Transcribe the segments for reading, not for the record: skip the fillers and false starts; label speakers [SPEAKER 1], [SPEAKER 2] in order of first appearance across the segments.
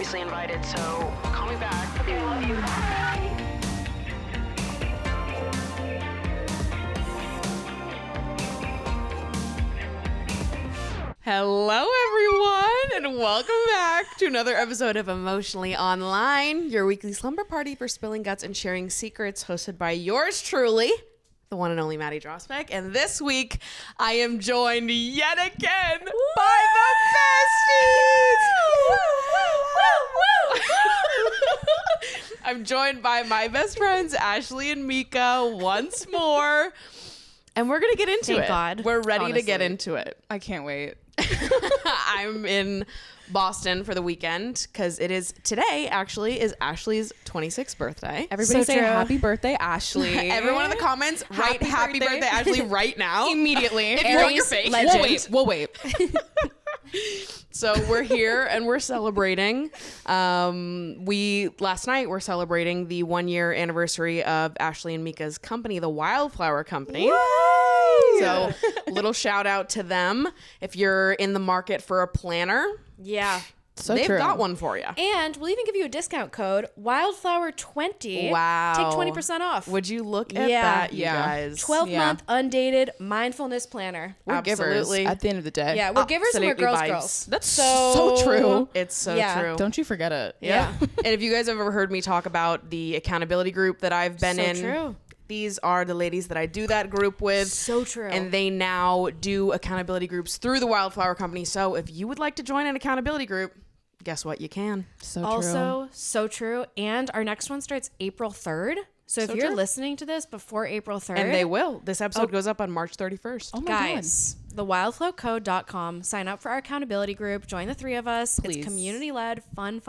[SPEAKER 1] obviously invited, so call me back. Okay, I love you. Bye.
[SPEAKER 2] Hello, everyone, and welcome back to another episode of Emotionally Online, your weekly slumber party for spilling guts and sharing secrets, hosted by yours truly, the one and only Maddie Drossbeck. And this week, I am joined yet again by the besties. I'm joined by my best friends, Ashley and Mika, once more. And we're going to get into
[SPEAKER 3] Thank
[SPEAKER 2] it.
[SPEAKER 3] God.
[SPEAKER 2] We're ready
[SPEAKER 4] Honestly,
[SPEAKER 2] to get into it.
[SPEAKER 4] I can't wait.
[SPEAKER 2] I'm in Boston for the weekend because today actually is Ashley's 26th birthday.
[SPEAKER 4] Everybody
[SPEAKER 3] So
[SPEAKER 4] say
[SPEAKER 3] true.
[SPEAKER 4] happy birthday, Ashley.
[SPEAKER 2] Everyone in the comments, write happy birthday, Ashley, right now.
[SPEAKER 4] Immediately.
[SPEAKER 2] If you want your face.
[SPEAKER 3] Legend.
[SPEAKER 4] We'll wait.
[SPEAKER 2] So we're here and we're celebrating. Last night we're celebrating the 1-year anniversary of Ashley and Mika's company, the Wildflower Company. So little shout out to them. If you're in the market for a planner,
[SPEAKER 3] Yeah.
[SPEAKER 4] So
[SPEAKER 2] they've
[SPEAKER 4] true.
[SPEAKER 2] got one for you.
[SPEAKER 3] And we'll even give you a discount code, Wildflower20.
[SPEAKER 2] Wow.
[SPEAKER 3] Take 20% off.
[SPEAKER 2] Would you look at
[SPEAKER 3] Yeah.
[SPEAKER 2] that, you
[SPEAKER 4] Yeah.
[SPEAKER 2] guys?
[SPEAKER 3] 12-month undated mindfulness planner.
[SPEAKER 4] We're givers
[SPEAKER 2] Absolutely.
[SPEAKER 4] at the end of the day.
[SPEAKER 3] Yeah, we're givers and we're
[SPEAKER 2] Absolutely
[SPEAKER 3] girls,
[SPEAKER 2] vibes.
[SPEAKER 3] girls.
[SPEAKER 4] That's so true.
[SPEAKER 2] It's so
[SPEAKER 3] Yeah.
[SPEAKER 2] true.
[SPEAKER 4] Don't you forget it.
[SPEAKER 3] Yeah.
[SPEAKER 2] And if you guys have ever heard me talk about the accountability group that I've been
[SPEAKER 3] So
[SPEAKER 2] in,
[SPEAKER 3] true.
[SPEAKER 2] these are the ladies that I do that group with.
[SPEAKER 3] So true.
[SPEAKER 2] And they now do accountability groups through the Wildflower Company. So if you would like to join an accountability group, guess what? You can.
[SPEAKER 4] So true.
[SPEAKER 3] Also, so true. And our next one starts April 3rd. So if
[SPEAKER 2] So
[SPEAKER 3] you're
[SPEAKER 2] true.
[SPEAKER 3] listening to this before April 3rd,
[SPEAKER 2] And they will. This episode goes up on March 31st.
[SPEAKER 4] Oh my
[SPEAKER 3] guys, thewildflowcode.com. Sign up for our accountability group. Join the three of us.
[SPEAKER 4] Please.
[SPEAKER 3] It's community-led, fun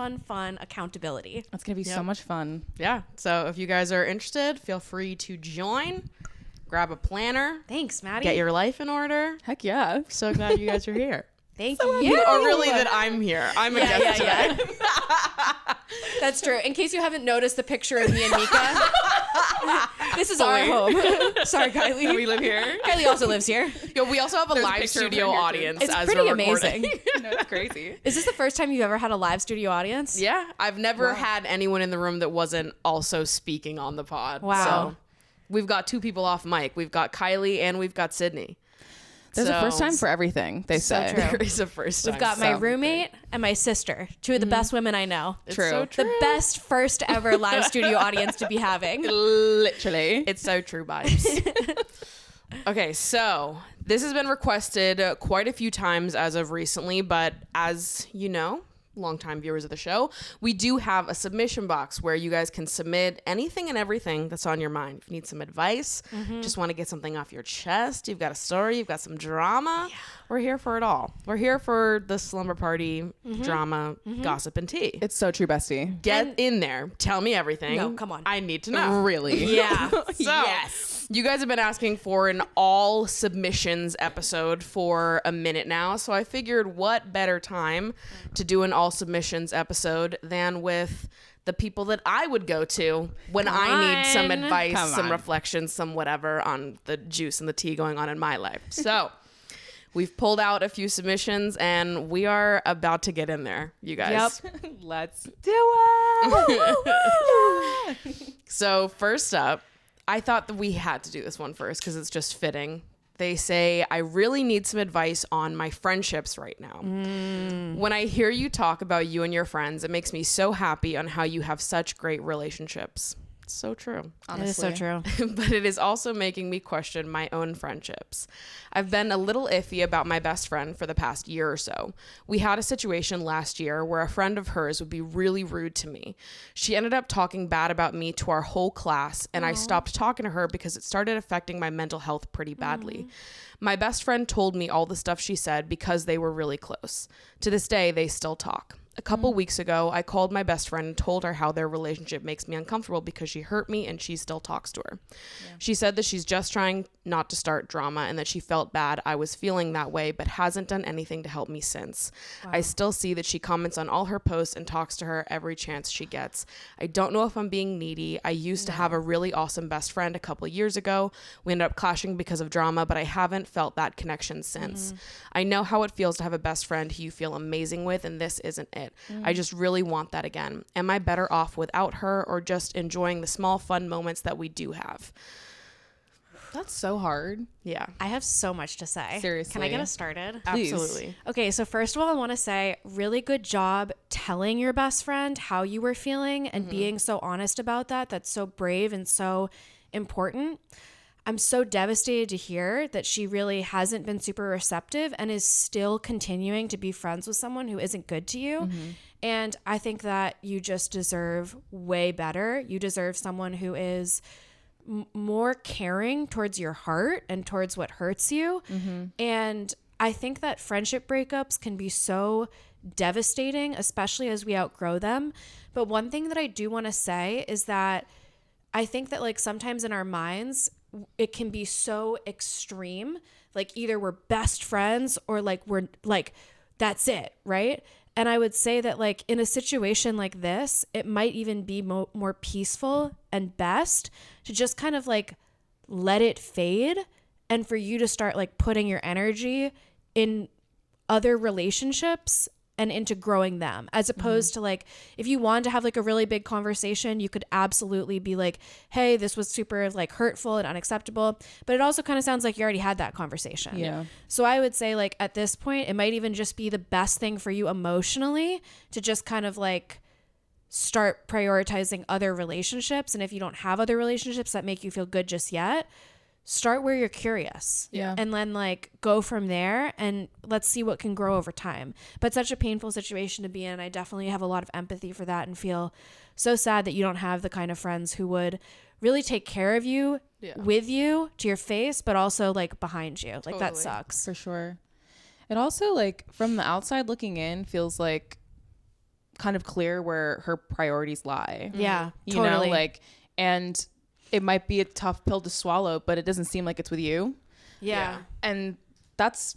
[SPEAKER 3] accountability.
[SPEAKER 4] God. That's going to be so much fun.
[SPEAKER 2] Yeah. So if you guys are interested, feel free to join. Grab a planner.
[SPEAKER 3] Thanks, Maddie.
[SPEAKER 2] Get your life in order.
[SPEAKER 4] Heck yeah.
[SPEAKER 2] So glad you guys are here.
[SPEAKER 3] Thank you.
[SPEAKER 2] Or really that I'm here. I'm a guest today.
[SPEAKER 3] That's true. In case you haven't noticed the picture of me and Mika, this is our home. Sorry, Kylie.
[SPEAKER 4] We live here.
[SPEAKER 3] Kylie also lives here.
[SPEAKER 2] Yo, we also have a
[SPEAKER 4] There's a
[SPEAKER 2] live
[SPEAKER 4] picture of her
[SPEAKER 2] studio
[SPEAKER 4] here, too.
[SPEAKER 2] audience
[SPEAKER 3] It's
[SPEAKER 2] as
[SPEAKER 3] pretty
[SPEAKER 2] we're recording.
[SPEAKER 3] amazing.
[SPEAKER 4] No, it's crazy.
[SPEAKER 3] Is this the first time you've ever had a live studio audience?
[SPEAKER 2] Yeah, I've never had anyone in the room that wasn't also speaking on the pod.
[SPEAKER 3] Wow.
[SPEAKER 2] So we've got 2 people off mic. We've got Kylie and we've got Sydney.
[SPEAKER 4] There's a
[SPEAKER 2] So-
[SPEAKER 4] first time for everything, they
[SPEAKER 3] So
[SPEAKER 4] say.
[SPEAKER 3] true.
[SPEAKER 2] There is a first time.
[SPEAKER 3] We've got my roommate and my sister, 2 of the best women I know.
[SPEAKER 2] It's
[SPEAKER 4] True.
[SPEAKER 2] so true.
[SPEAKER 3] The best first ever live studio audience to be having.
[SPEAKER 4] Literally.
[SPEAKER 2] It's so true vibes. Okay, so this has been requested quite a few times as of recently, but as you know, longtime viewers of the show, we do have a submission box where you guys can submit anything and everything that's on your mind. If you need some advice, just want to get something off your chest, you've got a story, you've got some drama, we're here for it all. We're here for the slumber party, drama, gossip, and tea.
[SPEAKER 4] It's so true, bestie.
[SPEAKER 2] Get in there. Tell me everything.
[SPEAKER 3] No, come on.
[SPEAKER 2] I need to know.
[SPEAKER 4] Really?
[SPEAKER 3] Yeah.
[SPEAKER 2] So,
[SPEAKER 3] Yes.
[SPEAKER 2] you guys have been asking for an all submissions episode for a minute now, so I figured what better time to do an all submissions episode than with the people that I would go to when I need some
[SPEAKER 3] on.
[SPEAKER 2] advice,
[SPEAKER 4] Come
[SPEAKER 2] some
[SPEAKER 4] on.
[SPEAKER 2] reflections, some whatever on the juice and the tea going on in my life. So we've pulled out a few submissions and we are about to get in there, you guys.
[SPEAKER 3] Yep.
[SPEAKER 4] Let's do it.
[SPEAKER 2] So first up, I thought that we had to do this one first because it's just fitting. They say, I really need some advice on my friendships right now. When I hear you talk about you and your friends, it makes me so happy on how you have such great relationships. It's so true.
[SPEAKER 3] It is so true.
[SPEAKER 2] But it is also making me question my own friendships. I've been a little iffy about my best friend for the past year or so. We had a situation last year where a friend of hers would be really rude to me. She ended up talking bad about me to our whole class, and I stopped talking to her because it started affecting my mental health pretty badly. My best friend told me all the stuff she said because they were really close. To this day, they still talk. A couple weeks ago, I called my best friend and told her how their relationship makes me uncomfortable because she hurt me and she still talks to her. Yeah. She said that she's just trying not to start drama and that she felt bad I was feeling that way, but hasn't done anything to help me since. Wow. I still see that she comments on all her posts and talks to her every chance she gets. I don't know if I'm being needy. I used to have a really awesome best friend a couple of years ago. We ended up clashing because of drama, but I haven't felt that connection since. I know how it feels to have a best friend who you feel amazing with, and this isn't it. it. I just really want that again. Am I better off without her or just enjoying the small fun moments that we do have?
[SPEAKER 4] That's so hard.
[SPEAKER 2] Yeah.
[SPEAKER 3] I have so much to say.
[SPEAKER 4] Seriously.
[SPEAKER 3] Can I get us started?
[SPEAKER 4] Please.
[SPEAKER 2] Absolutely.
[SPEAKER 3] Okay, so first of all, I want to say really good job telling your best friend how you were feeling and being so honest about that. That's so brave and so important. I'm so devastated to hear that she really hasn't been super receptive and is still continuing to be friends with someone who isn't good to you. And I think that you just deserve way better. You deserve someone who is more caring towards your heart and towards what hurts you. And I think that friendship breakups can be so devastating, especially as we outgrow them. But one thing that I do want to say is that I think that like sometimes in our minds, it can be so extreme. Like either we're best friends or like we're like, that's it, right? And I would say that like in a situation like this, it might even be more peaceful and best to just kind of like let it fade and for you to start like putting your energy in other relationships and into growing them, as opposed to like, if you wanted to have like a really big conversation, you could absolutely be like, hey, this was super like hurtful and unacceptable. But it also kind of sounds like you already had that conversation.
[SPEAKER 4] Yeah.
[SPEAKER 3] So I would say like at this point, it might even just be the best thing for you emotionally to just kind of like start prioritizing other relationships. And if you don't have other relationships that make you feel good just yet, start where you're curious.
[SPEAKER 4] Yeah.
[SPEAKER 3] And then like go from there and let's see what can grow over time. But such a painful situation to be in. I definitely have a lot of empathy for that and feel so sad that you don't have the kind of friends who would really take care of you, with you, to your face, but also like behind you. Like that sucks.
[SPEAKER 4] For sure. It also like from the outside looking in feels like kind of clear where her priorities lie.
[SPEAKER 3] Yeah,
[SPEAKER 4] You
[SPEAKER 3] totally.
[SPEAKER 4] know, like, and it might be a tough pill to swallow, but it doesn't seem like it's with you.
[SPEAKER 3] Yeah.
[SPEAKER 4] And that's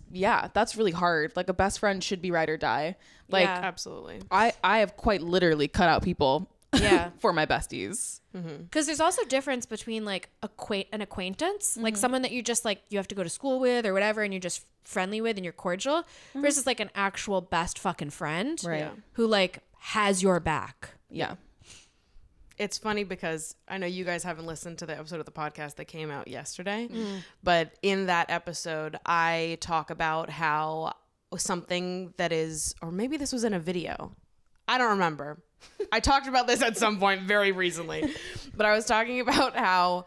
[SPEAKER 4] really hard. Like a best friend should be ride or die. Like
[SPEAKER 3] Yeah.
[SPEAKER 2] Absolutely.
[SPEAKER 4] I have quite literally cut out people
[SPEAKER 3] Yeah.
[SPEAKER 4] for my besties.
[SPEAKER 3] Because there's also difference between like an acquaintance, like someone that you just like you have to go to school with or whatever, and you're just friendly with and you're cordial, versus like an actual best fucking friend,
[SPEAKER 4] Right.
[SPEAKER 3] who like has your back.
[SPEAKER 4] Yeah.
[SPEAKER 2] It's funny because I know you guys haven't listened to the episode of the podcast that came out yesterday, but in that episode, I talk about how something that is, or maybe this was in a video. I don't remember. I talked about this at some point very recently, but I was talking about how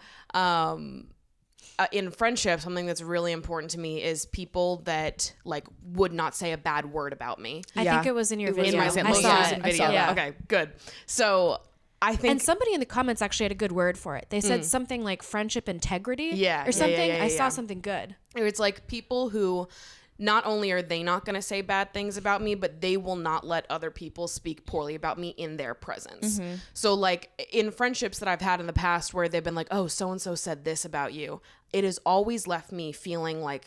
[SPEAKER 2] in friendship, something that's really important to me is people that like would not say a bad word about me.
[SPEAKER 3] I think it was in your video.
[SPEAKER 2] In my
[SPEAKER 3] I
[SPEAKER 2] most
[SPEAKER 3] saw
[SPEAKER 2] recent
[SPEAKER 3] it.
[SPEAKER 2] video.
[SPEAKER 3] Yeah.
[SPEAKER 2] Okay, good. So I think
[SPEAKER 3] And somebody in the comments actually had a good word for it. They said something like friendship integrity,
[SPEAKER 2] Yeah,
[SPEAKER 3] or something.
[SPEAKER 2] yeah,
[SPEAKER 3] I saw
[SPEAKER 2] yeah.
[SPEAKER 3] something good.
[SPEAKER 2] it's like people who not only are they not going to say bad things about me, but they will not let other people speak poorly about me in their presence. So like in friendships that I've had in the past where they've been like, oh, so-and-so said this about you, it has always left me feeling like,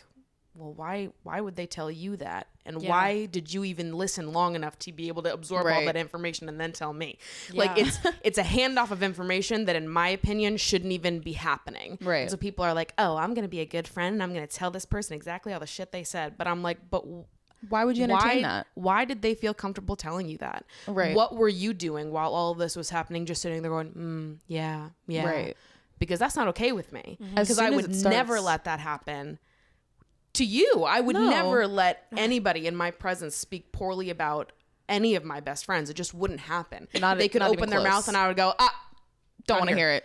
[SPEAKER 2] well, why would they tell you that? And why did you even listen long enough to be able to absorb all
[SPEAKER 4] Right.
[SPEAKER 2] that information and then tell me?
[SPEAKER 3] Yeah.
[SPEAKER 2] Like it's a handoff of information that in my opinion shouldn't even be happening.
[SPEAKER 4] Right.
[SPEAKER 2] And so people are like, oh, I'm going to be a good friend and I'm going to tell this person exactly all the shit they said. But I'm like, but
[SPEAKER 4] Why would you entertain that?
[SPEAKER 2] why did they feel comfortable telling you that?
[SPEAKER 4] Right.
[SPEAKER 2] What were you doing while all of this was happening? Just sitting there going, yeah.
[SPEAKER 4] Right.
[SPEAKER 2] Because that's not okay with me.
[SPEAKER 4] As
[SPEAKER 2] Because
[SPEAKER 4] soon
[SPEAKER 2] I
[SPEAKER 4] as
[SPEAKER 2] would
[SPEAKER 4] it starts-
[SPEAKER 2] never let that happen to you. I would
[SPEAKER 4] No.
[SPEAKER 2] never let anybody in my presence speak poorly about any of my best friends. It just wouldn't happen. They could
[SPEAKER 4] not
[SPEAKER 2] open
[SPEAKER 4] even
[SPEAKER 2] their
[SPEAKER 4] close.
[SPEAKER 2] mouth and I would go,
[SPEAKER 4] Don't
[SPEAKER 2] not
[SPEAKER 4] want to hear it.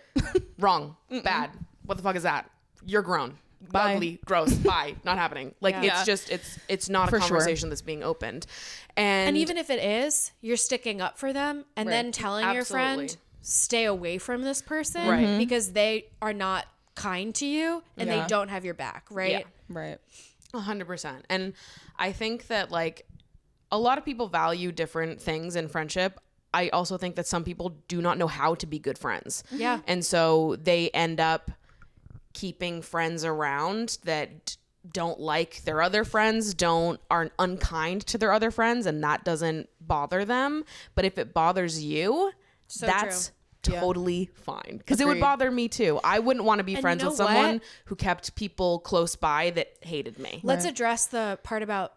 [SPEAKER 2] wrong, bad. What the fuck is that? You're grown.
[SPEAKER 4] Bye.
[SPEAKER 2] Ugly, gross, bye, not happening. Like
[SPEAKER 3] Yeah.
[SPEAKER 2] it's just it's not
[SPEAKER 4] For
[SPEAKER 2] a
[SPEAKER 4] sure.
[SPEAKER 2] conversation that's being opened. And
[SPEAKER 3] even if it is, you're sticking up for them and then telling your friend,
[SPEAKER 2] Absolutely.
[SPEAKER 3] stay away from this person
[SPEAKER 2] Right.
[SPEAKER 3] because they are not kind to you and they
[SPEAKER 4] Yeah.
[SPEAKER 3] don't have your back, right?
[SPEAKER 2] Yeah.
[SPEAKER 4] Right.
[SPEAKER 2] 100%. And I think that like a lot of people value different things in friendship. I also think that some people do not know how to be good friends.
[SPEAKER 3] Yeah.
[SPEAKER 2] And so they end up keeping friends around that don't like their other friends, aren't unkind to their other friends, and that doesn't bother them. But if it bothers you,
[SPEAKER 3] So
[SPEAKER 2] that's totally fine. Because it would
[SPEAKER 4] Agreed.
[SPEAKER 2] bother me too. I wouldn't want to be
[SPEAKER 3] And
[SPEAKER 2] friends
[SPEAKER 3] you
[SPEAKER 2] with
[SPEAKER 3] know
[SPEAKER 2] someone
[SPEAKER 3] what?
[SPEAKER 2] who kept people close by that hated me.
[SPEAKER 3] Let's address the part about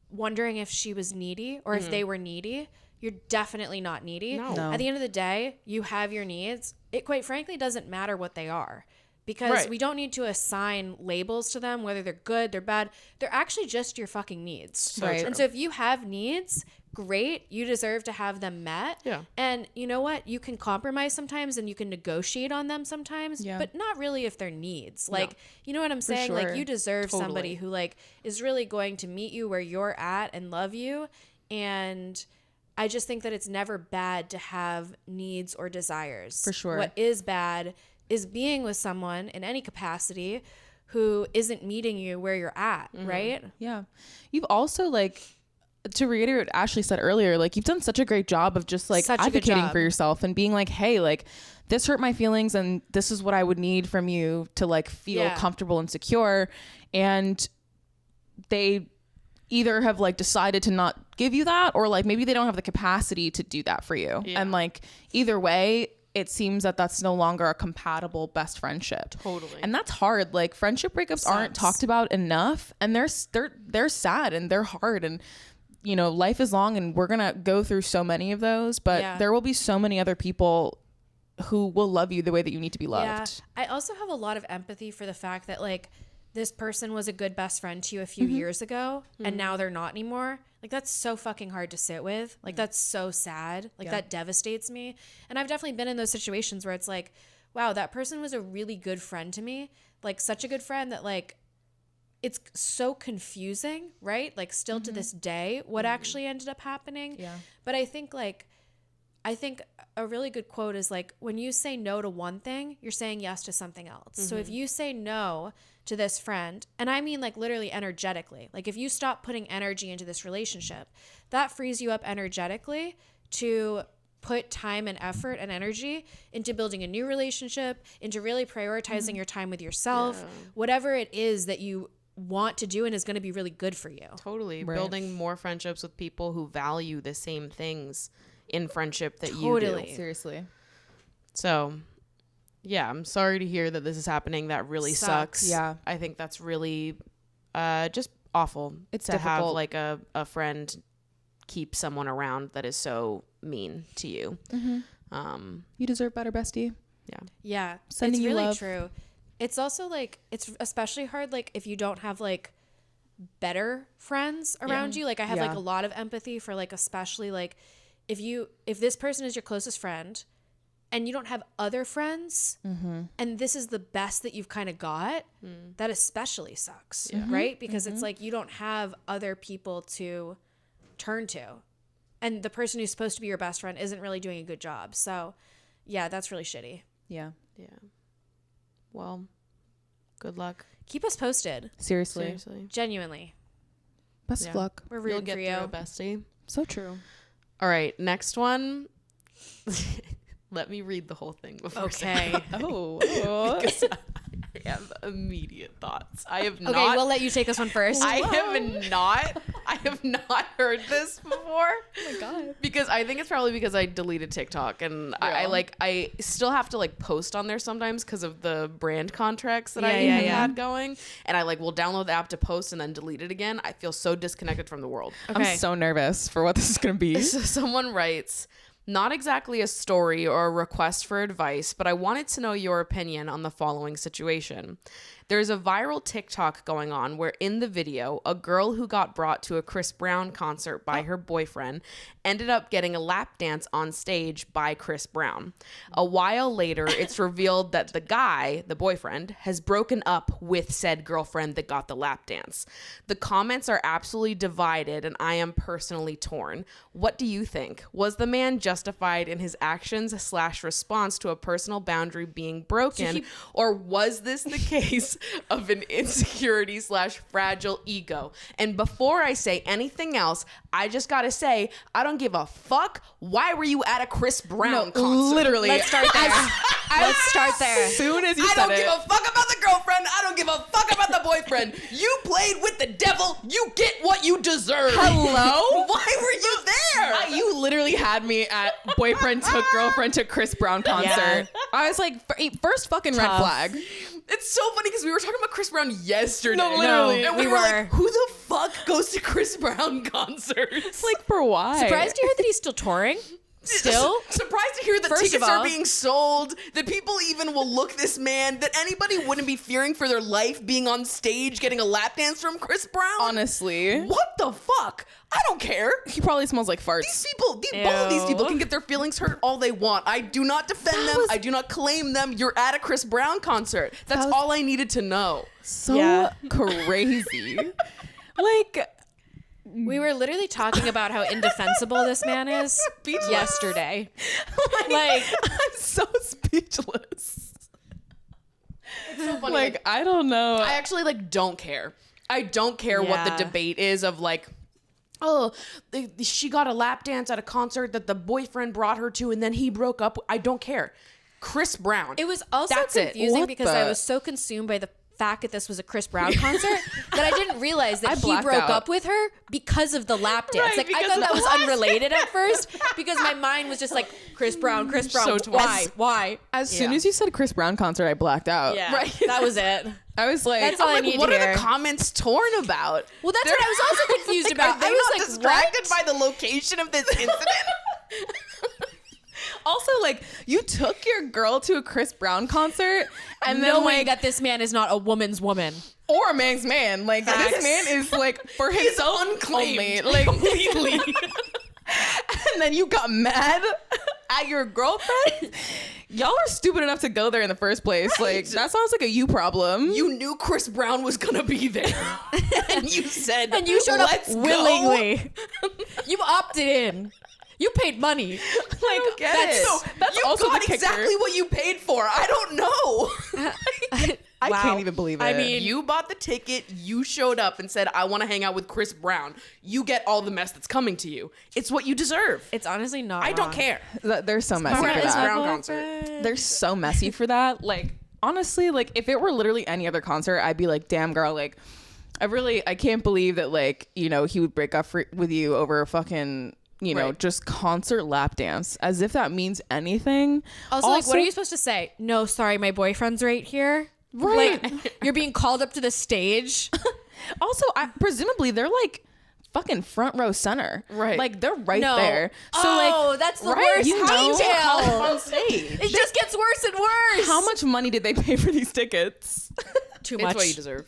[SPEAKER 3] wondering if she was needy or if they were needy. you're definitely not needy.
[SPEAKER 2] No.
[SPEAKER 3] At the end of the day, you have your needs. It quite frankly doesn't matter what they are, because we don't need to assign labels to them, whether they're good, they're bad. They're actually just your fucking needs.
[SPEAKER 2] So
[SPEAKER 4] Right.
[SPEAKER 2] true.
[SPEAKER 3] And so if you have needs, great, you deserve to have them met.
[SPEAKER 2] Yeah.
[SPEAKER 3] And you know what? You can compromise sometimes and you can negotiate on them sometimes,
[SPEAKER 4] Yeah.
[SPEAKER 3] but not really if they're needs. Like, you know what I'm saying?
[SPEAKER 4] sure.
[SPEAKER 3] Like, you deserve
[SPEAKER 2] Totally.
[SPEAKER 3] somebody who like is really going to meet you where you're at and love you. And I just think that it's never bad to have needs or desires.
[SPEAKER 4] For sure.
[SPEAKER 3] What is bad is being with someone in any capacity who isn't meeting you where you're at, right?
[SPEAKER 4] Yeah. You've also, like, to reiterate what Ashley said earlier, like, you've done such a great job of just like
[SPEAKER 3] Such a good
[SPEAKER 4] advocating
[SPEAKER 3] job.
[SPEAKER 4] for yourself and being like, hey, like, this hurt my feelings and this is what I would need from you to like feel
[SPEAKER 3] Yeah.
[SPEAKER 4] comfortable and secure. And they either have like decided to not give you that, or like maybe they don't have the capacity to do that for you.
[SPEAKER 2] Yeah.
[SPEAKER 4] And like either way, it seems that that's no longer a compatible best friendship.
[SPEAKER 2] Totally.
[SPEAKER 4] And that's hard. Like, friendship breakups aren't talked about enough, and they're sad and they're hard, and you know, life is long and we're gonna go through so many of those, but
[SPEAKER 3] Yeah.
[SPEAKER 4] there will be so many other people who will love you the way that you need to be loved.
[SPEAKER 3] Yeah. I also have a lot of empathy for the fact that like this person was a good best friend to you a few years ago and now they're not anymore. Like, that's so fucking hard to sit with. Like, that's so sad. Like, that devastates me. And I've definitely been in those situations where it's like, wow, that person was a really good friend to me. Like, such a good friend that like, it's so confusing, right? Like, still to this day, what actually ended up happening.
[SPEAKER 4] Yeah.
[SPEAKER 3] But I think a really good quote is like, when you say no to one thing, you're saying yes to something else. So if you say no to this friend, and I mean like literally energetically, like if you stop putting energy into this relationship, that frees you up energetically to put time and effort and energy into building a new relationship, into really prioritizing your time with yourself, whatever it is that you want to do and is going to be really good for you.
[SPEAKER 2] Totally.
[SPEAKER 4] Right.
[SPEAKER 2] Building more friendships with people who value the same things in friendship that you
[SPEAKER 3] Totally.
[SPEAKER 2] do.
[SPEAKER 4] Seriously.
[SPEAKER 2] So, yeah, I'm sorry to hear that this is happening. That really sucks.
[SPEAKER 4] Yeah.
[SPEAKER 2] I think that's really just awful.
[SPEAKER 4] It's
[SPEAKER 2] to have
[SPEAKER 4] difficult.
[SPEAKER 2] like a friend keep someone around that is so mean to you.
[SPEAKER 4] You deserve better, bestie.
[SPEAKER 3] Yeah,
[SPEAKER 4] Sending
[SPEAKER 3] it's
[SPEAKER 4] you
[SPEAKER 3] really
[SPEAKER 4] love.
[SPEAKER 3] true. It's also like, it's especially hard like if you don't have like better friends around you. Like, I have like
[SPEAKER 4] Yeah.
[SPEAKER 3] a lot of empathy for like, especially like if this person is your closest friend and you don't have other friends and this is the best that you've kind of got, that especially sucks, right? Because it's like you don't have other people to turn to, and the person who's supposed to be your best friend isn't really doing a good job. So yeah, that's really shitty.
[SPEAKER 4] Yeah.
[SPEAKER 2] Yeah. Well, good luck.
[SPEAKER 3] Keep us posted.
[SPEAKER 4] Seriously.
[SPEAKER 2] Seriously.
[SPEAKER 3] Genuinely.
[SPEAKER 4] Best of luck.
[SPEAKER 3] We're
[SPEAKER 2] You'll
[SPEAKER 3] rooting
[SPEAKER 2] get
[SPEAKER 3] for
[SPEAKER 2] through
[SPEAKER 3] you.
[SPEAKER 2] it, bestie.
[SPEAKER 4] So true.
[SPEAKER 2] All right, next one. Let me read the whole thing before saying
[SPEAKER 3] Okay.
[SPEAKER 4] Oh.
[SPEAKER 2] because I have immediate thoughts. I have
[SPEAKER 3] Okay,
[SPEAKER 2] not.
[SPEAKER 3] we'll let you take this one first.
[SPEAKER 2] I have not heard this before. Oh
[SPEAKER 4] my God.
[SPEAKER 2] Because I think it's probably because I deleted TikTok, and I still have to like post on there sometimes because of the brand contracts that I had going, and I like will download the app to post and then delete it again. I feel so disconnected from the world.
[SPEAKER 3] Okay.
[SPEAKER 4] I'm so nervous for what this is going to be.
[SPEAKER 2] So someone writes, not exactly a story or a request for advice, but I wanted to know your opinion on the following situation. There's a viral TikTok going on where in the video, a girl who got brought to a Chris Brown concert by her boyfriend ended up getting a lap dance on stage by Chris Brown. A while later, it's revealed that the guy, the boyfriend, has broken up with said girlfriend that got the lap dance. The comments are absolutely divided, and I am personally torn. What do you think? Was the man justified in his actions / response to a personal boundary being broken, or was this the case of an insecurity / fragile ego? And before I say anything else, I just gotta say, I don't give a fuck. Why were you at a Chris Brown concert?
[SPEAKER 4] Literally.
[SPEAKER 3] Let's start there. Let's start there.
[SPEAKER 4] As soon as you
[SPEAKER 2] I
[SPEAKER 4] said
[SPEAKER 2] don't give a fuck about the girlfriend. I don't give a fuck about the boyfriend. You played with the devil. You get what you deserve.
[SPEAKER 4] Hello?
[SPEAKER 2] Why were you there?
[SPEAKER 4] you literally had me at boyfriend took girlfriend to Chris Brown concert.
[SPEAKER 3] Yeah.
[SPEAKER 4] I was like, first fucking red
[SPEAKER 3] Tough.
[SPEAKER 4] flag.
[SPEAKER 2] It's so funny because we were talking about Chris Brown yesterday.
[SPEAKER 4] No, literally.
[SPEAKER 2] And we
[SPEAKER 3] we
[SPEAKER 2] were
[SPEAKER 3] were.
[SPEAKER 2] like, who the fuck goes to Chris Brown concerts?
[SPEAKER 4] Like, for why?
[SPEAKER 3] Surprised to hear that he's still touring. Still?
[SPEAKER 2] Surprised to hear that
[SPEAKER 3] First of
[SPEAKER 2] tickets are
[SPEAKER 3] all-
[SPEAKER 2] being sold, that people even will look this man, that anybody wouldn't be fearing for their life being on stage getting a lap dance from Chris Brown.
[SPEAKER 4] Honestly.
[SPEAKER 2] What the fuck? I don't care.
[SPEAKER 4] He probably smells like farts.
[SPEAKER 2] These people, both of these people can get their feelings hurt all they want. I do not defend them. I do not claim them. You're at a Chris Brown concert. That's all I needed to know.
[SPEAKER 4] So
[SPEAKER 3] Yeah.
[SPEAKER 4] crazy. Like,
[SPEAKER 3] We were literally talking about how indefensible this man is
[SPEAKER 2] Speechless.
[SPEAKER 3] yesterday.
[SPEAKER 4] like, I'm so speechless.
[SPEAKER 2] It's so funny.
[SPEAKER 4] Like, I don't know.
[SPEAKER 2] I actually don't care. I don't care what the
[SPEAKER 3] Yeah.
[SPEAKER 2] debate is of like, oh, she got a lap dance at a concert that the boyfriend brought her to and then he broke up. I don't care. Chris Brown.
[SPEAKER 3] It was also
[SPEAKER 2] That's it.
[SPEAKER 3] confusing
[SPEAKER 4] What
[SPEAKER 3] because I
[SPEAKER 4] the-
[SPEAKER 3] was so consumed by the fact that this was a Chris Brown concert that I didn't realize that
[SPEAKER 4] I
[SPEAKER 3] he
[SPEAKER 4] blacked
[SPEAKER 3] broke
[SPEAKER 4] out.
[SPEAKER 3] up with her because of the lap dance.
[SPEAKER 4] Right,
[SPEAKER 3] Like I
[SPEAKER 4] because
[SPEAKER 3] thought
[SPEAKER 4] of
[SPEAKER 3] that
[SPEAKER 4] the
[SPEAKER 3] was
[SPEAKER 4] lap
[SPEAKER 3] unrelated at first because my mind was just like Chris Brown.
[SPEAKER 2] So twice.
[SPEAKER 3] Why?
[SPEAKER 4] As soon
[SPEAKER 3] Yeah.
[SPEAKER 4] as you said Chris Brown concert, I blacked out.
[SPEAKER 3] Yeah,
[SPEAKER 2] Right.
[SPEAKER 3] that was it.
[SPEAKER 4] I was like,
[SPEAKER 3] That's all I
[SPEAKER 2] Like,
[SPEAKER 3] need
[SPEAKER 2] what
[SPEAKER 3] to
[SPEAKER 2] are
[SPEAKER 3] hear.
[SPEAKER 2] the comments torn about?
[SPEAKER 3] Well, that's what I was also confused about.
[SPEAKER 2] Are they
[SPEAKER 3] I was
[SPEAKER 2] not
[SPEAKER 3] like,
[SPEAKER 2] distracted
[SPEAKER 3] what?
[SPEAKER 2] by the location of this incident?
[SPEAKER 4] also, like, you took your girl to a Chris Brown concert and then,
[SPEAKER 3] Knowing
[SPEAKER 4] like,
[SPEAKER 3] that this man is not a woman's woman.
[SPEAKER 4] or a man's man. Like,
[SPEAKER 3] Facts.
[SPEAKER 4] this man is, like, for himself only.
[SPEAKER 2] unclaimed.
[SPEAKER 4] Like, completely. And then you got mad at your girlfriend? Y'all are stupid enough to go there in the first place. Like, that sounds like a you problem.
[SPEAKER 2] You knew Chris Brown was gonna be there, and you said,
[SPEAKER 3] And you showed
[SPEAKER 2] "Let's
[SPEAKER 3] up
[SPEAKER 2] go."
[SPEAKER 3] willingly. You opted in. You paid money.
[SPEAKER 4] like,
[SPEAKER 2] Get
[SPEAKER 4] that's,
[SPEAKER 2] it.
[SPEAKER 4] so, that's
[SPEAKER 2] you
[SPEAKER 4] also
[SPEAKER 2] got
[SPEAKER 4] the kicker.
[SPEAKER 2] exactly what you paid for. I don't know.
[SPEAKER 4] I
[SPEAKER 3] Wow.
[SPEAKER 4] can't even believe it.
[SPEAKER 3] I mean,
[SPEAKER 2] You bought the ticket, you showed up and said, I want to hang out with Chris Brown. You get all the mess that's coming to you. It's what you deserve.
[SPEAKER 3] it's honestly not.
[SPEAKER 2] I don't
[SPEAKER 3] wrong.
[SPEAKER 2] care.
[SPEAKER 4] They're so messy
[SPEAKER 2] We're
[SPEAKER 4] for
[SPEAKER 2] at this
[SPEAKER 4] that.
[SPEAKER 2] Brown concert.
[SPEAKER 4] They're so messy for that. Like, honestly, like, if it were literally any other concert, I'd be like, damn, girl, like, I can't believe that, like, you know, he would break up with you over a fucking, you know,
[SPEAKER 2] Right.
[SPEAKER 4] just concert lap dance, as if that means anything.
[SPEAKER 3] Also, like, what are you supposed to say? No, sorry, my boyfriend's right here.
[SPEAKER 4] Right.
[SPEAKER 3] Like, you're being called up to the stage.
[SPEAKER 4] Also, presumably, they're, like, fucking front row center.
[SPEAKER 2] Right.
[SPEAKER 4] Like, they're right
[SPEAKER 3] No.
[SPEAKER 4] there. So,
[SPEAKER 3] Oh,
[SPEAKER 4] like,
[SPEAKER 3] that's the
[SPEAKER 4] right,
[SPEAKER 3] worst
[SPEAKER 4] you know?
[SPEAKER 3] detail.
[SPEAKER 2] On stage.
[SPEAKER 3] It just gets worse and worse.
[SPEAKER 4] How much money did they pay for these tickets?
[SPEAKER 3] Too
[SPEAKER 2] It's
[SPEAKER 3] much.
[SPEAKER 2] what you deserve.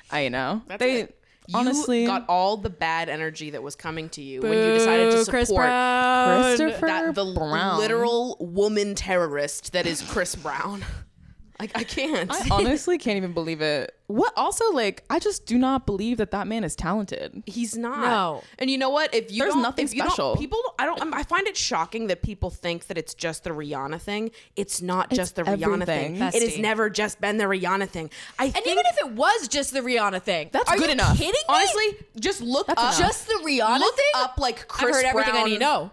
[SPEAKER 4] I know.
[SPEAKER 2] That's
[SPEAKER 4] they
[SPEAKER 2] it. You
[SPEAKER 4] honestly
[SPEAKER 2] got all the bad energy that was coming to you when you decided to
[SPEAKER 3] Chris
[SPEAKER 2] support
[SPEAKER 3] Brown.
[SPEAKER 4] Christopher
[SPEAKER 2] the
[SPEAKER 4] Brown.
[SPEAKER 2] literal woman terrorist that is Chris Brown. Like, I can't.
[SPEAKER 4] I honestly can't even believe it. What also, like, I just do not believe that that man is talented.
[SPEAKER 2] He's not.
[SPEAKER 3] No.
[SPEAKER 2] And you know what? If you
[SPEAKER 4] There's
[SPEAKER 2] don't,
[SPEAKER 4] nothing
[SPEAKER 2] if you don't-
[SPEAKER 4] special.
[SPEAKER 2] people, I find it shocking that people think that it's just the Rihanna thing. It's not just the Rihanna thing.
[SPEAKER 4] everything.
[SPEAKER 2] It has
[SPEAKER 3] Bestie.
[SPEAKER 2] never just been the Rihanna thing.
[SPEAKER 3] And even if it was just the Rihanna thing,
[SPEAKER 4] That's
[SPEAKER 3] are
[SPEAKER 4] good
[SPEAKER 3] you
[SPEAKER 4] enough.
[SPEAKER 3] kidding me?
[SPEAKER 2] honestly, just look up.
[SPEAKER 3] just the Rihanna
[SPEAKER 2] look
[SPEAKER 3] thing.
[SPEAKER 2] up like Chris
[SPEAKER 3] I've heard everything
[SPEAKER 2] Brown.
[SPEAKER 3] I need to know.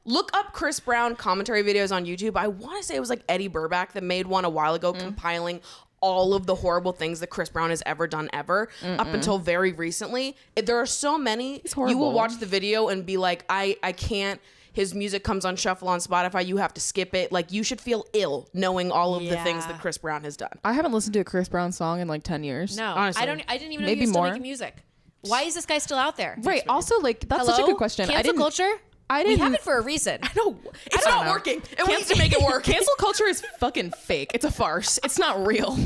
[SPEAKER 2] Look up Chris Brown commentary videos on YouTube. I want to say it was like Eddie Burback that made one a while ago compiling all of the horrible things that Chris Brown has ever done ever up until very recently. There are so many. You will
[SPEAKER 4] horrible.
[SPEAKER 2] watch the video and be like, I can't. His music comes on shuffle on Spotify. You have to skip it. Like, you should feel ill knowing all of the things
[SPEAKER 3] Yeah.
[SPEAKER 2] that Chris Brown has done.
[SPEAKER 4] I haven't listened to a Chris Brown song in like 10 years.
[SPEAKER 3] No,
[SPEAKER 2] Honestly.
[SPEAKER 3] I didn't even know
[SPEAKER 4] Maybe
[SPEAKER 3] he was still
[SPEAKER 4] more.
[SPEAKER 3] making music. Why is this guy still out there?
[SPEAKER 4] Right. Also, like, that's such a
[SPEAKER 3] Hello?
[SPEAKER 4] good question.
[SPEAKER 3] Cancel culture.
[SPEAKER 4] I
[SPEAKER 3] We
[SPEAKER 4] didn't.
[SPEAKER 3] have it for a reason.
[SPEAKER 2] No, it's
[SPEAKER 4] don't
[SPEAKER 2] not
[SPEAKER 4] know.
[SPEAKER 2] working. And we need to make it work.
[SPEAKER 4] Cancel culture is fucking fake. It's a farce. It's not real.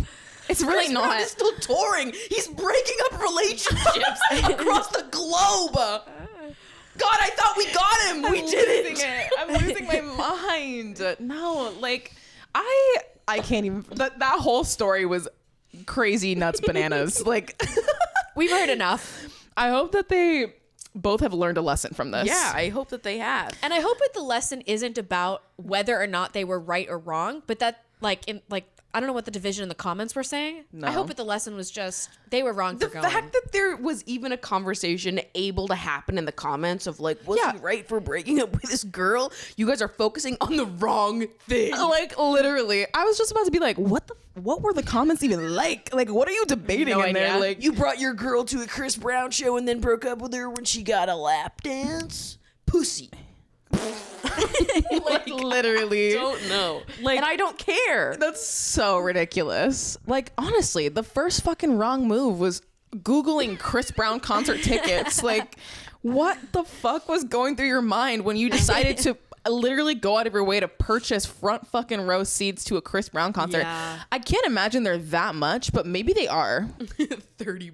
[SPEAKER 4] It's really
[SPEAKER 2] Chris Brown
[SPEAKER 4] not.
[SPEAKER 2] is still touring. He's breaking up relationships across the globe. God, I thought we got him. We didn't.
[SPEAKER 4] I'm losing my mind. No, like, I can't even. That whole story was crazy nuts bananas. Like,
[SPEAKER 3] We've heard enough.
[SPEAKER 4] I hope that they both have learned a lesson from this.
[SPEAKER 2] Yeah, I hope that they have.
[SPEAKER 3] And I hope that the lesson isn't about whether or not they were right or wrong, but that I don't know what the division in the comments were saying.
[SPEAKER 4] No.
[SPEAKER 3] I hope that the lesson was just they were wrong
[SPEAKER 2] The
[SPEAKER 3] for going.
[SPEAKER 2] fact that there was even a conversation able to happen in the comments of like, was
[SPEAKER 4] Yeah.
[SPEAKER 2] he right for breaking up with this girl? You guys are focusing on the wrong thing.
[SPEAKER 4] Like, literally, I was just about to be like, what were the comments even like? Like, what are you debating
[SPEAKER 3] No
[SPEAKER 4] in there?
[SPEAKER 3] idea.
[SPEAKER 4] Like,
[SPEAKER 2] You brought your girl to a Chris Brown show and then broke up with her when she got a lap dance? Pussy.
[SPEAKER 4] Like literally.
[SPEAKER 2] Don't know.
[SPEAKER 4] Like,
[SPEAKER 2] And I don't care.
[SPEAKER 4] that's so ridiculous. Like, honestly, the first fucking wrong move was Googling Chris Brown concert tickets. Like, what the fuck was going through your mind when you decided to literally go out of your way to purchase front fucking row seats to a Chris Brown concert?
[SPEAKER 2] Yeah.
[SPEAKER 4] I can't imagine they're that much, but maybe they are.
[SPEAKER 2] $30.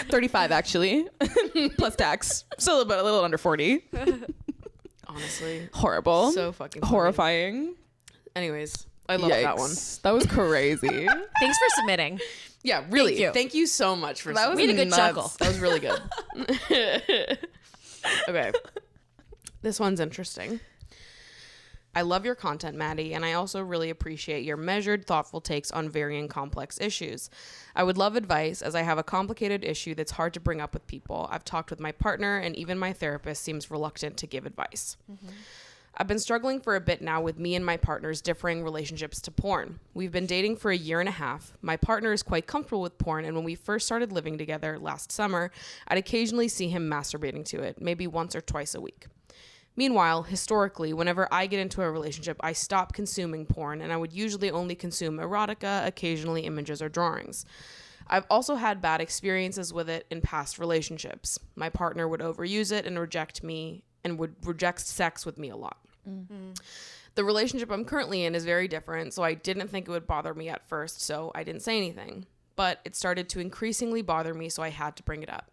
[SPEAKER 4] 35 actually. Plus tax. Still about a little under 40.
[SPEAKER 2] Honestly.
[SPEAKER 4] Horrible.
[SPEAKER 2] So fucking funny.
[SPEAKER 4] horrifying.
[SPEAKER 2] Anyways, I love that one.
[SPEAKER 4] That was crazy.
[SPEAKER 3] Thanks for submitting.
[SPEAKER 2] Yeah, really.
[SPEAKER 3] Thank you.
[SPEAKER 2] Thank you so much for
[SPEAKER 4] That was
[SPEAKER 3] We had a good
[SPEAKER 4] nuts.
[SPEAKER 3] chuckle.
[SPEAKER 2] That was really good. Okay. This one's interesting. I love your content, Maddie, and I also really appreciate your measured, thoughtful takes on varying complex issues. I would love advice as I have a complicated issue that's hard to bring up with people. I've talked with my partner, and even my therapist seems reluctant to give advice. I've been struggling for a bit now with me and my partner's differing relationships to porn. We've been dating for a year and a half. My partner is quite comfortable with porn, and when we first started living together last summer, I'd occasionally see him masturbating to it, maybe once or twice a week. Meanwhile, historically, whenever I get into a relationship, I stop consuming porn, and I would usually only consume erotica, occasionally images or drawings. I've also had bad experiences with it in past relationships. My partner would overuse it and would reject sex with me a lot. The relationship I'm currently in is very different, so I didn't think it would bother me at first, so I didn't say anything. But it started to increasingly bother me, so I had to bring it up.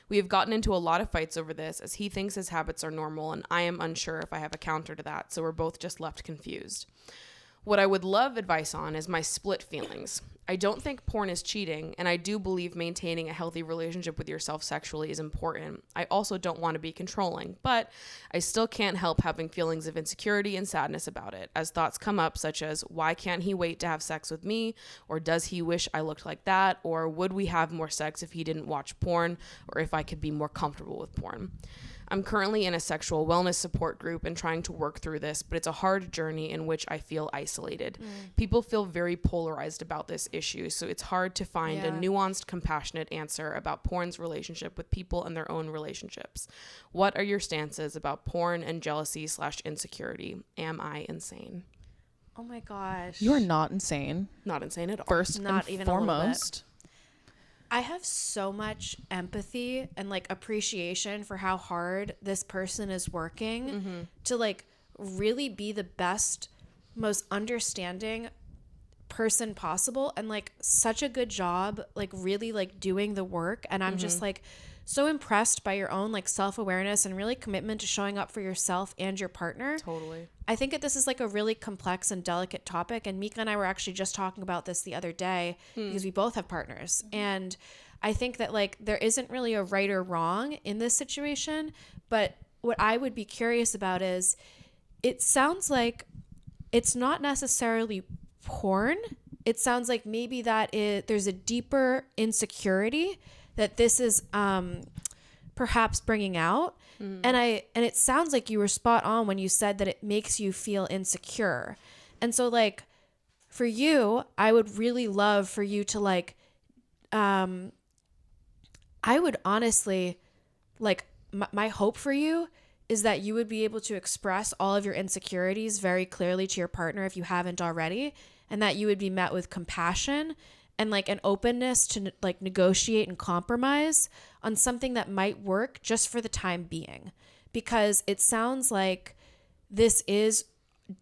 [SPEAKER 2] We have gotten into a lot of fights over this, as he thinks his habits are normal, and I am unsure if I have a counter to that, so we're both just left confused. What I would love advice on is my split feelings. I don't think porn is cheating, and I do believe maintaining a healthy relationship with yourself sexually is important. I also don't want to be controlling, but I still can't help having feelings of insecurity and sadness about it, as thoughts come up such as, why can't he wait to have sex with me? Or does he wish I looked like that? Or would we have more sex if he didn't watch porn? Or if I could be more comfortable with porn? I'm currently in a sexual wellness support group and trying to work through this, but it's a hard journey in which I feel isolated. People feel very polarized about this issue, so it's hard to find a nuanced, compassionate answer about porn's relationship with people and their own relationships. What are your stances about porn and jealousy/insecurity? Am I insane?
[SPEAKER 3] Oh my gosh.
[SPEAKER 4] You are not insane.
[SPEAKER 2] Not insane at all.
[SPEAKER 4] First
[SPEAKER 3] Not
[SPEAKER 4] and
[SPEAKER 3] even a little bit.
[SPEAKER 4] foremost.
[SPEAKER 3] I have so much empathy and like appreciation for how hard this person is working to like really be the best, most understanding person possible, and like such a good job, like really like doing the work. And I'm just like so impressed by your own like self-awareness and really commitment to showing up for yourself and your partner.
[SPEAKER 2] Totally.
[SPEAKER 3] I think that this is like a really complex and delicate topic, and Mika and I were actually just talking about this the other day because we both have partners. And I think that like there isn't really a right or wrong in this situation, but what I would be curious about is, it sounds like it's not necessarily porn. It sounds like maybe there's a deeper insecurity that this is perhaps bringing out. And it sounds like you were spot on when you said that it makes you feel insecure. And so like for you, I would really love for you to like I would honestly like my hope for you is that you would be able to express all of your insecurities very clearly to your partner if you haven't already, and that you would be met with compassion and like an openness to like negotiate and compromise on something that might work just for the time being. Because it sounds like this is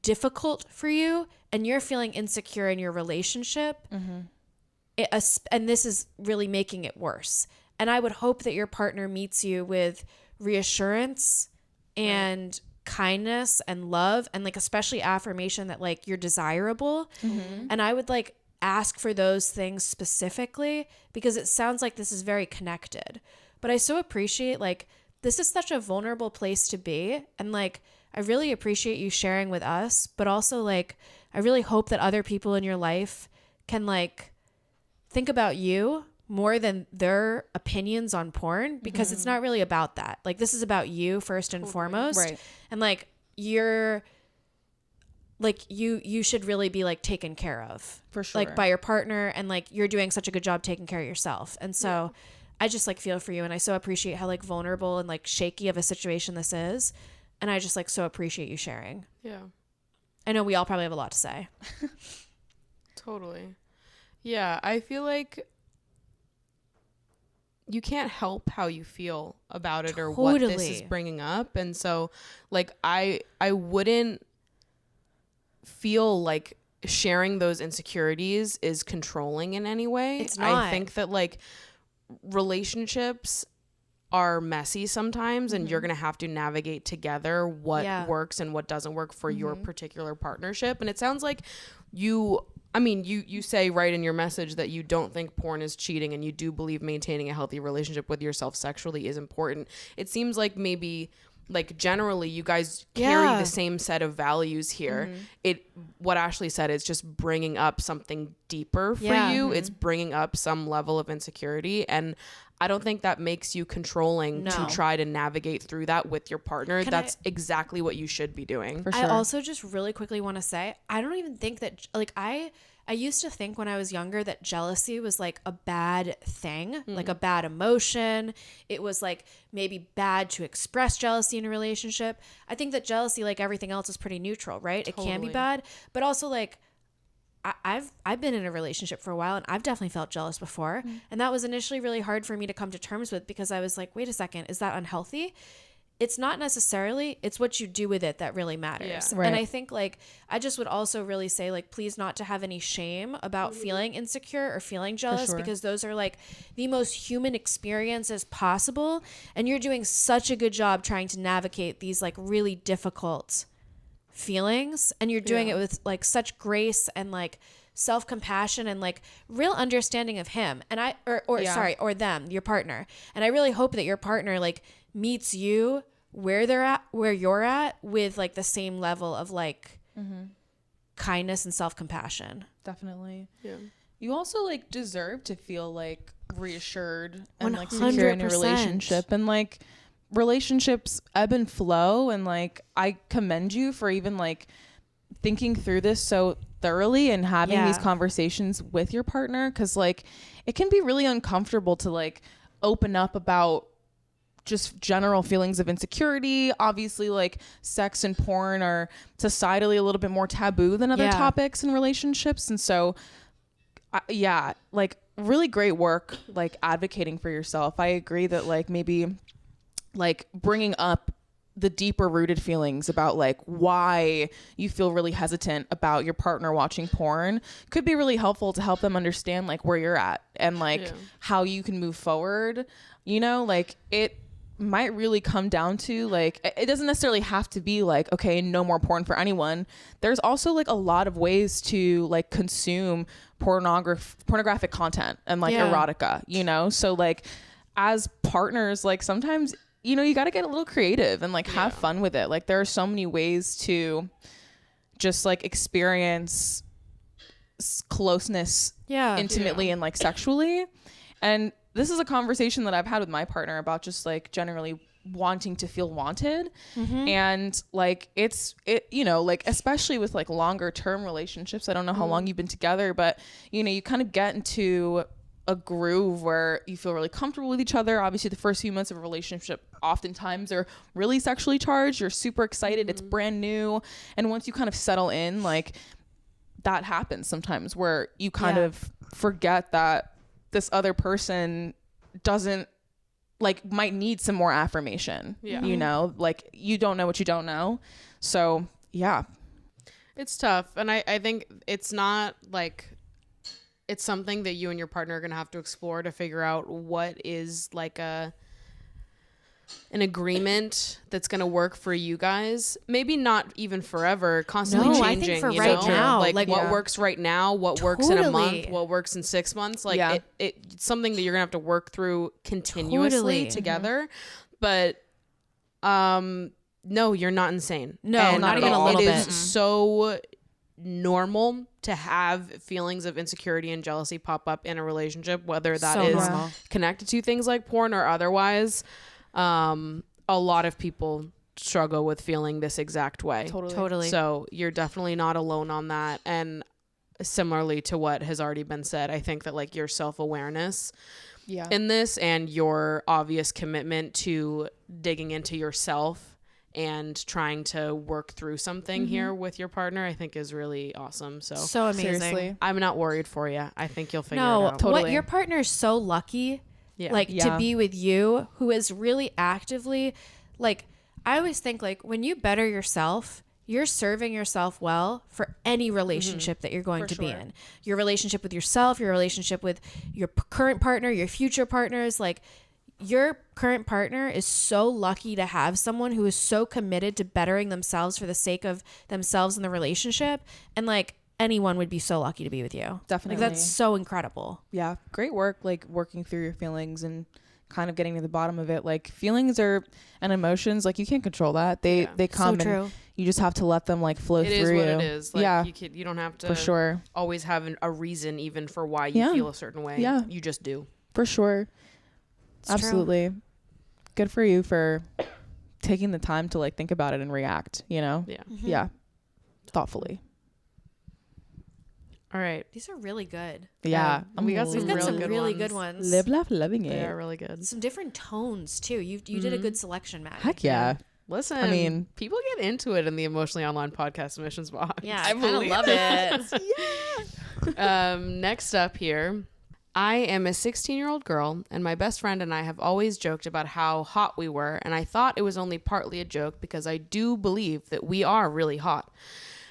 [SPEAKER 3] difficult for you and you're feeling insecure in your relationship. And this is really making it worse. And I would hope that your partner meets you with reassurance and kindness and love, and like especially affirmation that like you're desirable. And I would like ask for those things specifically, because it sounds like this is very connected. But I so appreciate like this is such a vulnerable place to be, and like I really appreciate you sharing with us, but also like I really hope that other people in your life can like think about you more than their opinions on porn, because it's not really about that. Like this is about you first and foremost.
[SPEAKER 4] Right.
[SPEAKER 3] And like you're like you should really be like taken care of
[SPEAKER 4] For sure.
[SPEAKER 3] like by your partner, and like you're doing such a good job taking care of yourself. And so I just like feel for you, and I so appreciate how like vulnerable and like shaky of a situation this is, and I just like so appreciate you sharing.
[SPEAKER 2] Yeah.
[SPEAKER 3] I know we all probably have a lot to say.
[SPEAKER 2] Totally. Yeah, I feel like you can't help how you feel about it or what this is
[SPEAKER 3] Totally.
[SPEAKER 2] bringing up. And so like I wouldn't feel like sharing those insecurities is controlling in any way.
[SPEAKER 3] It's not.
[SPEAKER 2] I think that like relationships are messy sometimes, and you're going to have to navigate together what
[SPEAKER 3] Yeah.
[SPEAKER 2] works and what doesn't work for your particular partnership. And it sounds like you say right in your message that you don't think porn is cheating, and you do believe maintaining a healthy relationship with yourself sexually is important. It seems like maybe like generally you guys carry
[SPEAKER 3] Yeah.
[SPEAKER 2] the same set of values here. What Ashley said is just bringing up something deeper for
[SPEAKER 3] Yeah.
[SPEAKER 2] you. It's bringing up some level of insecurity, and I don't think that makes you controlling to
[SPEAKER 3] No.
[SPEAKER 2] try to navigate through that with your partner.
[SPEAKER 3] Can
[SPEAKER 2] That's exactly what you should be doing.
[SPEAKER 4] For
[SPEAKER 3] I
[SPEAKER 4] sure.
[SPEAKER 3] also just really quickly want to say, I don't even think that like I used to think when I was younger that jealousy was like a bad thing, like a bad emotion. It was like maybe bad to express jealousy in a relationship. I think that jealousy, like everything else, is pretty neutral, right? It can be
[SPEAKER 2] Totally.
[SPEAKER 3] bad, but also like I've been in a relationship for a while, and I've definitely felt jealous before. And that was initially really hard for me to come to terms with, because I was like, wait a second, is that unhealthy? It's not necessarily. It's what you do with it that really matters.
[SPEAKER 2] Yeah.
[SPEAKER 4] Right.
[SPEAKER 3] And I think like I just would also really say like, please not to have any shame about feeling insecure or feeling jealous,
[SPEAKER 4] sure.
[SPEAKER 3] because those are like the most human experiences possible. And you're doing such a good job trying to navigate these like really difficult feelings, and you're doing it with like such grace and like self-compassion and like real understanding of him and or them, your partner. And I really hope that your partner like meets you where you're at with like the same level of like kindness and self-compassion.
[SPEAKER 4] Definitely.
[SPEAKER 2] Yeah.
[SPEAKER 4] You also like deserve to feel like reassured and like secure in your
[SPEAKER 3] 100%.
[SPEAKER 4] relationship, and like relationships ebb and flow, and like I commend you for even like thinking through this so thoroughly and having these
[SPEAKER 3] Yeah.
[SPEAKER 4] conversations with your partner, because like it can be really uncomfortable to like open up about just general feelings of insecurity. Obviously, like sex and porn are societally a little bit more taboo than other
[SPEAKER 3] Yeah.
[SPEAKER 4] topics in relationships. And so, like really great work, like advocating for yourself. I agree that like maybe like bringing up the deeper rooted feelings about like why you feel really hesitant about your partner watching porn could be really helpful to help them understand like where you're at and like how you can move forward. You know, like it might really come down to like, it doesn't necessarily have to be like, okay, no more porn for anyone. There's also like a lot of ways to like consume pornographic content and like
[SPEAKER 3] Yeah.
[SPEAKER 4] erotica, you know? So like as partners, like sometimes, you know, you got to get a little creative and like have fun with it. Like there are so many ways to just like experience closeness
[SPEAKER 3] Yeah.
[SPEAKER 4] intimately and like sexually. And this is a conversation that I've had with my partner about just like generally wanting to feel wanted. And like it, you know, like especially with like longer term relationships, I don't know how long you've been together, but you know, you kind of get into a groove where you feel really comfortable with each other. Obviously the first few months of a relationship oftentimes are really sexually charged. You're super excited. It's brand new. And once you kind of settle in, like that happens sometimes where you kind of forget that this other person doesn't like might need some more affirmation. You know, like you don't know what you don't know. So yeah.
[SPEAKER 2] It's tough. And I think it's not like, it's something that you and your partner are going to have to explore to figure out what is like an agreement that's going to work for you guys. Maybe not even forever, constantly
[SPEAKER 3] No,
[SPEAKER 2] changing.
[SPEAKER 3] I think for
[SPEAKER 2] you
[SPEAKER 3] right
[SPEAKER 2] know?
[SPEAKER 3] now,
[SPEAKER 2] like
[SPEAKER 3] like,
[SPEAKER 2] what works right now, what works in a month,
[SPEAKER 3] Totally.
[SPEAKER 2] what works in 6 months. Like it's something that you're going to have to work through continuously
[SPEAKER 3] Totally.
[SPEAKER 2] together. But no, you're not insane.
[SPEAKER 3] No,
[SPEAKER 2] And
[SPEAKER 3] not even a little
[SPEAKER 2] It
[SPEAKER 3] bit.
[SPEAKER 2] is so normal to have feelings of insecurity and jealousy pop up in a relationship, whether that
[SPEAKER 3] So
[SPEAKER 2] is
[SPEAKER 3] normal.
[SPEAKER 2] connected to things like porn or otherwise. A lot of people struggle with feeling this exact way.
[SPEAKER 3] Totally.
[SPEAKER 2] So you're definitely not alone on that. And similarly to what has already been said, I think that like your self-awareness in this, and your obvious commitment to digging into yourself and trying to work through something here with your partner, I think is really awesome. So
[SPEAKER 3] amazing.
[SPEAKER 4] Seriously.
[SPEAKER 2] I'm not worried for you. I think you'll figure it
[SPEAKER 3] No,
[SPEAKER 2] out.
[SPEAKER 3] what your partner is so lucky, to be with you, who is really actively, like, I always think, like, when you better yourself, you're serving yourself well for any relationship that you're going to be in. Your relationship with yourself, your relationship with your current partner, your future partners, like, your current partner is so lucky to have someone who is so committed to bettering themselves for the sake of themselves in the relationship. And, like, anyone would be so lucky to be with you.
[SPEAKER 4] Definitely.
[SPEAKER 3] Like, that's so incredible.
[SPEAKER 4] Yeah. Great work, like, working through your feelings and kind of getting to the bottom of it. Like, feelings and emotions, like, you can't control that. They come and you just have to let them, like, flow through you.
[SPEAKER 2] It is what it is. Like,
[SPEAKER 4] yeah.
[SPEAKER 2] you don't have to
[SPEAKER 4] for sure
[SPEAKER 2] always have a reason even for why you feel a certain way.
[SPEAKER 4] Yeah.
[SPEAKER 2] You just do.
[SPEAKER 4] For sure.
[SPEAKER 3] It's
[SPEAKER 4] absolutely true. Good for you for taking the time to, like, think about it and react, you know?
[SPEAKER 2] Yeah.
[SPEAKER 4] Yeah. Thoughtfully.
[SPEAKER 2] All right.
[SPEAKER 3] These are really good.
[SPEAKER 4] Yeah.
[SPEAKER 2] We got
[SPEAKER 3] We've got some really
[SPEAKER 2] ones.
[SPEAKER 3] good ones.
[SPEAKER 4] Live, laugh, loving it.
[SPEAKER 2] They are really good.
[SPEAKER 3] Some different tones too. You did a good selection, Maddie.
[SPEAKER 4] Heck yeah.
[SPEAKER 2] Listen,
[SPEAKER 4] I mean,
[SPEAKER 2] people get into it in the Emotionally Online podcast submissions box.
[SPEAKER 3] Yeah, I kind of love it.
[SPEAKER 2] Next up here, I am a 16-year-old girl, and my best friend and I have always joked about how hot we were, and I thought it was only partly a joke because I do believe that we are really hot.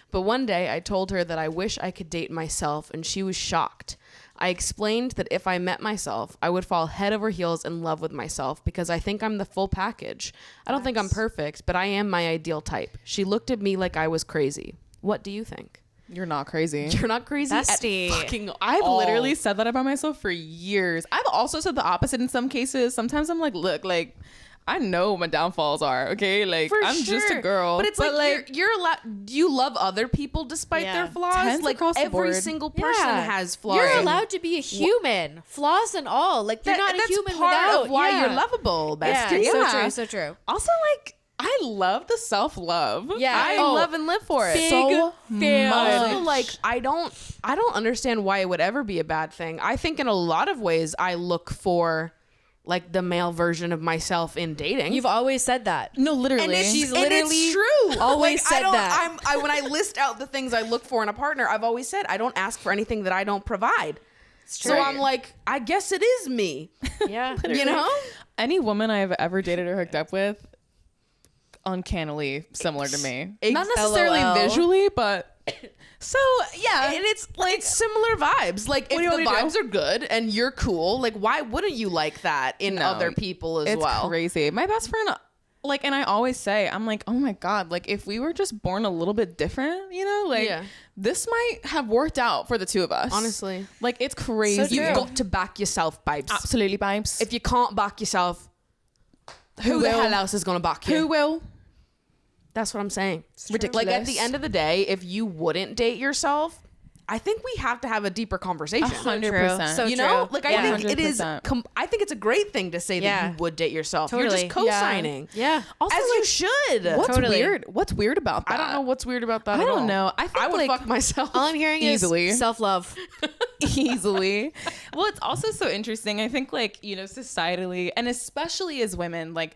[SPEAKER 2] But one day I told her that I wish I could date myself, and she was shocked. I explained that if I met myself, I would fall head over heels in love with myself because I think I'm the full package. I don't think I'm perfect, but I am my ideal type. She looked at me like I was crazy. What do you think?
[SPEAKER 4] You're not crazy.
[SPEAKER 2] You're not crazy
[SPEAKER 3] Bestie.
[SPEAKER 2] at fucking
[SPEAKER 4] I've
[SPEAKER 2] all.
[SPEAKER 4] literally said that about myself for years. I've also said the opposite in some cases. Sometimes I'm like, look, like, I know what my downfalls are, okay? Like,
[SPEAKER 2] For
[SPEAKER 4] I'm just a
[SPEAKER 2] sure.
[SPEAKER 4] girl.
[SPEAKER 2] But it's like you're allowed. Do you love other people despite their flaws?
[SPEAKER 4] Tens
[SPEAKER 2] Like
[SPEAKER 4] across the
[SPEAKER 2] every
[SPEAKER 4] board.
[SPEAKER 2] single person has flaws.
[SPEAKER 3] You're allowed to be a human, flaws and all. Like, you're not a
[SPEAKER 2] that's
[SPEAKER 3] human
[SPEAKER 2] part
[SPEAKER 3] without.
[SPEAKER 2] of why
[SPEAKER 3] yeah.
[SPEAKER 2] you're lovable,
[SPEAKER 3] Yeah,
[SPEAKER 2] bestie.
[SPEAKER 3] so
[SPEAKER 4] Yeah.
[SPEAKER 3] true, so true.
[SPEAKER 4] also, like, I love the self-love.
[SPEAKER 3] Yeah.
[SPEAKER 2] I
[SPEAKER 3] Oh,
[SPEAKER 2] love and live for it.
[SPEAKER 3] big
[SPEAKER 4] So
[SPEAKER 3] fan.
[SPEAKER 2] Also, like, I don't understand why it would ever be a bad thing. I think in a lot of ways I look for, like, the male version of myself in dating.
[SPEAKER 3] You've always said that.
[SPEAKER 4] No, literally.
[SPEAKER 2] and it's,
[SPEAKER 3] She's
[SPEAKER 2] and
[SPEAKER 3] literally
[SPEAKER 2] it's true.
[SPEAKER 3] always
[SPEAKER 2] Like,
[SPEAKER 3] said
[SPEAKER 2] I don't,
[SPEAKER 3] that.
[SPEAKER 2] I when I list out the things I look for in a partner, I've always said I don't ask for anything that I don't provide. So I'm like, I guess it is me.
[SPEAKER 3] Yeah.
[SPEAKER 2] You know?
[SPEAKER 4] Any woman I've ever dated or hooked up with, uncannily similar to me. Not necessarily
[SPEAKER 3] LOL.
[SPEAKER 4] visually, but so yeah.
[SPEAKER 2] And it's like similar vibes. Like, if
[SPEAKER 4] do you
[SPEAKER 2] the
[SPEAKER 4] want me to
[SPEAKER 2] vibes are good and you're cool, like, why wouldn't you like that in
[SPEAKER 4] No,
[SPEAKER 2] other people as
[SPEAKER 4] it's
[SPEAKER 2] well?
[SPEAKER 4] crazy. My best friend, like, and I always say, I'm like, oh my God, like, if we were just born a little bit different, you know, like,
[SPEAKER 2] Yeah.
[SPEAKER 4] this might have worked out for the two of us.
[SPEAKER 2] Honestly.
[SPEAKER 4] Like, it's crazy.
[SPEAKER 2] You've got to back yourself, babes.
[SPEAKER 4] Absolutely, babes.
[SPEAKER 2] If you can't back yourself, who the
[SPEAKER 4] will?
[SPEAKER 2] hell else is going to back you?
[SPEAKER 4] Who will?
[SPEAKER 2] That's what I'm saying.
[SPEAKER 4] Ridiculous.
[SPEAKER 2] Like, at the end of the day, if you wouldn't date yourself, I think we have to have a deeper conversation.
[SPEAKER 4] 100%.
[SPEAKER 3] So
[SPEAKER 2] You know,
[SPEAKER 3] true.
[SPEAKER 2] like,
[SPEAKER 3] Yeah.
[SPEAKER 2] I think it is.
[SPEAKER 4] 100%.
[SPEAKER 2] I think it's a great thing to say that
[SPEAKER 3] Yeah.
[SPEAKER 2] you would date yourself.
[SPEAKER 3] Totally.
[SPEAKER 2] You're just co-signing.
[SPEAKER 3] Yeah.
[SPEAKER 4] Also,
[SPEAKER 2] As
[SPEAKER 4] like,
[SPEAKER 2] you should.
[SPEAKER 4] What's
[SPEAKER 3] Totally.
[SPEAKER 4] weird? What's weird about that?
[SPEAKER 2] I don't know what's weird about that.
[SPEAKER 4] I
[SPEAKER 2] at
[SPEAKER 4] don't
[SPEAKER 2] all.
[SPEAKER 4] know. I think,
[SPEAKER 2] I would
[SPEAKER 4] like,
[SPEAKER 2] fuck myself.
[SPEAKER 3] All I'm hearing
[SPEAKER 4] Easily.
[SPEAKER 3] is self-love.
[SPEAKER 4] easily. Well, it's also so interesting. I think, like, you know, societally, and especially as women, like,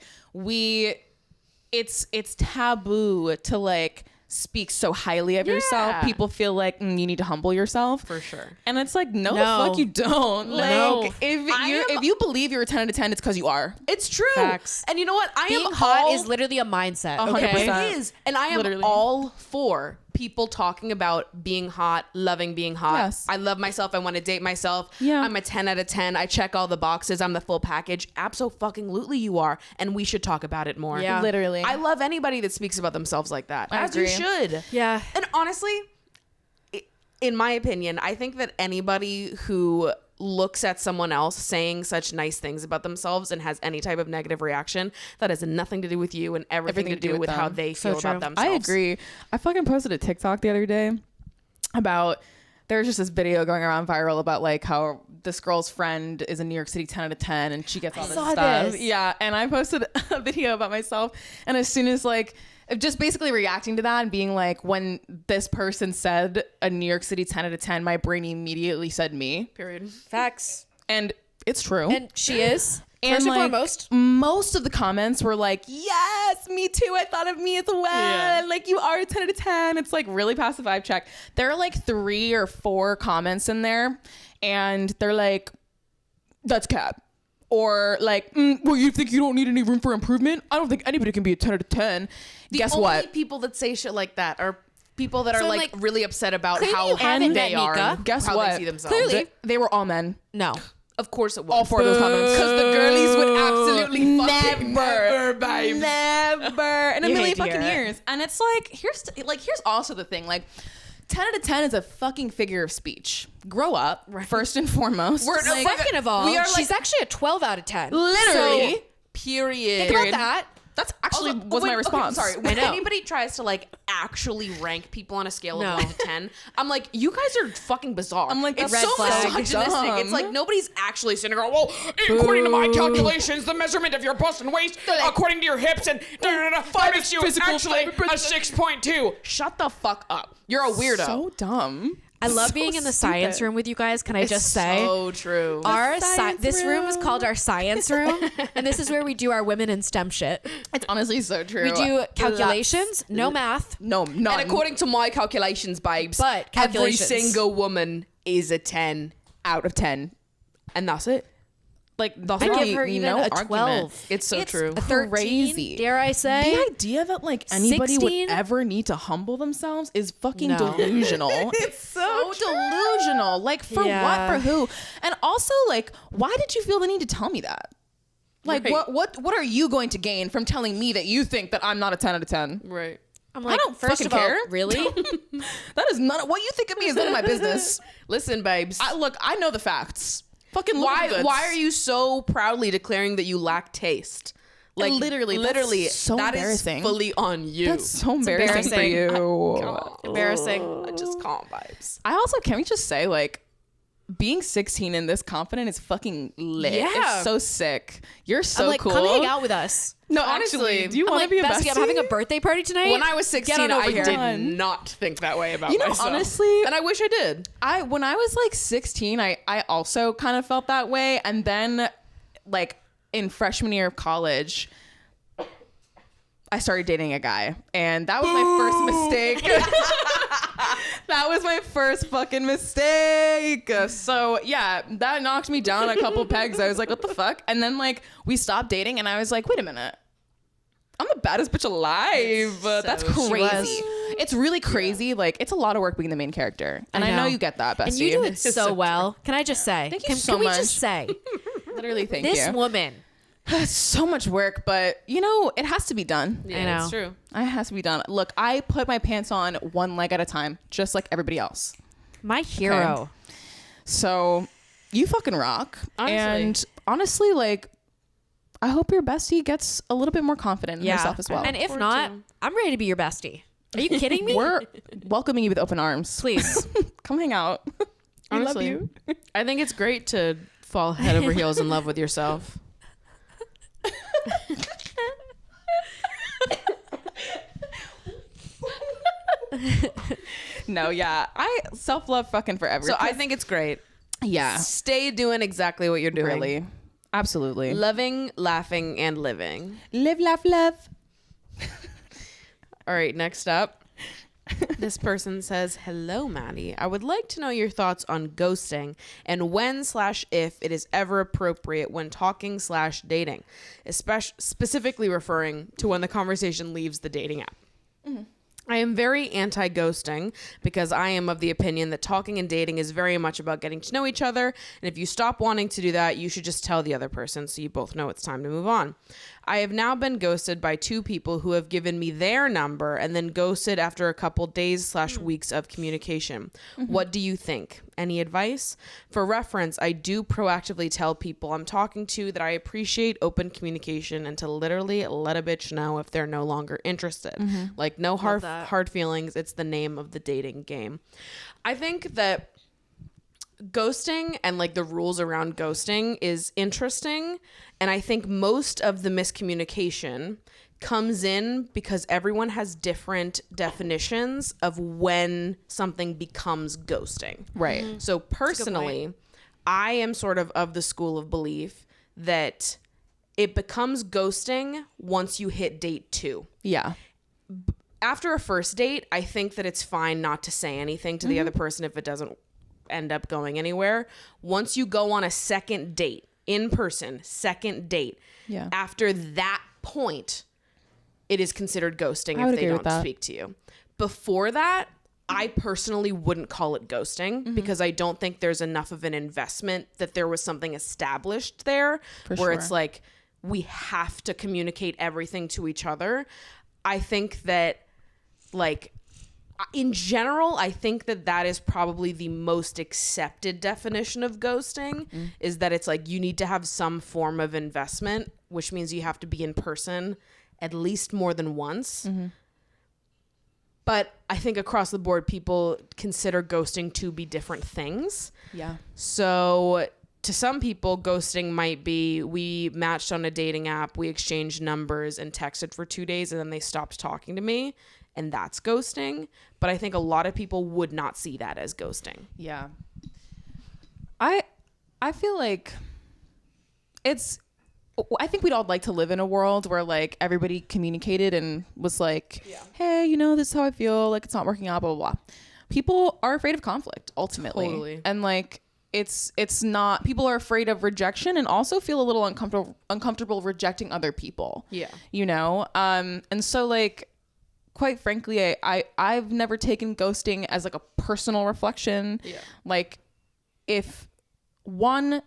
[SPEAKER 4] it's taboo to, like, speak so highly of yourself.
[SPEAKER 2] Yeah.
[SPEAKER 4] People feel like you need to humble yourself.
[SPEAKER 2] For sure.
[SPEAKER 4] And it's like, no,
[SPEAKER 3] No.
[SPEAKER 4] the fuck you don't. Like,
[SPEAKER 3] No.
[SPEAKER 4] if you believe you're a 10 out of 10, it's because you are.
[SPEAKER 2] It's true.
[SPEAKER 3] Facts.
[SPEAKER 2] And you know what? I
[SPEAKER 3] Being
[SPEAKER 2] am
[SPEAKER 3] hot
[SPEAKER 2] all,
[SPEAKER 3] is literally a mindset.
[SPEAKER 4] 100%.
[SPEAKER 2] It is. And I am
[SPEAKER 4] Literally.
[SPEAKER 2] all for people talking about being hot, loving being hot.
[SPEAKER 4] Yes.
[SPEAKER 2] I love myself. I want to date myself.
[SPEAKER 4] Yeah.
[SPEAKER 2] I'm a 10 out of 10. I check all the boxes. I'm the full package. Absolutely you are. And we should talk about it more.
[SPEAKER 3] Yeah.
[SPEAKER 4] Literally.
[SPEAKER 2] I love anybody that speaks about themselves like that.
[SPEAKER 4] I
[SPEAKER 2] As you
[SPEAKER 4] agree.
[SPEAKER 2] should.
[SPEAKER 3] Yeah.
[SPEAKER 2] And honestly, in my opinion, I think that anybody who looks at someone else saying such nice things about themselves and has any type of negative reaction, that has nothing to do with you and everything to do with how
[SPEAKER 4] them.
[SPEAKER 2] they
[SPEAKER 3] So
[SPEAKER 2] feel about
[SPEAKER 3] true.
[SPEAKER 2] themselves.
[SPEAKER 4] I agree. I fucking posted a TikTok the other day about, there's just this video going around viral about, like, how this girl's friend is a New York City 10 out of 10 and she gets all this
[SPEAKER 3] saw
[SPEAKER 4] stuff.
[SPEAKER 3] this.
[SPEAKER 4] Yeah. And I posted a video about myself. And as soon as, like, just basically reacting to that and being like, when this person said a New York City 10 out of 10, my brain immediately said me.
[SPEAKER 2] Period.
[SPEAKER 3] Facts.
[SPEAKER 4] And It's true.
[SPEAKER 3] And she is.
[SPEAKER 4] And
[SPEAKER 3] First and
[SPEAKER 4] like,
[SPEAKER 3] foremost.
[SPEAKER 4] most of the comments were like, yes, me too. I thought of me as well.
[SPEAKER 2] Yeah.
[SPEAKER 4] Like, you are a 10 out of 10. It's like really passive vibe check. There are like 3 or 4 comments in there, and they're like, that's cap. Or like, well, you think you don't need any room for improvement? I don't think anybody can be a 10 out of 10. Guess
[SPEAKER 2] only
[SPEAKER 4] what?
[SPEAKER 2] people that say shit like that are people that are
[SPEAKER 3] So,
[SPEAKER 2] like really upset about
[SPEAKER 3] clearly
[SPEAKER 2] how
[SPEAKER 3] you haven't
[SPEAKER 2] they
[SPEAKER 3] met
[SPEAKER 2] are.
[SPEAKER 3] Mika.
[SPEAKER 2] And
[SPEAKER 4] Guess
[SPEAKER 2] how
[SPEAKER 4] what?
[SPEAKER 2] they see themselves.
[SPEAKER 3] Clearly.
[SPEAKER 4] They were all men.
[SPEAKER 3] No.
[SPEAKER 2] Of course it was.
[SPEAKER 4] All 4 of those comments.
[SPEAKER 2] Because the girlies would absolutely fucking
[SPEAKER 4] Never,
[SPEAKER 2] babe.
[SPEAKER 4] Never in a
[SPEAKER 3] You
[SPEAKER 4] million
[SPEAKER 3] hate to
[SPEAKER 4] fucking
[SPEAKER 3] hear it.
[SPEAKER 4] years. And it's like, here's also the thing. Like, 10 out of 10 is a fucking figure of speech. Grow up, first and foremost.
[SPEAKER 2] We're-
[SPEAKER 4] Like,
[SPEAKER 3] Second of all,
[SPEAKER 2] we are
[SPEAKER 3] she's actually a 12 out of 10.
[SPEAKER 4] literally.
[SPEAKER 3] So,
[SPEAKER 2] Period.
[SPEAKER 3] think about that.
[SPEAKER 4] That's actually
[SPEAKER 2] Also,
[SPEAKER 4] was my
[SPEAKER 2] okay,
[SPEAKER 4] response.
[SPEAKER 2] sorry, when
[SPEAKER 3] I know.
[SPEAKER 2] anybody tries to like actually rank people on a scale
[SPEAKER 3] No.
[SPEAKER 2] of 1 to 10, I'm like, you guys are fucking bizarre.
[SPEAKER 4] I'm like,
[SPEAKER 2] it's
[SPEAKER 4] red
[SPEAKER 2] so
[SPEAKER 3] flag.
[SPEAKER 2] misogynistic.
[SPEAKER 4] Dumb.
[SPEAKER 2] It's like nobody's actually sitting there going, well, according to my calculations, the measurement of your bust and waist, according to your hips and that makes you actually a 6.2. Shut the fuck up. You're a weirdo.
[SPEAKER 4] So dumb.
[SPEAKER 3] I love
[SPEAKER 4] So
[SPEAKER 3] being in the
[SPEAKER 4] stupid.
[SPEAKER 3] science room with you guys. Can I just say?
[SPEAKER 2] So true.
[SPEAKER 3] Our
[SPEAKER 4] science
[SPEAKER 3] this room is
[SPEAKER 4] room.
[SPEAKER 3] called our science room, and this is where we do our women in STEM shit.
[SPEAKER 4] It's honestly so true.
[SPEAKER 3] We do calculations, no math.
[SPEAKER 4] No, none.
[SPEAKER 2] And according to my calculations, babes,
[SPEAKER 3] But
[SPEAKER 2] every
[SPEAKER 3] calculations.
[SPEAKER 2] single woman is a 10.
[SPEAKER 4] out of 10.
[SPEAKER 2] And that's it.
[SPEAKER 4] Like,
[SPEAKER 3] I give her even
[SPEAKER 4] no
[SPEAKER 3] a
[SPEAKER 4] argument.
[SPEAKER 3] 12.
[SPEAKER 2] It's so true.
[SPEAKER 3] A 13,
[SPEAKER 4] Crazy.
[SPEAKER 3] dare I say?
[SPEAKER 4] The idea that like anybody
[SPEAKER 3] 16?
[SPEAKER 4] would ever need to humble themselves is fucking
[SPEAKER 3] No.
[SPEAKER 4] delusional. It's so delusional. Like, for
[SPEAKER 3] Yeah.
[SPEAKER 4] what? For who? And also, like, why did you feel the need to tell me that? Like,
[SPEAKER 2] Right.
[SPEAKER 4] what are you going to gain from telling me that you think that I'm not a 10 out of 10?
[SPEAKER 2] Right.
[SPEAKER 3] I'm like,
[SPEAKER 4] don't
[SPEAKER 3] first
[SPEAKER 4] fucking
[SPEAKER 3] of all,
[SPEAKER 4] care.
[SPEAKER 3] really?
[SPEAKER 4] That is none. What you think of me is none of my business.
[SPEAKER 2] Listen, babes.
[SPEAKER 4] I know the facts. Fucking look at the goods.
[SPEAKER 2] Why are you so proudly declaring that you lack taste? Like
[SPEAKER 4] Literally,
[SPEAKER 2] literally,
[SPEAKER 4] that's so
[SPEAKER 2] that is
[SPEAKER 4] embarrassing.
[SPEAKER 2] fully on you.
[SPEAKER 4] That's so embarrassing for you.
[SPEAKER 3] Embarrassing.
[SPEAKER 2] I just can't, vibes.
[SPEAKER 4] I also, can we just say, like, being 16 and this confident is fucking lit.
[SPEAKER 3] Yeah.
[SPEAKER 4] It's so sick. You're so
[SPEAKER 3] I'm like,
[SPEAKER 4] cool.
[SPEAKER 3] come hang out with us.
[SPEAKER 4] No,
[SPEAKER 2] Honestly,
[SPEAKER 4] actually, do you
[SPEAKER 3] I'm
[SPEAKER 4] want
[SPEAKER 3] like,
[SPEAKER 4] to be a
[SPEAKER 3] bestie,
[SPEAKER 4] bestie?
[SPEAKER 3] I'm having a birthday party tonight.
[SPEAKER 2] When I was
[SPEAKER 3] Get
[SPEAKER 2] 16,
[SPEAKER 3] on over
[SPEAKER 2] I
[SPEAKER 3] here.
[SPEAKER 2] did not think that way about
[SPEAKER 4] You know,
[SPEAKER 2] myself.
[SPEAKER 4] honestly,
[SPEAKER 2] and I wish I did.
[SPEAKER 4] when I was like 16, I also kind of felt that way. And then, like, in freshman year of college, I started dating a guy, and that was my first mistake. That was my first fucking mistake. So yeah, that knocked me down a couple pegs. I was like, what the fuck? And then like we stopped dating, and I was like, wait a minute. I'm the baddest bitch alive. That's
[SPEAKER 2] she
[SPEAKER 4] crazy.
[SPEAKER 3] was.
[SPEAKER 4] It's really crazy. Like, it's a lot of work being the main character. And I know you get that, bestie.
[SPEAKER 3] And you do it so
[SPEAKER 2] so
[SPEAKER 3] well. Can I just say?
[SPEAKER 4] Thank you
[SPEAKER 3] can,
[SPEAKER 4] so
[SPEAKER 3] can we
[SPEAKER 4] much.
[SPEAKER 3] just say?
[SPEAKER 4] Literally, thank
[SPEAKER 3] This
[SPEAKER 4] you.
[SPEAKER 3] woman.
[SPEAKER 4] It's so much work, but you know, it has to be done.
[SPEAKER 2] Yeah,
[SPEAKER 3] I know.
[SPEAKER 2] it's true.
[SPEAKER 4] It has to be done. Look, I put my pants on one leg at a time, just like everybody else.
[SPEAKER 3] My hero.
[SPEAKER 4] So you fucking rock.
[SPEAKER 2] Honestly.
[SPEAKER 4] And honestly, like, I hope your bestie gets a little bit more confident in herself as well.
[SPEAKER 3] And if
[SPEAKER 2] forward
[SPEAKER 3] not,
[SPEAKER 2] to.
[SPEAKER 3] I'm ready to be your bestie. Are you kidding me?
[SPEAKER 4] We're welcoming you with open arms.
[SPEAKER 3] Please.
[SPEAKER 4] Come hang out. We love
[SPEAKER 2] Honestly,
[SPEAKER 4] you.
[SPEAKER 2] I think it's great to fall head over heels in love with yourself.
[SPEAKER 4] No, yeah. I self-love fucking forever.
[SPEAKER 2] So I think it's great.
[SPEAKER 4] yeah.
[SPEAKER 2] Stay doing exactly what you're doing.
[SPEAKER 4] Really. Absolutely.
[SPEAKER 2] Loving, laughing, and living.
[SPEAKER 4] Live, laugh, love.
[SPEAKER 2] All right, next up. This person says, hello, Maddie. I would like to know your thoughts on ghosting and when/if it is ever appropriate when talking/dating, specifically referring to when the conversation leaves the dating app. I am very anti-ghosting because I am of the opinion that talking and dating is very much about getting to know each other. And if you stop wanting to do that, you should just tell the other person so you both know it's time to move on. I have now been ghosted by 2 people who have given me their number and then ghosted after a couple days/weeks of communication. What do you think? Any advice? For reference, I do proactively tell people I'm talking to that I appreciate open communication and to literally let a bitch know if they're no longer interested. Like, no hard feelings. It's the name of the dating game. I think that ghosting and like the rules around ghosting is interesting, and I think most of the miscommunication comes in because everyone has different definitions of when something becomes ghosting.
[SPEAKER 4] Right.
[SPEAKER 2] So personally, I am sort of the school of belief that it becomes ghosting once you hit date 2.
[SPEAKER 4] Yeah.
[SPEAKER 2] After a first date, I think that it's fine not to say anything to the other person if it doesn't end up going anywhere. Once you go on a second date, in person, second date, after that point, it is considered ghosting if they don't speak to you. Before that, I personally wouldn't call it ghosting because I don't think there's enough of an investment that there was something established there where it's like, we have to communicate everything to each other. I think that, like, in general, I think that is probably the most accepted definition of ghosting is that it's like you need to have some form of investment, which means you have to be in person at least more than once. But I think across the board, people consider ghosting to be different things. Yeah. So to some people, ghosting might be we matched on a dating app, we exchanged numbers and texted for 2 days, and then they stopped talking to me, and that's ghosting. But I think a lot of people would not see that as ghosting.
[SPEAKER 4] Yeah. I feel like I think we'd all like to live in a world where like everybody communicated and was like, hey, this is how I feel. Like it's not working out, blah, blah, blah. People are afraid of conflict ultimately. Totally. And like, it's not, people are afraid of rejection and also feel a little uncomfortable rejecting other people. Yeah. And so like, quite frankly, I've never taken ghosting as like a personal reflection. Yeah. Like if I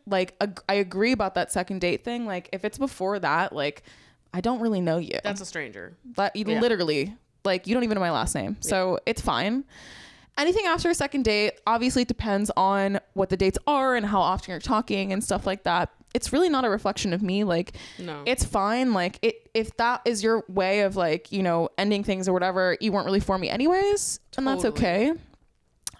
[SPEAKER 4] agree about that second date thing. Like if it's before that, like I don't really know you.
[SPEAKER 2] That's a stranger.
[SPEAKER 4] But you literally, like you don't even know my last name. So it's fine. Anything after a second date, obviously it depends on what the dates are and how often you're talking and stuff like that. It's really not a reflection of me. Like, no, it's fine. Like if that is your way of like, ending things or whatever, you weren't really for me anyways. Totally. And that's okay.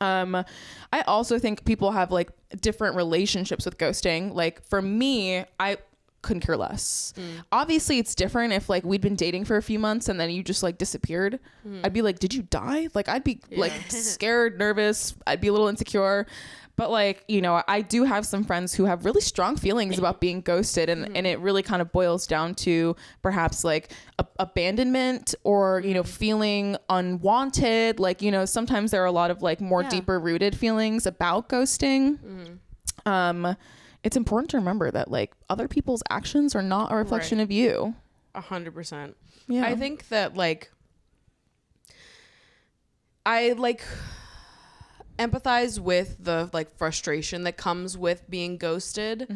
[SPEAKER 4] I also think people have like different relationships with ghosting. Like for me, I couldn't care less. Obviously it's different if like we'd been dating for a few months and then you just like disappeared. I'd be like, did you die? Like I'd be like scared, nervous. I'd be a little insecure. But like, I do have some friends who have really strong feelings about being ghosted, and it really kind of boils down to perhaps like abandonment or, feeling unwanted. Like, sometimes there are a lot of like more deeper rooted feelings about ghosting. It's important to remember that like other people's actions are not a reflection of you.
[SPEAKER 2] 100%. Yeah. I think that like, I like empathize with the like frustration that comes with being ghosted.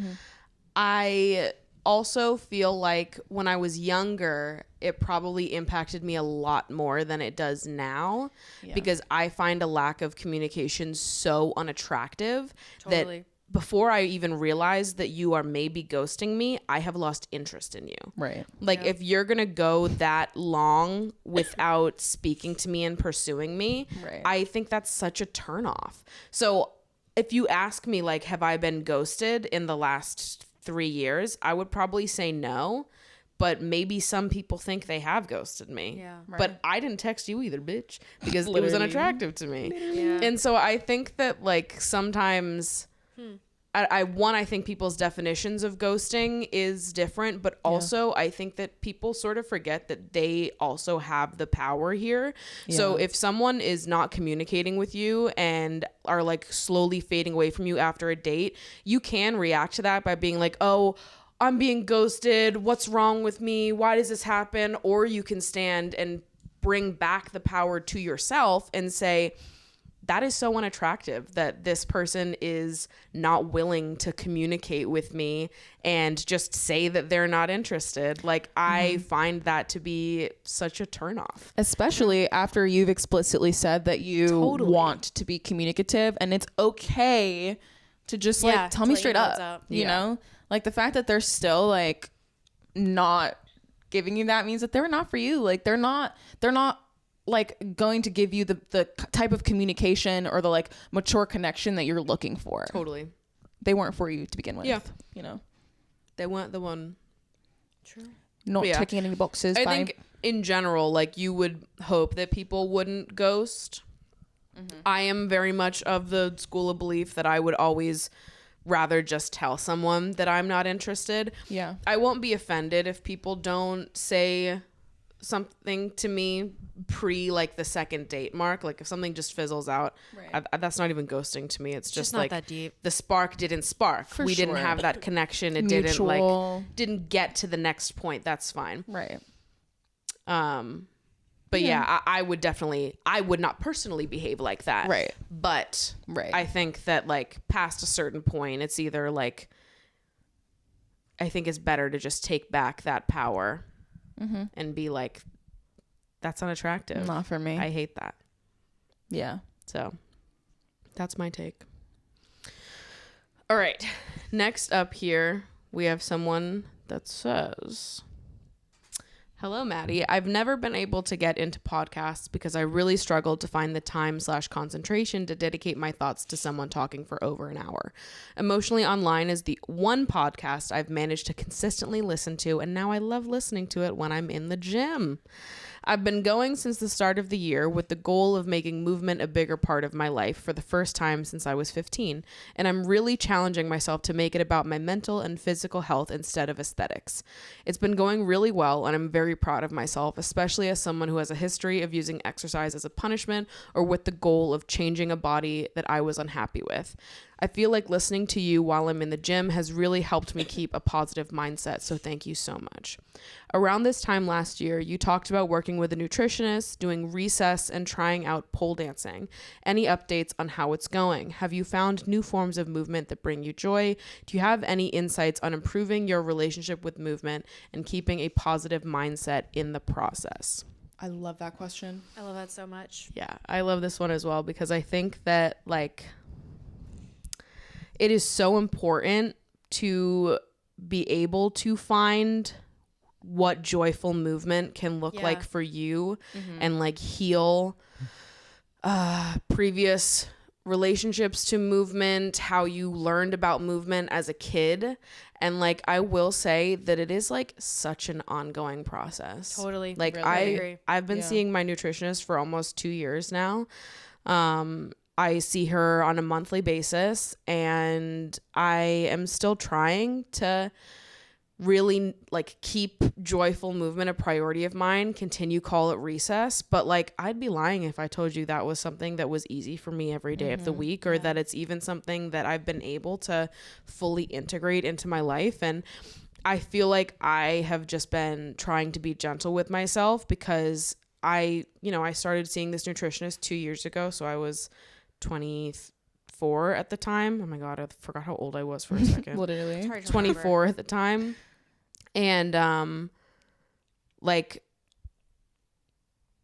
[SPEAKER 2] I also feel like when I was younger, it probably impacted me a lot more than it does now because I find a lack of communication so unattractive that before I even realize that you are maybe ghosting me, I have lost interest in you. Right. Like if you're going to go that long without speaking to me and pursuing me, I think that's such a turnoff. So if you ask me like, have I been ghosted in the last 3 years? I would probably say no. But maybe some people think they have ghosted me. Yeah. Right. But I didn't text you either, bitch, because it was unattractive to me. Yeah. And so I think that like sometimes I think people's definitions of ghosting is different, but also I think that people sort of forget that they also have the power here. Yeah. So if someone is not communicating with you and are like slowly fading away from you after a date, you can react to that by being like, oh, I'm being ghosted. What's wrong with me? Why does this happen? Or you can stand and bring back the power to yourself and say, that is so unattractive that this person is not willing to communicate with me and just say that they're not interested. Like, I find that to be such a turnoff. Especially after you've explicitly said that you want to be communicative and it's okay to just like tell me straight up. You know? Like the fact that they're still like not giving you that means that they're not for you. Like they're not like going to give you the type of communication or the like mature connection that you're looking for. Totally. They weren't for you to begin with. Yeah. You know, they weren't the one. True. Not ticking any boxes. I think in general, like you would hope that people wouldn't ghost. I am very much of the school of belief that I would always rather just tell someone that I'm not interested.
[SPEAKER 4] Yeah.
[SPEAKER 2] I won't be offended if people don't say something to me pre like the second date mark. Like if something just fizzles out, that's not even ghosting to me. It's just
[SPEAKER 3] not
[SPEAKER 2] like
[SPEAKER 3] that deep.
[SPEAKER 2] the spark didn't spark. We didn't have that connection. It didn't get to the next point. That's fine.
[SPEAKER 4] Right.
[SPEAKER 2] But yeah, I would not personally behave like that.
[SPEAKER 4] Right.
[SPEAKER 2] But
[SPEAKER 4] Right.
[SPEAKER 2] I think that like past a certain point, it's either like, I think it's better to just take back that power and be like, that's unattractive.
[SPEAKER 4] Not for me.
[SPEAKER 2] I hate that.
[SPEAKER 4] Yeah.
[SPEAKER 2] So that's my take. All right. Next up here, we have someone that says, hello, Maddie. I've never been able to get into podcasts because I really struggled to find the time/concentration to dedicate my thoughts to someone talking for over an hour. Emotionally Online is the one podcast I've managed to consistently listen to, and now I love listening to it when I'm in the gym. I've been going since the start of the year with the goal of making movement a bigger part of my life for the first time since I was 15, and I'm really challenging myself to make it about my mental and physical health instead of aesthetics. It's been going really well, and I'm very proud of myself, especially as someone who has a history of using exercise as a punishment or with the goal of changing a body that I was unhappy with. I feel like listening to you while I'm in the gym has really helped me keep a positive mindset, so thank you so much. Around this time last year, you talked about working with a nutritionist, doing recess, and trying out pole dancing. Any updates on how it's going? Have you found new forms of movement that bring you joy? Do you have any insights on improving your relationship with movement and keeping a positive mindset in the process?
[SPEAKER 4] I love that question.
[SPEAKER 3] I love that so much.
[SPEAKER 2] Yeah, I love this one as well because I think that like it is so important to be able to find what joyful movement can look like for you and like heal previous relationships to movement, how you learned about movement as a kid. And like I will say that it is like such an ongoing process.
[SPEAKER 3] Totally.
[SPEAKER 2] Like
[SPEAKER 3] Really agree.
[SPEAKER 2] I've been seeing my nutritionist for almost 2 years now. I see her on a monthly basis, and I am still trying to really like keep joyful movement a priority of mine, continue call it recess. But like I'd be lying if I told you that was something that was easy for me every day of the week, or that it's even something that I've been able to fully integrate into my life. And I feel like I have just been trying to be gentle with myself because I started seeing this nutritionist 2 years ago. So I was 24 at the time. Oh my God, I forgot how old I was for a second.
[SPEAKER 4] Literally.
[SPEAKER 2] 24 at the time. And like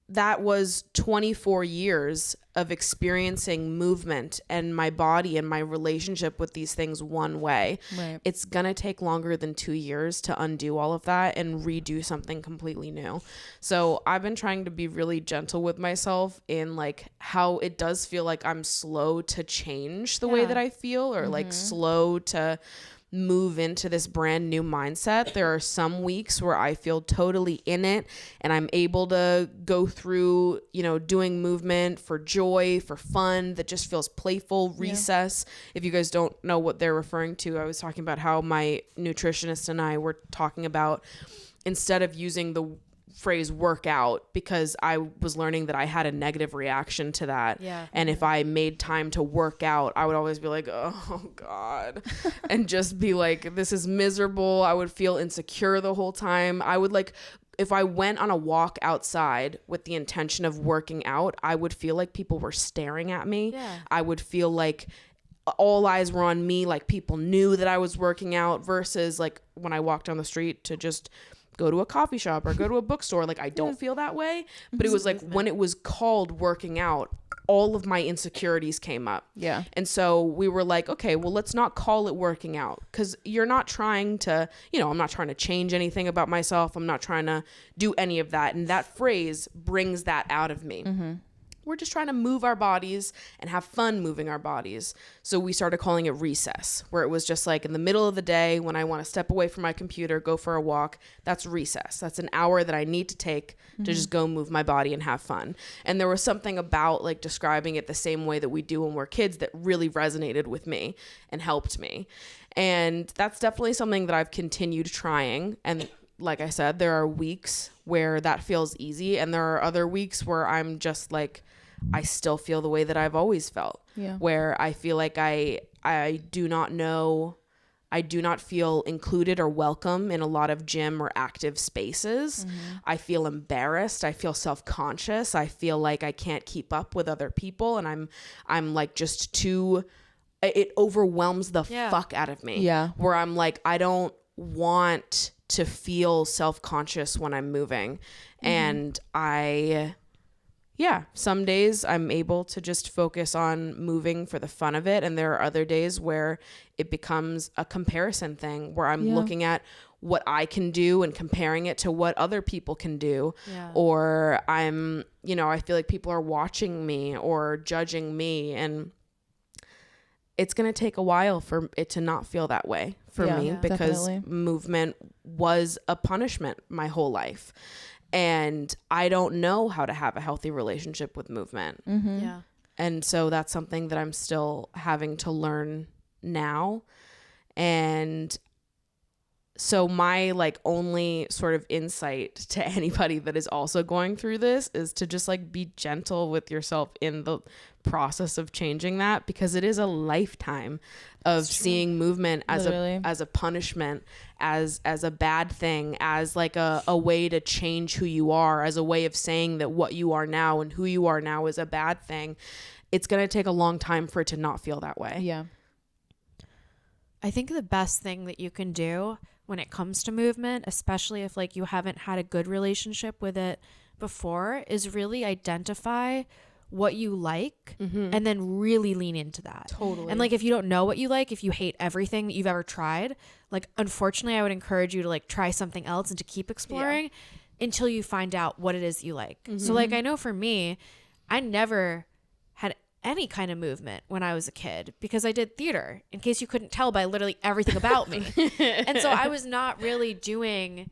[SPEAKER 2] that was 24 years of experiencing movement and my body and my relationship with these things one way.
[SPEAKER 4] Right.
[SPEAKER 2] It's gonna take longer than 2 years to undo all of that and redo something completely new. So I've been trying to be really gentle with myself in like how it does feel like I'm slow to change the way that I feel, or like slow to move into this brand new mindset. There are some weeks where I feel totally in it and I'm able to go through, doing movement for joy, for fun, that just feels playful. Recess. If you guys don't know what they're referring to, I was talking about how my nutritionist and I were talking about, instead of using the phrase workout, because I was learning that I had a negative reaction to that.
[SPEAKER 3] Yeah.
[SPEAKER 2] And if I made time to work out, I would always be like, oh God, and just be like, this is miserable. I would feel insecure the whole time. I would like, if I went on a walk outside with the intention of working out, I would feel like people were staring at me.
[SPEAKER 3] Yeah.
[SPEAKER 2] I would feel like all eyes were on me, like people knew that I was working out, versus like when I walked down the street to just go to a coffee shop or go to a bookstore. Like I don't feel that way, but it was like when it was called working out, all of my insecurities came up.
[SPEAKER 4] Yeah.
[SPEAKER 2] And so we were like, okay, well, let's not call it working out, because you're not trying to, I'm not trying to change anything about myself. I'm not trying to do any of that. And that phrase brings that out of me. we're just trying to move our bodies and have fun moving our bodies. So we started calling it recess, where it was just like in the middle of the day when I want to step away from my computer, go for a walk. That's recess. That's an hour that I need to take to just go move my body and have fun. And there was something about like describing it the same way that we do when we're kids that really resonated with me and helped me. And that's definitely something that I've continued trying. And like I said, there are weeks where that feels easy, and there are other weeks where I'm just like, I still feel the way that I've always felt, where I feel like I do not feel included or welcome in a lot of gym or active spaces. I feel embarrassed. I feel self-conscious. I feel like I can't keep up with other people, and I'm like just too, it overwhelms the fuck out of me. Yeah. Where I'm like, I don't want to feel self-conscious when I'm moving. And some days I'm able to just focus on moving for the fun of it. And there are other days where it becomes a comparison thing, where I'm looking at what I can do and comparing it to what other people can do. Or I'm, I feel like people are watching me or judging me, and it's going to take a while for it to not feel that way for me, because movement was a punishment my whole life. And I don't know how to have a healthy relationship with movement. And so that's something that I'm still having to learn now. And so my like only sort of insight to anybody that is also going through this is to just like be gentle with yourself in the process of changing that, because it is a lifetime of seeing movement as a punishment, as a bad thing, as like a way to change who you are, as a way of saying that what you are now and who you are now is a bad thing. It's going to take a long time for it to not feel that way.
[SPEAKER 3] Yeah. I think the best thing that you can do when it comes to movement, especially if like you haven't had a good relationship with it before, is really identify what you like and then really lean into that. Totally. And like if you don't know what you like, if you hate everything that you've ever tried, like unfortunately I would encourage you to like try something else and to keep exploring until you find out what it is you like. So like I know for me, I never had any kind of movement when I was a kid because I did theater, in case you couldn't tell by literally everything about me. And so I was not really doing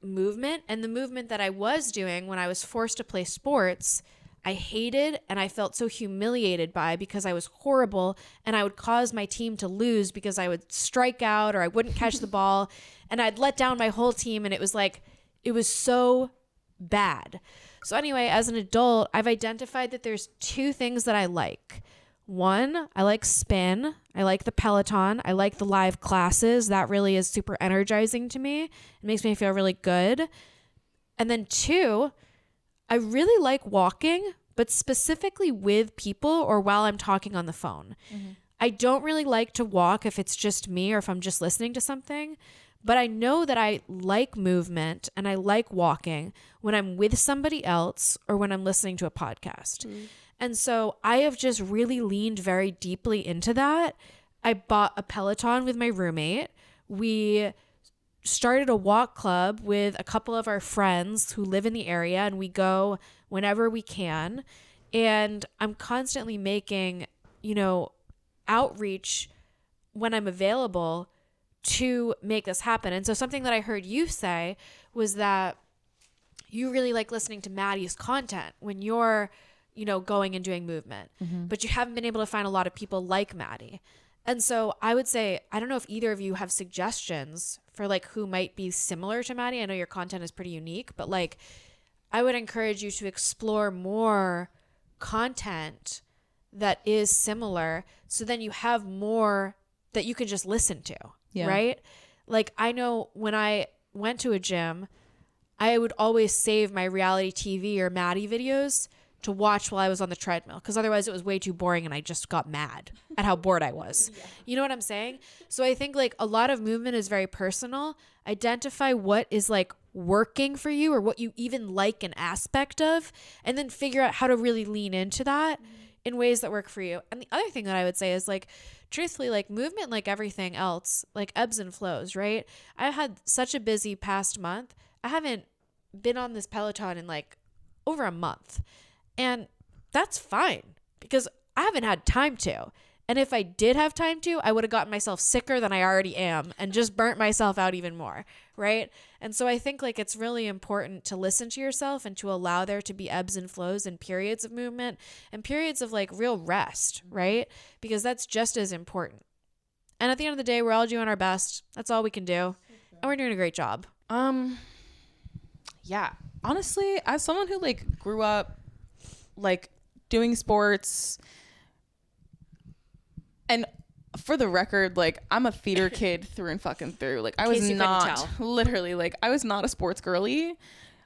[SPEAKER 3] movement, and the movement that I was doing when I was forced to play sports, I hated and I felt so humiliated by, because I was horrible and I would cause my team to lose because I would strike out or I wouldn't catch the ball, and I'd let down my whole team, and it was so bad. So anyway, as an adult, I've identified that there's two things that I like. One, I like spin. I like the Peloton. I like the live classes. That really is super energizing to me. It makes me feel really good. And then two, I really like walking, but specifically with people or while I'm talking on the phone. I don't really like to walk if it's just me or if I'm just listening to something. But I know that I like movement and I like walking when I'm with somebody else or when I'm listening to a podcast. And so I have just really leaned very deeply into that. I bought a Peloton with my roommate. We started a walk club with a couple of our friends who live in the area, and we go whenever we can. And I'm constantly making, outreach when I'm available to make this happen. And so something that I heard you say was that you really like listening to Maddie's content when you're, going and doing movement, but you haven't been able to find a lot of people like Maddie. And so I would say, I don't know if either of you have suggestions for like who might be similar to Maddie. I know your content is pretty unique, but like I would encourage you to explore more content that is similar, so then you have more that you can just listen to. Right? Like I know when I went to a gym, I would always save my reality TV or Maddie videos to watch while I was on the treadmill, because otherwise it was way too boring and I just got mad at how bored I was. You know what I'm saying? So I think like a lot of movement is very personal. Identify what is like working for you or what you even like an aspect of, and then figure out how to really lean into that in ways that work for you. And the other thing that I would say is like, truthfully, like movement, like everything else, like ebbs and flows, right? I've had such a busy past month. I haven't been on this Peloton in like over a month. And that's fine because I haven't had time to. And if I did have time to, I would have gotten myself sicker than I already am and just burnt myself out even more, right? And so I think like it's really important to listen to yourself and to allow there to be ebbs and flows and periods of movement and periods of like real rest, right? Because that's just as important. And at the end of the day, we're all doing our best. That's all we can do. And we're doing a great job.
[SPEAKER 4] Yeah. Honestly, as someone who like grew up like doing sports, and for the record, like I'm a theater kid through and fucking through. Like I was not literally like I was not a sports girly.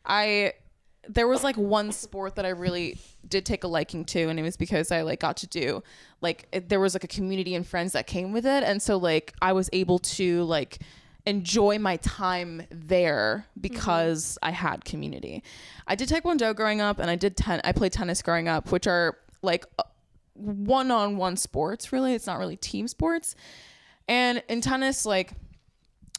[SPEAKER 4] There was like one sport that I really did take a liking to, and it was because I like got to do like there was like a community and friends that came with it, and so like I was able to like enjoy my time there because I had community. I did Taekwondo growing up, and I played tennis growing up, which are like one-on-one sports. Really, it's not really team sports. And in tennis, like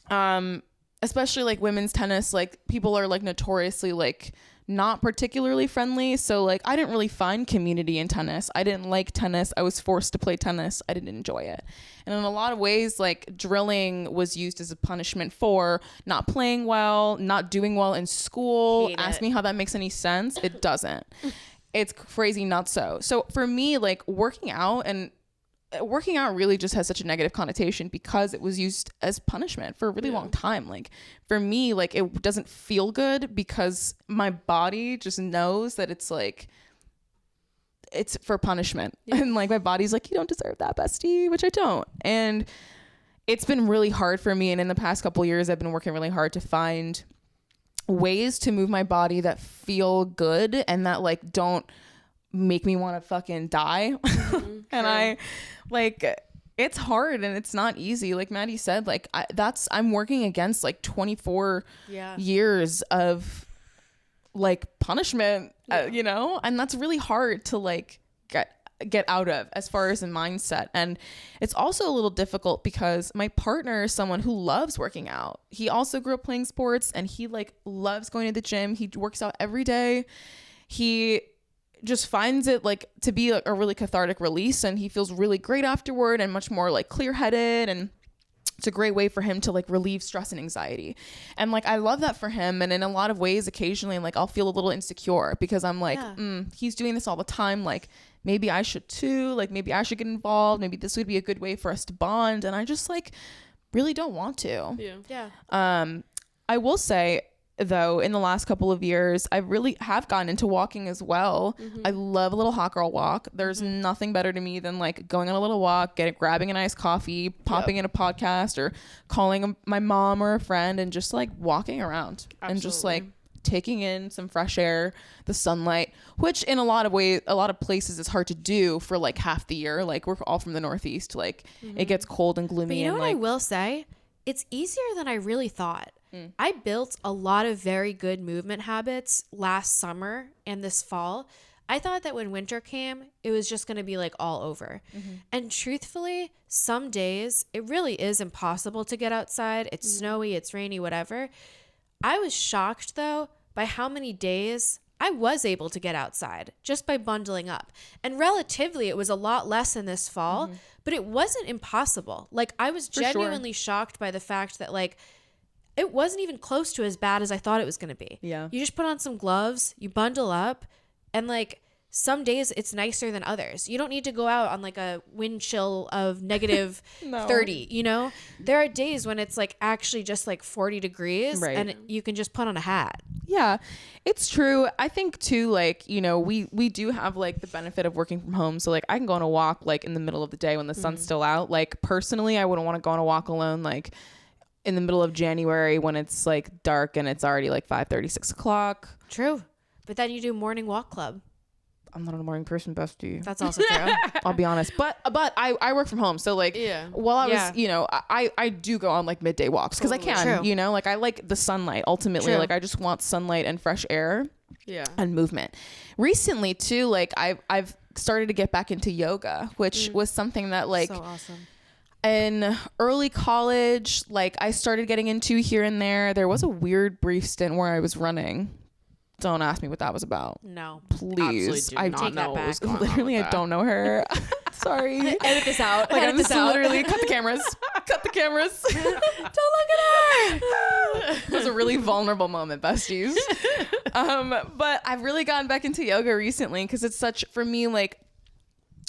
[SPEAKER 4] especially like women's tennis, like people are like notoriously like not particularly friendly. So like I didn't really find community in tennis. I didn't like tennis. I was forced to play tennis. I didn't enjoy it. And in a lot of ways, like drilling was used as a punishment for not playing well, not doing well in school. Ask me how that makes any sense. It doesn't. It's crazy not so. So for me, like working out really just has such a negative connotation because it was used as punishment for a really long time. Like for me, like it doesn't feel good because my body just knows that it's like it's for punishment. And like my body's like, you don't deserve that, bestie, which I don't. And it's been really hard for me. And in the past couple of years, I've been working really hard to find ways to move my body that feel good and that like don't make me want to fucking die. And I like it's hard and it's not easy. Like Maddie said, like I'm working against like 24 years of like punishment, you know, and that's really hard to like get out of as far as a mindset. And it's also a little difficult because my partner is someone who loves working out. He also grew up playing sports and he like loves going to the gym. He works out every day. He just finds it like to be a really cathartic release, and he feels really great afterward and much more like clear-headed, and it's a great way for him to like relieve stress and anxiety. And like I love that for him. And in a lot of ways, occasionally like I'll feel a little insecure because I'm like he's doing this all the time, like maybe I should too, like maybe I should get involved, maybe this would be a good way for us to bond. And I just like really don't want to. I will say though, in the last couple of years, I really have gotten into walking as well. I love a little hot girl walk. There's nothing better to me than like going on a little walk, grabbing a nice coffee, popping in a podcast, or calling my mom or a friend and just like walking around and just like taking in some fresh air, the sunlight, which in a lot of ways, a lot of places is hard to do for like half the year. Like we're all from the Northeast, like it gets cold and gloomy.
[SPEAKER 3] But you know
[SPEAKER 4] and
[SPEAKER 3] what
[SPEAKER 4] like,
[SPEAKER 3] I will say? It's easier than I really thought. I built a lot of very good movement habits last summer and this fall. I thought that when winter came, it was just going to be like all over. And truthfully, some days it really is impossible to get outside. It's snowy, it's rainy, whatever. I was shocked though by how many days I was able to get outside just by bundling up. And relatively, it was a lot less than this fall, but it wasn't impossible. Like I was genuinely shocked by the fact that like it wasn't even close to as bad as I thought it was going to be. Yeah. You just put on some gloves, you bundle up, and like some days it's nicer than others. You don't need to go out on like a wind chill of negative 30, you know? There are days when it's like actually just like 40 degrees and you can just put on a hat.
[SPEAKER 4] Yeah, it's true. I think too, like, you know, we do have like the benefit of working from home. So like I can go on a walk like in the middle of the day when the sun's still out. Like personally, I wouldn't want to go on a walk alone like in the middle of January when it's like dark and it's already like 5:30, 6 o'clock.
[SPEAKER 3] True. But then you do morning walk club.
[SPEAKER 4] I'm not a morning person, bestie.
[SPEAKER 3] That's also true.
[SPEAKER 4] I'll be honest. But I work from home. So like while I was, you know, I do go on like midday walks because I can, you know, like I like the sunlight ultimately. Like I just want sunlight and fresh air and movement. Recently too, like I've started to get back into yoga, which was something that like
[SPEAKER 3] so awesome.
[SPEAKER 4] In early college, like I started getting into here and there. There was a weird brief stint where I was running Don't ask me what that was about.
[SPEAKER 3] No.
[SPEAKER 4] Please.
[SPEAKER 2] I
[SPEAKER 3] Take that back.
[SPEAKER 4] Literally, I don't know her. Sorry.
[SPEAKER 3] Edit this out.
[SPEAKER 4] Like,
[SPEAKER 3] Edit
[SPEAKER 4] I'm
[SPEAKER 3] this
[SPEAKER 4] just
[SPEAKER 3] out.
[SPEAKER 4] literally cut the cameras. Cut the cameras.
[SPEAKER 3] Don't look at her.
[SPEAKER 4] It was a really vulnerable moment, besties. But I've really gotten back into yoga recently because it's such, for me, like,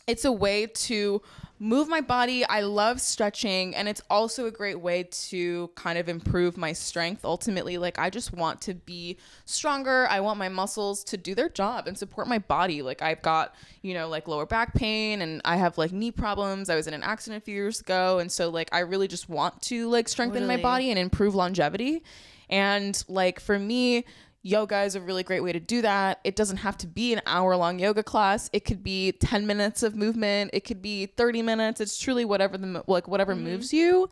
[SPEAKER 4] it's a way to move my body. I love stretching, and it's also a great way to kind of improve my strength. Ultimately, like, I just want to be stronger. I want my muscles to do their job and support my body. Like, I've got, you know, like lower back pain, and I have like knee problems. I was in an accident a few years ago, and so like I really just want to like strengthen my body and improve longevity. And like for me, yoga is a really great way to do that. It doesn't have to be an hour-long yoga class. It could be 10 minutes of movement. It could be 30 minutes. It's truly whatever whatever moves you.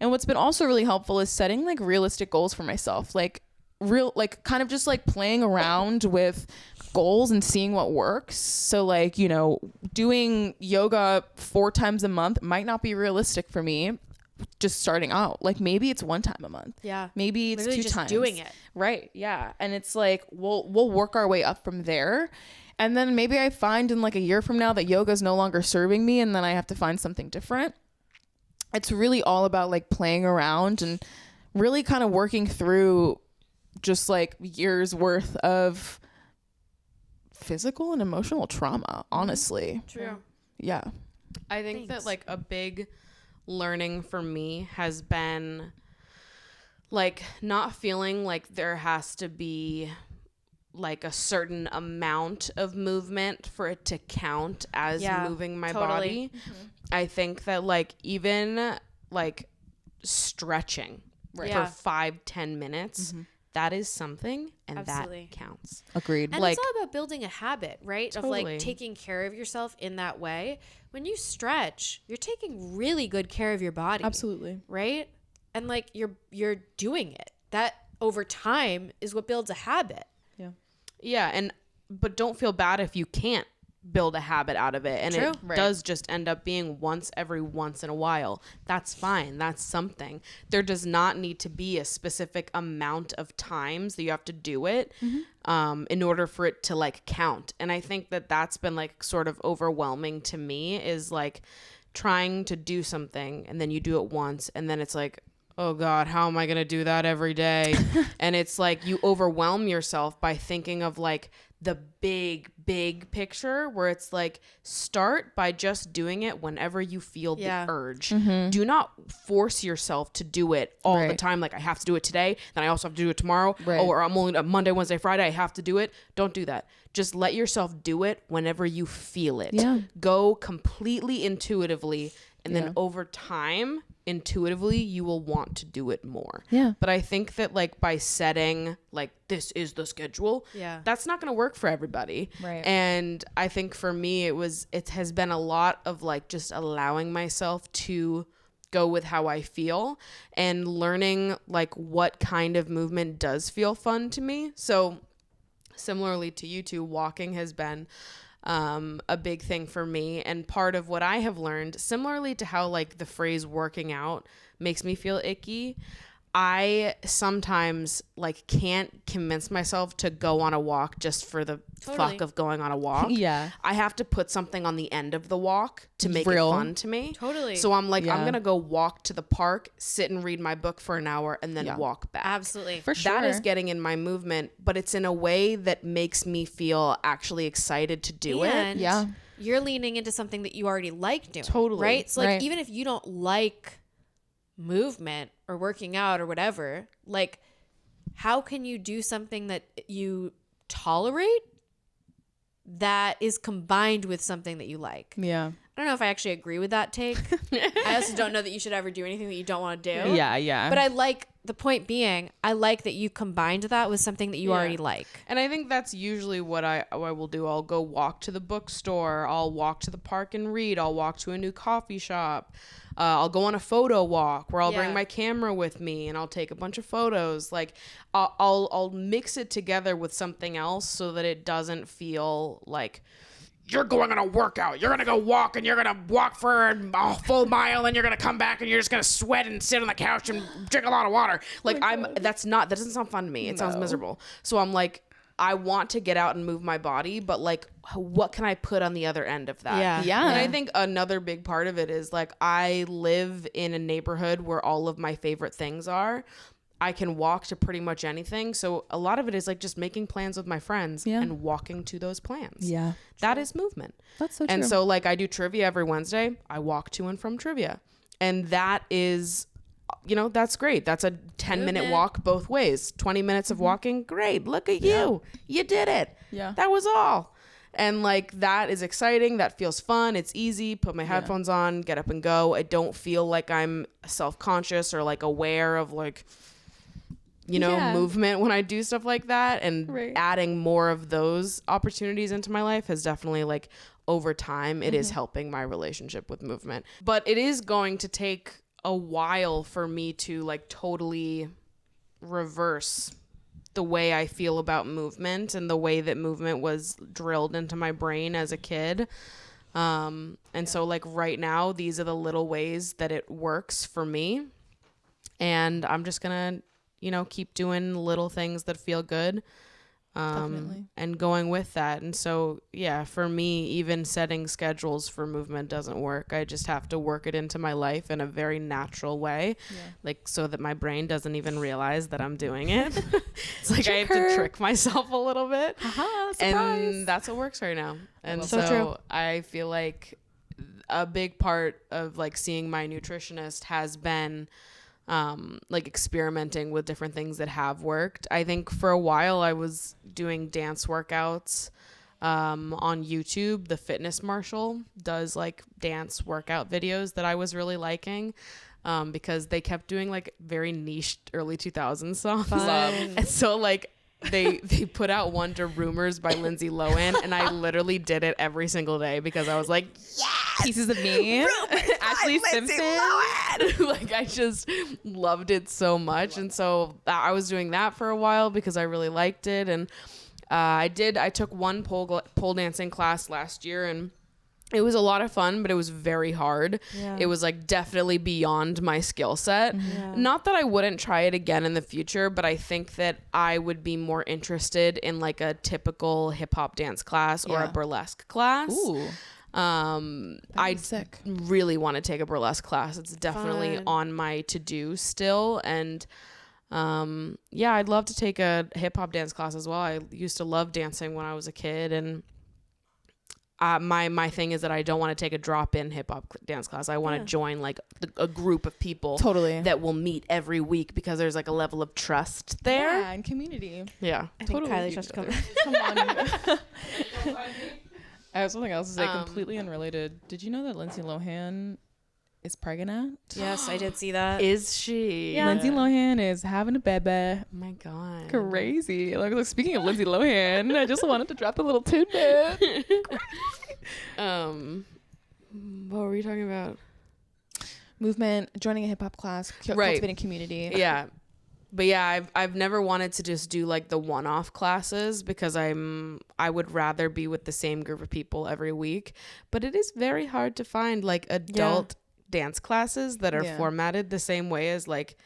[SPEAKER 4] And what's been also really helpful is setting like realistic goals for myself. Like kind of just like playing around with goals and seeing what works. So like, you know, doing yoga 4 times a month might not be realistic for me. Just starting out, like maybe it's 1 time a month.
[SPEAKER 3] Yeah.
[SPEAKER 4] Maybe it's
[SPEAKER 3] Literally
[SPEAKER 4] 2
[SPEAKER 3] just
[SPEAKER 4] times.
[SPEAKER 3] doing it.
[SPEAKER 4] Right. Yeah. And it's like we'll work our way up from there. And then maybe I find in like a year from now that yoga is no longer serving me, and then I have to find something different. It's really all about like playing around and really kind of working through just like years worth of physical and emotional trauma, honestly.
[SPEAKER 3] True.
[SPEAKER 4] Yeah.
[SPEAKER 2] I think that like a big learning for me has been like not feeling like there has to be like a certain amount of movement for it to count as moving my body. I think that like even like stretching for 5-10 minutes, that is something, and
[SPEAKER 3] Absolutely.
[SPEAKER 2] that counts.
[SPEAKER 4] Agreed.
[SPEAKER 3] And
[SPEAKER 2] Like-
[SPEAKER 3] it's all about building a habit, right?
[SPEAKER 2] Totally.
[SPEAKER 3] Of like taking care of yourself in that way. When you stretch, you're taking really good care of your body.
[SPEAKER 4] Absolutely.
[SPEAKER 3] Right? And like you're doing it. That over time is what builds a habit.
[SPEAKER 2] Yeah, but don't feel bad if you can't build a habit out of it, and
[SPEAKER 3] True.
[SPEAKER 2] it does just end up being once in a while. That's fine. That's something. There does not need to be a specific amount of times that you have to do it in order for it to like count. And I think that that's been like sort of overwhelming to me, is like trying to do something and then you do it once and then it's like, oh God, how am I going to do that every day? And it's like you overwhelm yourself by thinking of like the big picture, where it's like start by just doing it whenever you feel the urge. Do not force yourself to do it all the time. Like I have to do it today, then I also have to do it tomorrow. Or I'm only Monday, Wednesday, Friday, I have to do it. Don't do that. Just let yourself do it whenever you feel it. Go completely intuitively, and then over time, intuitively, you will want to do it more. But I think that like by setting like this is the schedule, that's not going to work for everybody. And I think for me it has been a lot of like just allowing myself to go with how I feel and learning like what kind of movement does feel fun to me. So similarly to you two, walking has been a big thing for me. And part of what I have learned, similarly to how like the phrase working out makes me feel icky, I sometimes like can't convince myself to go on a walk just for the fuck of going on a walk. I have to put something on the end of the walk to make it fun to me. So I'm like, I'm gonna go walk to the park, sit and read my book for an hour, and then walk back.
[SPEAKER 3] Absolutely.
[SPEAKER 4] For sure.
[SPEAKER 2] That is getting in my movement, but it's in a way that makes me feel actually excited to do it.
[SPEAKER 3] You're leaning into something that you already like doing.
[SPEAKER 2] Totally.
[SPEAKER 3] Right? So like even if you don't like movement or working out or whatever, like how can you do something that you tolerate that is combined with something that you like? I don't know if I actually agree with that take. I also don't know that you should ever do anything that you don't want to do. But I like, the point being, I like that you combined that with something that you already like.
[SPEAKER 2] And I think that's usually what I will do. I'll go walk to the bookstore. I'll walk to the park and read. I'll walk to a new coffee shop. I'll go on a photo walk where I'll bring my camera with me and I'll take a bunch of photos. Like I'll mix it together with something else so that it doesn't feel like you're going on a workout. You're going to go walk and you're going to walk for a full mile and you're going to come back and you're just going to sweat and sit on the couch and drink a lot of water. Like that doesn't sound fun to me. It sounds miserable. So I'm like, I want to get out and move my body, but like, what can I put on the other end of that?
[SPEAKER 3] Yeah.
[SPEAKER 2] And I think another big part of it is like, I live in a neighborhood where all of my favorite things are. I can walk to pretty much anything. So a lot of it is like just making plans with my friends and walking to those plans.
[SPEAKER 4] Yeah.
[SPEAKER 2] That is movement.
[SPEAKER 4] That's so true.
[SPEAKER 2] And so like I do trivia every Wednesday. I walk to and from trivia. And that is, you know, that's great. That's a 10-minute walk both ways. 20 minutes of walking. Great. Look at you. You did it.
[SPEAKER 4] Yeah.
[SPEAKER 2] That was all. And like that is exciting. That feels fun. It's easy. Put my headphones on, get up and go. I don't feel like I'm self-conscious or like aware of like, you know, movement when I do stuff like that. And adding more of those opportunities into my life has definitely like over time, it is helping my relationship with movement. But it is going to take a while for me to like totally reverse the way I feel about movement and the way that movement was drilled into my brain as a kid. And so like right now, these are the little ways that it works for me. And I'm just going to, you know, keep doing little things that feel good. And going with that. And so, yeah, for me, even setting schedules for movement doesn't work. I just have to work it into my life in a very natural way, like so that my brain doesn't even realize that I'm doing it. It's like I have to trick myself a little bit. And that's what works right now. And so I feel like a big part of like seeing my nutritionist has been like experimenting with different things that have worked. I think for a while I was doing dance workouts on YouTube. The Fitness Marshal does like dance workout videos that I was really liking because they kept doing like very niche early 2000s songs. And so like they put out one to Rumors by Lindsay Lohan, and I literally did it every single day because I was like,
[SPEAKER 4] Pieces of me. Ashley Simpson.
[SPEAKER 2] like I just loved it so much. And so I was doing that for a while because I really liked it. And I took one pole dancing class last year, and it was a lot of fun, but it was very hard. It was like definitely beyond my skill set. Not that I wouldn't try it again in the future, but I think that I would be more interested in like a typical hip hop dance class or a burlesque class.
[SPEAKER 4] Ooh.
[SPEAKER 2] I really want to take a burlesque class. It's definitely on my to-do still. And I'd love to take a hip hop dance class as well. I used to love dancing when I was a kid, and my thing is that I don't want to take a drop-in hip hop dance class. I want to join like a group of people that will meet every week because there's like a level of trust there.
[SPEAKER 4] Yeah, and community.
[SPEAKER 2] Yeah.
[SPEAKER 3] I think Kylie just come
[SPEAKER 4] on. I have something else to say, completely unrelated. Did you know that Lindsay Lohan is pregnant?
[SPEAKER 3] Yes, I did see that.
[SPEAKER 2] Is she?
[SPEAKER 4] Yeah. Lindsay Lohan is having a baby.
[SPEAKER 2] Oh my God.
[SPEAKER 4] Crazy. Like speaking of Lindsay Lohan, I just wanted to drop a little tidbit.
[SPEAKER 2] What were you talking about?
[SPEAKER 4] Movement, joining a hip hop class, cultivating community.
[SPEAKER 2] Yeah. But yeah, I've never wanted to just do like the one-off classes because I would rather be with the same group of people every week. But it is very hard to find like adult dance classes that are formatted the same way as like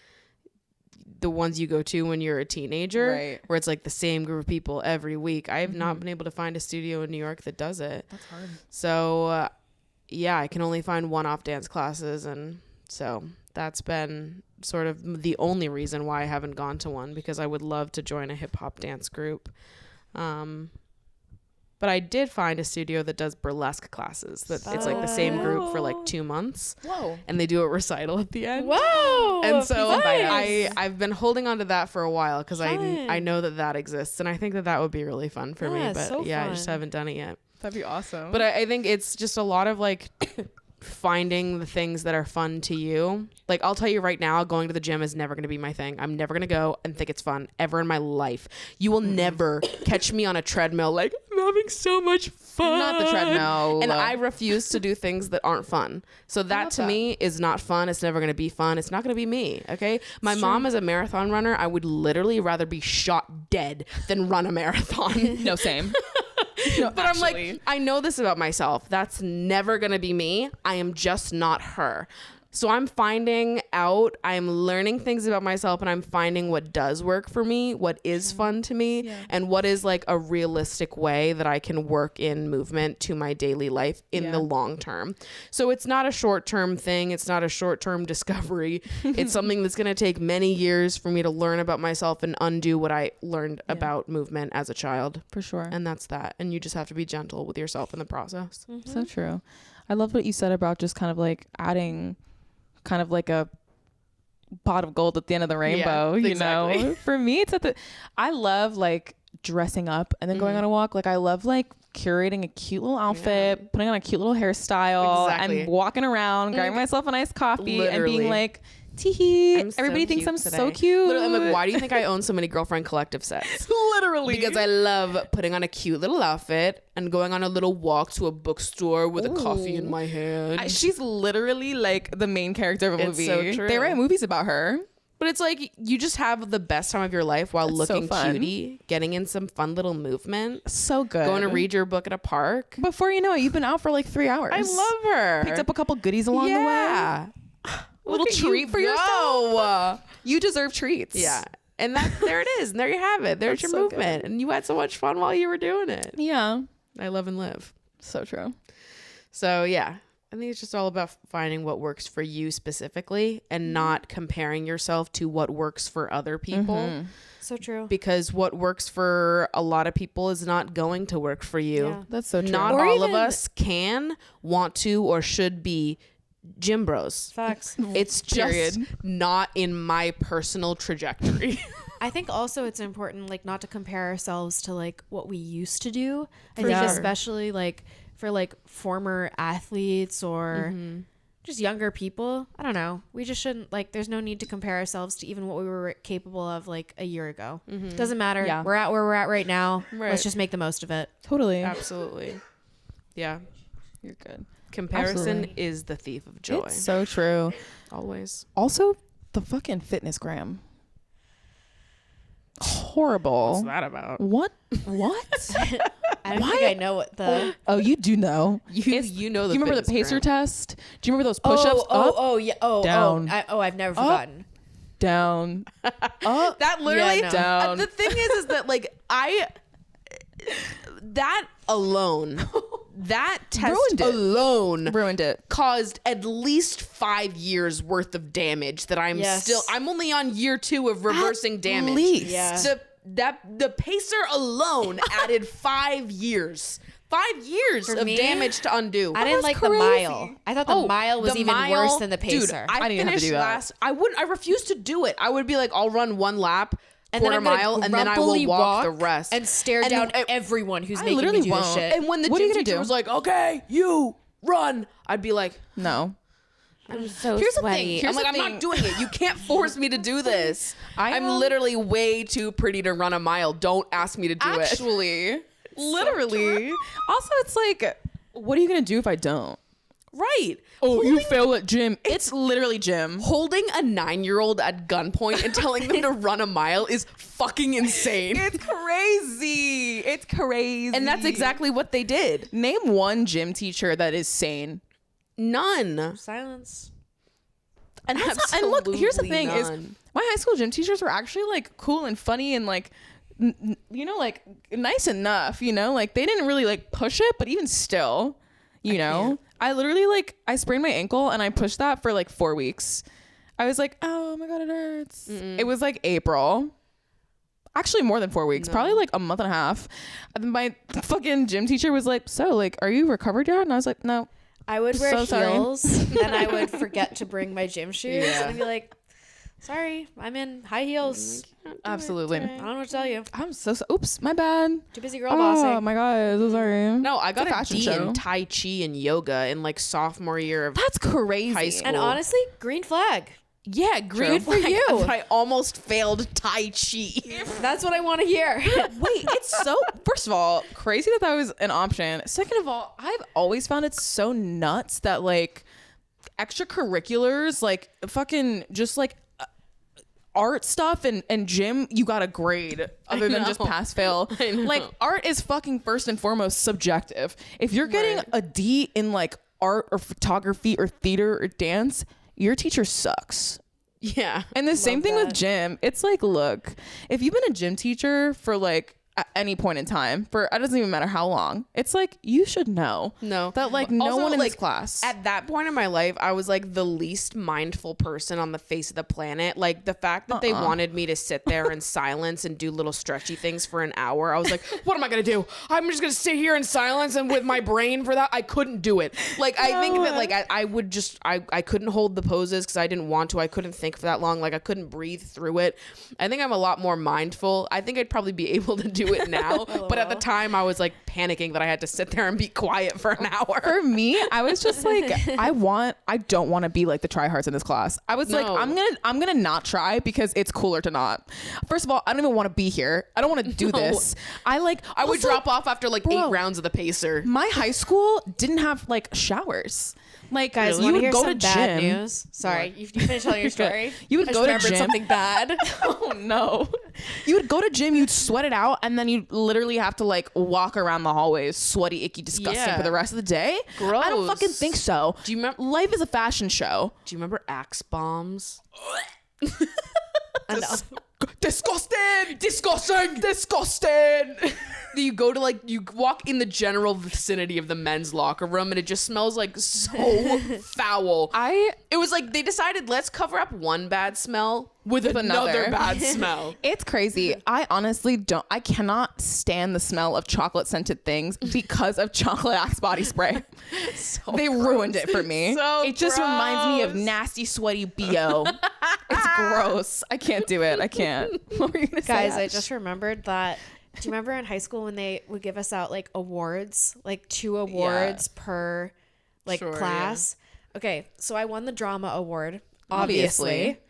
[SPEAKER 2] the ones you go to when you're a teenager, where it's like the same group of people every week. I have not been able to find a studio in New York that does it.
[SPEAKER 4] That's hard.
[SPEAKER 2] So I can only find one-off dance classes, and so that's been sort of the only reason why I haven't gone to one, because I would love to join a hip hop dance group. But I did find a studio that does burlesque classes. It's like the same group for like 2 months.
[SPEAKER 4] Whoa.
[SPEAKER 2] And they do a recital at the end.
[SPEAKER 3] Whoa.
[SPEAKER 2] And so I've been holding on to that for a while because I know that exists. And I think that would be really fun for me. But I just haven't done it yet.
[SPEAKER 4] That'd be awesome.
[SPEAKER 2] But I think it's just a lot of like finding the things that are fun to you. Like I'll tell you right now, going to the gym is never going to be my thing. I'm never going to go and think it's fun ever in my life. You will never catch me on a treadmill like, I'm having so much fun.
[SPEAKER 4] Not the treadmill.
[SPEAKER 2] And I refuse to do things that aren't fun. So that to me is not fun. It's never going to be fun. It's not going to be me. Okay. My mom is a marathon runner. I would literally rather be shot dead than run a marathon.
[SPEAKER 4] No, same. No,
[SPEAKER 2] but actually. I'm like, I know this about myself. That's never going to be me. I am just not her. So I'm finding out, I'm learning things about myself, and I'm finding what does work for me, what is fun to me, and what is like a realistic way that I can work in movement to my daily life in the long term. So it's not a short-term thing. It's not a short-term discovery. It's something that's going to take many years for me to learn about myself and undo what I learned about movement as a child.
[SPEAKER 4] For sure.
[SPEAKER 2] And that's that. And you just have to be gentle with yourself in the process.
[SPEAKER 4] So true. I love what you said about just kind of like adding kind of like a pot of gold at the end of the rainbow, you know. For me, it's I love like dressing up and then going on a walk. Like I love like curating a cute little outfit, putting on a cute little hairstyle, and walking around, grabbing myself a nice coffee and being like, tee-hee, everybody thinks I'm so cute.
[SPEAKER 2] Literally, I'm like, why do you think I own so many Girlfriend Collective sets?
[SPEAKER 4] Literally.
[SPEAKER 2] Because I love putting on a cute little outfit and going on a little walk to a bookstore with a coffee in my hand.
[SPEAKER 4] She's literally like the main character of a movie.
[SPEAKER 2] So true.
[SPEAKER 4] They write movies about her.
[SPEAKER 2] But it's like you just have the best time of your life while looking cutie, getting in some fun little movement.
[SPEAKER 4] So good.
[SPEAKER 2] Going to read your book at a park.
[SPEAKER 4] Before you know it, you've been out for like 3 hours.
[SPEAKER 2] I love her.
[SPEAKER 4] Picked up a couple goodies along the way. A little treat for yourself. You deserve treats.
[SPEAKER 2] Yeah. And there it is. And there you have it. There's your movement. And you had so much fun while you were doing it.
[SPEAKER 4] Yeah.
[SPEAKER 2] I love and live.
[SPEAKER 4] So true.
[SPEAKER 2] So yeah, I think it's just all about finding what works for you specifically and not comparing yourself to what works for other people.
[SPEAKER 3] So true.
[SPEAKER 2] Because what works for a lot of people is not going to work for you.
[SPEAKER 3] Yeah.
[SPEAKER 4] That's so true.
[SPEAKER 2] Not all of us can, want to, or should be gym bros.
[SPEAKER 3] Facts.
[SPEAKER 2] It's just not in my personal trajectory.
[SPEAKER 3] I think also it's important like not to compare ourselves to like what we used to do. I think especially like for like former athletes or just younger people. I don't know. We just shouldn't like there's no need to compare ourselves to even what we were capable of like a year ago. Doesn't matter.
[SPEAKER 4] Yeah.
[SPEAKER 3] We're at where we're at right now. Let's just make the most of it.
[SPEAKER 4] Totally.
[SPEAKER 2] Absolutely. Yeah.
[SPEAKER 4] You're good.
[SPEAKER 2] Comparison is the thief of joy.
[SPEAKER 4] It's so true.
[SPEAKER 2] Always.
[SPEAKER 4] Also, the fucking fitness gram. Horrible.
[SPEAKER 2] What's that about?
[SPEAKER 4] What?
[SPEAKER 3] I don't think I know what the
[SPEAKER 4] Oh, you do know.
[SPEAKER 2] You know the
[SPEAKER 4] Do you remember the
[SPEAKER 2] fitness
[SPEAKER 4] pacer
[SPEAKER 2] gram.
[SPEAKER 4] test? Do you remember those push-ups? Down.
[SPEAKER 3] I've never forgotten.
[SPEAKER 4] Down.
[SPEAKER 2] That literally
[SPEAKER 3] no.
[SPEAKER 4] Down.
[SPEAKER 2] The thing is that like that alone that test
[SPEAKER 4] Ruined it.
[SPEAKER 2] alone
[SPEAKER 4] Ruined it.
[SPEAKER 2] caused at least 5 years worth of damage that I'm only on year 2 of reversing damage.
[SPEAKER 4] least.
[SPEAKER 3] Yeah.
[SPEAKER 2] The pacer alone added 5 years. 5 years
[SPEAKER 3] For
[SPEAKER 2] of
[SPEAKER 3] me,
[SPEAKER 2] damage to undo.
[SPEAKER 3] I didn't like the mile. I thought the mile was
[SPEAKER 2] the
[SPEAKER 3] even
[SPEAKER 2] mile-
[SPEAKER 3] worse than the pacer.
[SPEAKER 2] Dude,
[SPEAKER 4] I didn't have to
[SPEAKER 2] finished
[SPEAKER 4] do that.
[SPEAKER 2] last. I refused to do it. I would be like, I'll run 1 lap,
[SPEAKER 3] and then
[SPEAKER 2] quarter
[SPEAKER 3] I'm gonna
[SPEAKER 2] mile, and then I will
[SPEAKER 3] grumpily
[SPEAKER 2] walk the rest.
[SPEAKER 3] and stare
[SPEAKER 2] And
[SPEAKER 3] down
[SPEAKER 2] I-
[SPEAKER 3] everyone who's
[SPEAKER 4] I
[SPEAKER 3] making me
[SPEAKER 4] literally
[SPEAKER 3] do this
[SPEAKER 4] won't.
[SPEAKER 3] shit.
[SPEAKER 2] And when the
[SPEAKER 4] What are you
[SPEAKER 2] gym
[SPEAKER 4] gonna
[SPEAKER 2] teacher
[SPEAKER 4] do?
[SPEAKER 2] was like, "Okay, you run," I'd be like,
[SPEAKER 4] No.
[SPEAKER 3] I'm so
[SPEAKER 2] "Here's
[SPEAKER 3] sweaty.
[SPEAKER 2] the thing." I'm like, "I'm not doing it. You can't force me to do this. I'm
[SPEAKER 4] know.
[SPEAKER 2] literally way too pretty to run a mile. Don't ask me to do it."
[SPEAKER 4] Actually. Literally. Also, it's like, what are you going to do if I don't?
[SPEAKER 2] Right.
[SPEAKER 4] Oh, you fail at gym. It's literally gym.
[SPEAKER 2] Holding a 9-year-old at gunpoint and telling them to run a mile is fucking insane.
[SPEAKER 4] It's crazy. It's crazy.
[SPEAKER 2] And that's exactly what they did.
[SPEAKER 4] Name one gym teacher that is sane.
[SPEAKER 2] None.
[SPEAKER 3] Silence.
[SPEAKER 4] And look, here's the
[SPEAKER 2] Absolutely
[SPEAKER 4] thing is
[SPEAKER 2] none.
[SPEAKER 4] my high school gym teachers were actually like cool and funny and like you know, like nice enough, you know, like they didn't really like push it, but even still, you know, I literally like I sprained my ankle and I pushed that for like 4 weeks. I was like, oh my God, it hurts. It was like April. Actually more than 4 weeks, probably like a month and a half. And then my fucking gym teacher was like, so like, are you recovered yet? And I was like, no.
[SPEAKER 3] I would wear
[SPEAKER 4] So sorry.
[SPEAKER 3] heels and I would forget to bring my gym shoes.
[SPEAKER 2] Yeah.
[SPEAKER 3] And I'd be like, sorry, I'm in high heels.
[SPEAKER 4] Absolutely.
[SPEAKER 3] I don't know what to tell you.
[SPEAKER 4] I'm so oops, my bad.
[SPEAKER 3] Too busy girl
[SPEAKER 4] Oh
[SPEAKER 3] bossing.
[SPEAKER 4] my God, so sorry.
[SPEAKER 2] No, I got
[SPEAKER 4] It's a
[SPEAKER 2] a
[SPEAKER 4] fashion
[SPEAKER 2] D
[SPEAKER 4] show.
[SPEAKER 2] in Tai Chi and yoga in like sophomore year of
[SPEAKER 4] That's crazy.
[SPEAKER 2] high school.
[SPEAKER 3] And honestly, green flag.
[SPEAKER 2] yeah, green
[SPEAKER 3] Good for
[SPEAKER 2] flag.
[SPEAKER 3] you.
[SPEAKER 2] But I almost failed Tai Chi.
[SPEAKER 3] That's what I want to hear.
[SPEAKER 4] Wait, it's so first of all, crazy that was an option. Second of all, I've always found it so nuts that like extracurriculars, like fucking just like art stuff and gym, you got a grade other than just
[SPEAKER 2] know.
[SPEAKER 4] pass fail.
[SPEAKER 2] I know.
[SPEAKER 4] Like art is fucking first and foremost subjective. If you're getting
[SPEAKER 2] Right.
[SPEAKER 4] a D in like art or photography or theater or dance, your teacher sucks.
[SPEAKER 2] Yeah.
[SPEAKER 4] And the same thing with
[SPEAKER 3] that.
[SPEAKER 4] gym. It's like, look, if you've been a gym teacher for like at any point in time, for it doesn't even matter how long, it's like you should know that like no
[SPEAKER 2] Also,
[SPEAKER 4] one in
[SPEAKER 2] like,
[SPEAKER 4] this class.
[SPEAKER 2] At that point in my life, I was like the least mindful person on the face of the planet. Like the fact that they wanted me to sit there in silence and do little stretchy things for an hour, I was like, what am I gonna do? I'm just gonna sit here in silence and with my brain for that. I couldn't do it. Like I think that like I would just I couldn't hold the poses because I didn't want to. I couldn't think for that long. Like I couldn't breathe through it. I think I'm a lot more mindful. I think I'd probably be able to do it now. But at the time I was like panicking that I had to sit there and be quiet for an hour.
[SPEAKER 4] For me, I was just like, I don't want to be like the tryhards in this class. I was like,
[SPEAKER 2] No.
[SPEAKER 4] I'm gonna not try because it's cooler to not. First of all, I don't even want to be here. I don't want to do this. I
[SPEAKER 2] would
[SPEAKER 4] also,
[SPEAKER 2] drop off after like
[SPEAKER 4] bro,
[SPEAKER 2] 8 rounds of the pacer.
[SPEAKER 4] my high school didn't have like showers. Like,
[SPEAKER 3] Guys,
[SPEAKER 4] you
[SPEAKER 3] want to
[SPEAKER 4] would
[SPEAKER 3] hear
[SPEAKER 4] go
[SPEAKER 3] some
[SPEAKER 4] to
[SPEAKER 3] bad
[SPEAKER 4] gym.
[SPEAKER 3] news? Sorry, you finish telling your story.
[SPEAKER 4] You would
[SPEAKER 3] I
[SPEAKER 4] go
[SPEAKER 3] just
[SPEAKER 4] to
[SPEAKER 3] remembered
[SPEAKER 4] gym.
[SPEAKER 3] something bad.
[SPEAKER 4] Oh no. You would go to gym, you'd sweat it out, and then you'd literally have to like walk around the hallways sweaty, icky, disgusting
[SPEAKER 2] Yeah.
[SPEAKER 4] for the rest of the day. I don't
[SPEAKER 2] Gross.
[SPEAKER 4] fucking think so.
[SPEAKER 2] Do you remember?
[SPEAKER 4] Life is a fashion show.
[SPEAKER 2] Do you remember Axe bombs? Disgusting. You go to like you walk in the general vicinity of the men's locker room and it just smells like so foul. It was like they decided let's cover up one bad smell with another
[SPEAKER 4] another.
[SPEAKER 2] bad smell.
[SPEAKER 4] It's crazy. I honestly I cannot stand the smell of chocolate scented things because of chocolate Axe body spray. They ruined it for me.
[SPEAKER 2] So
[SPEAKER 4] it just reminds me of
[SPEAKER 2] gross.
[SPEAKER 4] nasty, sweaty BO. It's gross. I can't do it. I can't. What were you gonna say?
[SPEAKER 3] Guys, I
[SPEAKER 4] Ash?
[SPEAKER 3] just remembered that. Do you remember in high school when they would give us out like awards, like 2 awards per like
[SPEAKER 2] Sure,
[SPEAKER 3] class? Okay, so I won the drama award,
[SPEAKER 4] Obviously.
[SPEAKER 3] obviously.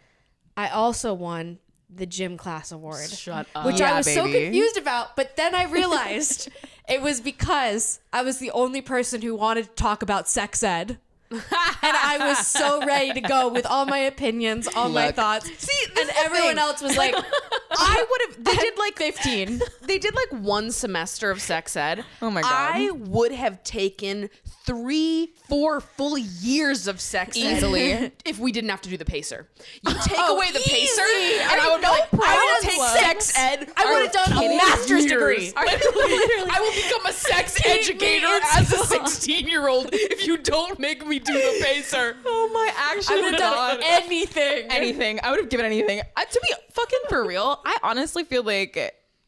[SPEAKER 3] I also won the gym class award,
[SPEAKER 2] Shut up.
[SPEAKER 3] which
[SPEAKER 4] Yeah,
[SPEAKER 3] I was so
[SPEAKER 4] baby.
[SPEAKER 3] confused about. But then I realized it was because I was the only person who wanted to talk about sex ed. And I was so ready to go with all my opinions, all my
[SPEAKER 4] Look.
[SPEAKER 3] thoughts.
[SPEAKER 2] See, this
[SPEAKER 3] and
[SPEAKER 2] is the
[SPEAKER 3] everyone
[SPEAKER 2] thing.
[SPEAKER 3] else was like,
[SPEAKER 2] I would have. They did like
[SPEAKER 3] 15.
[SPEAKER 2] They did like 1 semester of sex ed.
[SPEAKER 4] Oh my God.
[SPEAKER 2] I would have taken 3-4 full years of sex ed
[SPEAKER 4] Easily.
[SPEAKER 2] if we didn't have to do the pacer. You take
[SPEAKER 3] Oh,
[SPEAKER 2] away the pacer,
[SPEAKER 3] easy.
[SPEAKER 2] and I would be like, I would take
[SPEAKER 3] problems.
[SPEAKER 2] sex ed.
[SPEAKER 3] I would have done a master's degree.
[SPEAKER 2] I will become a sex educator as a 16-year-old if you don't make me do the pacer.
[SPEAKER 4] Oh my, actually
[SPEAKER 3] I would have done anything.
[SPEAKER 4] I would have given anything. To be fucking for real, I honestly feel like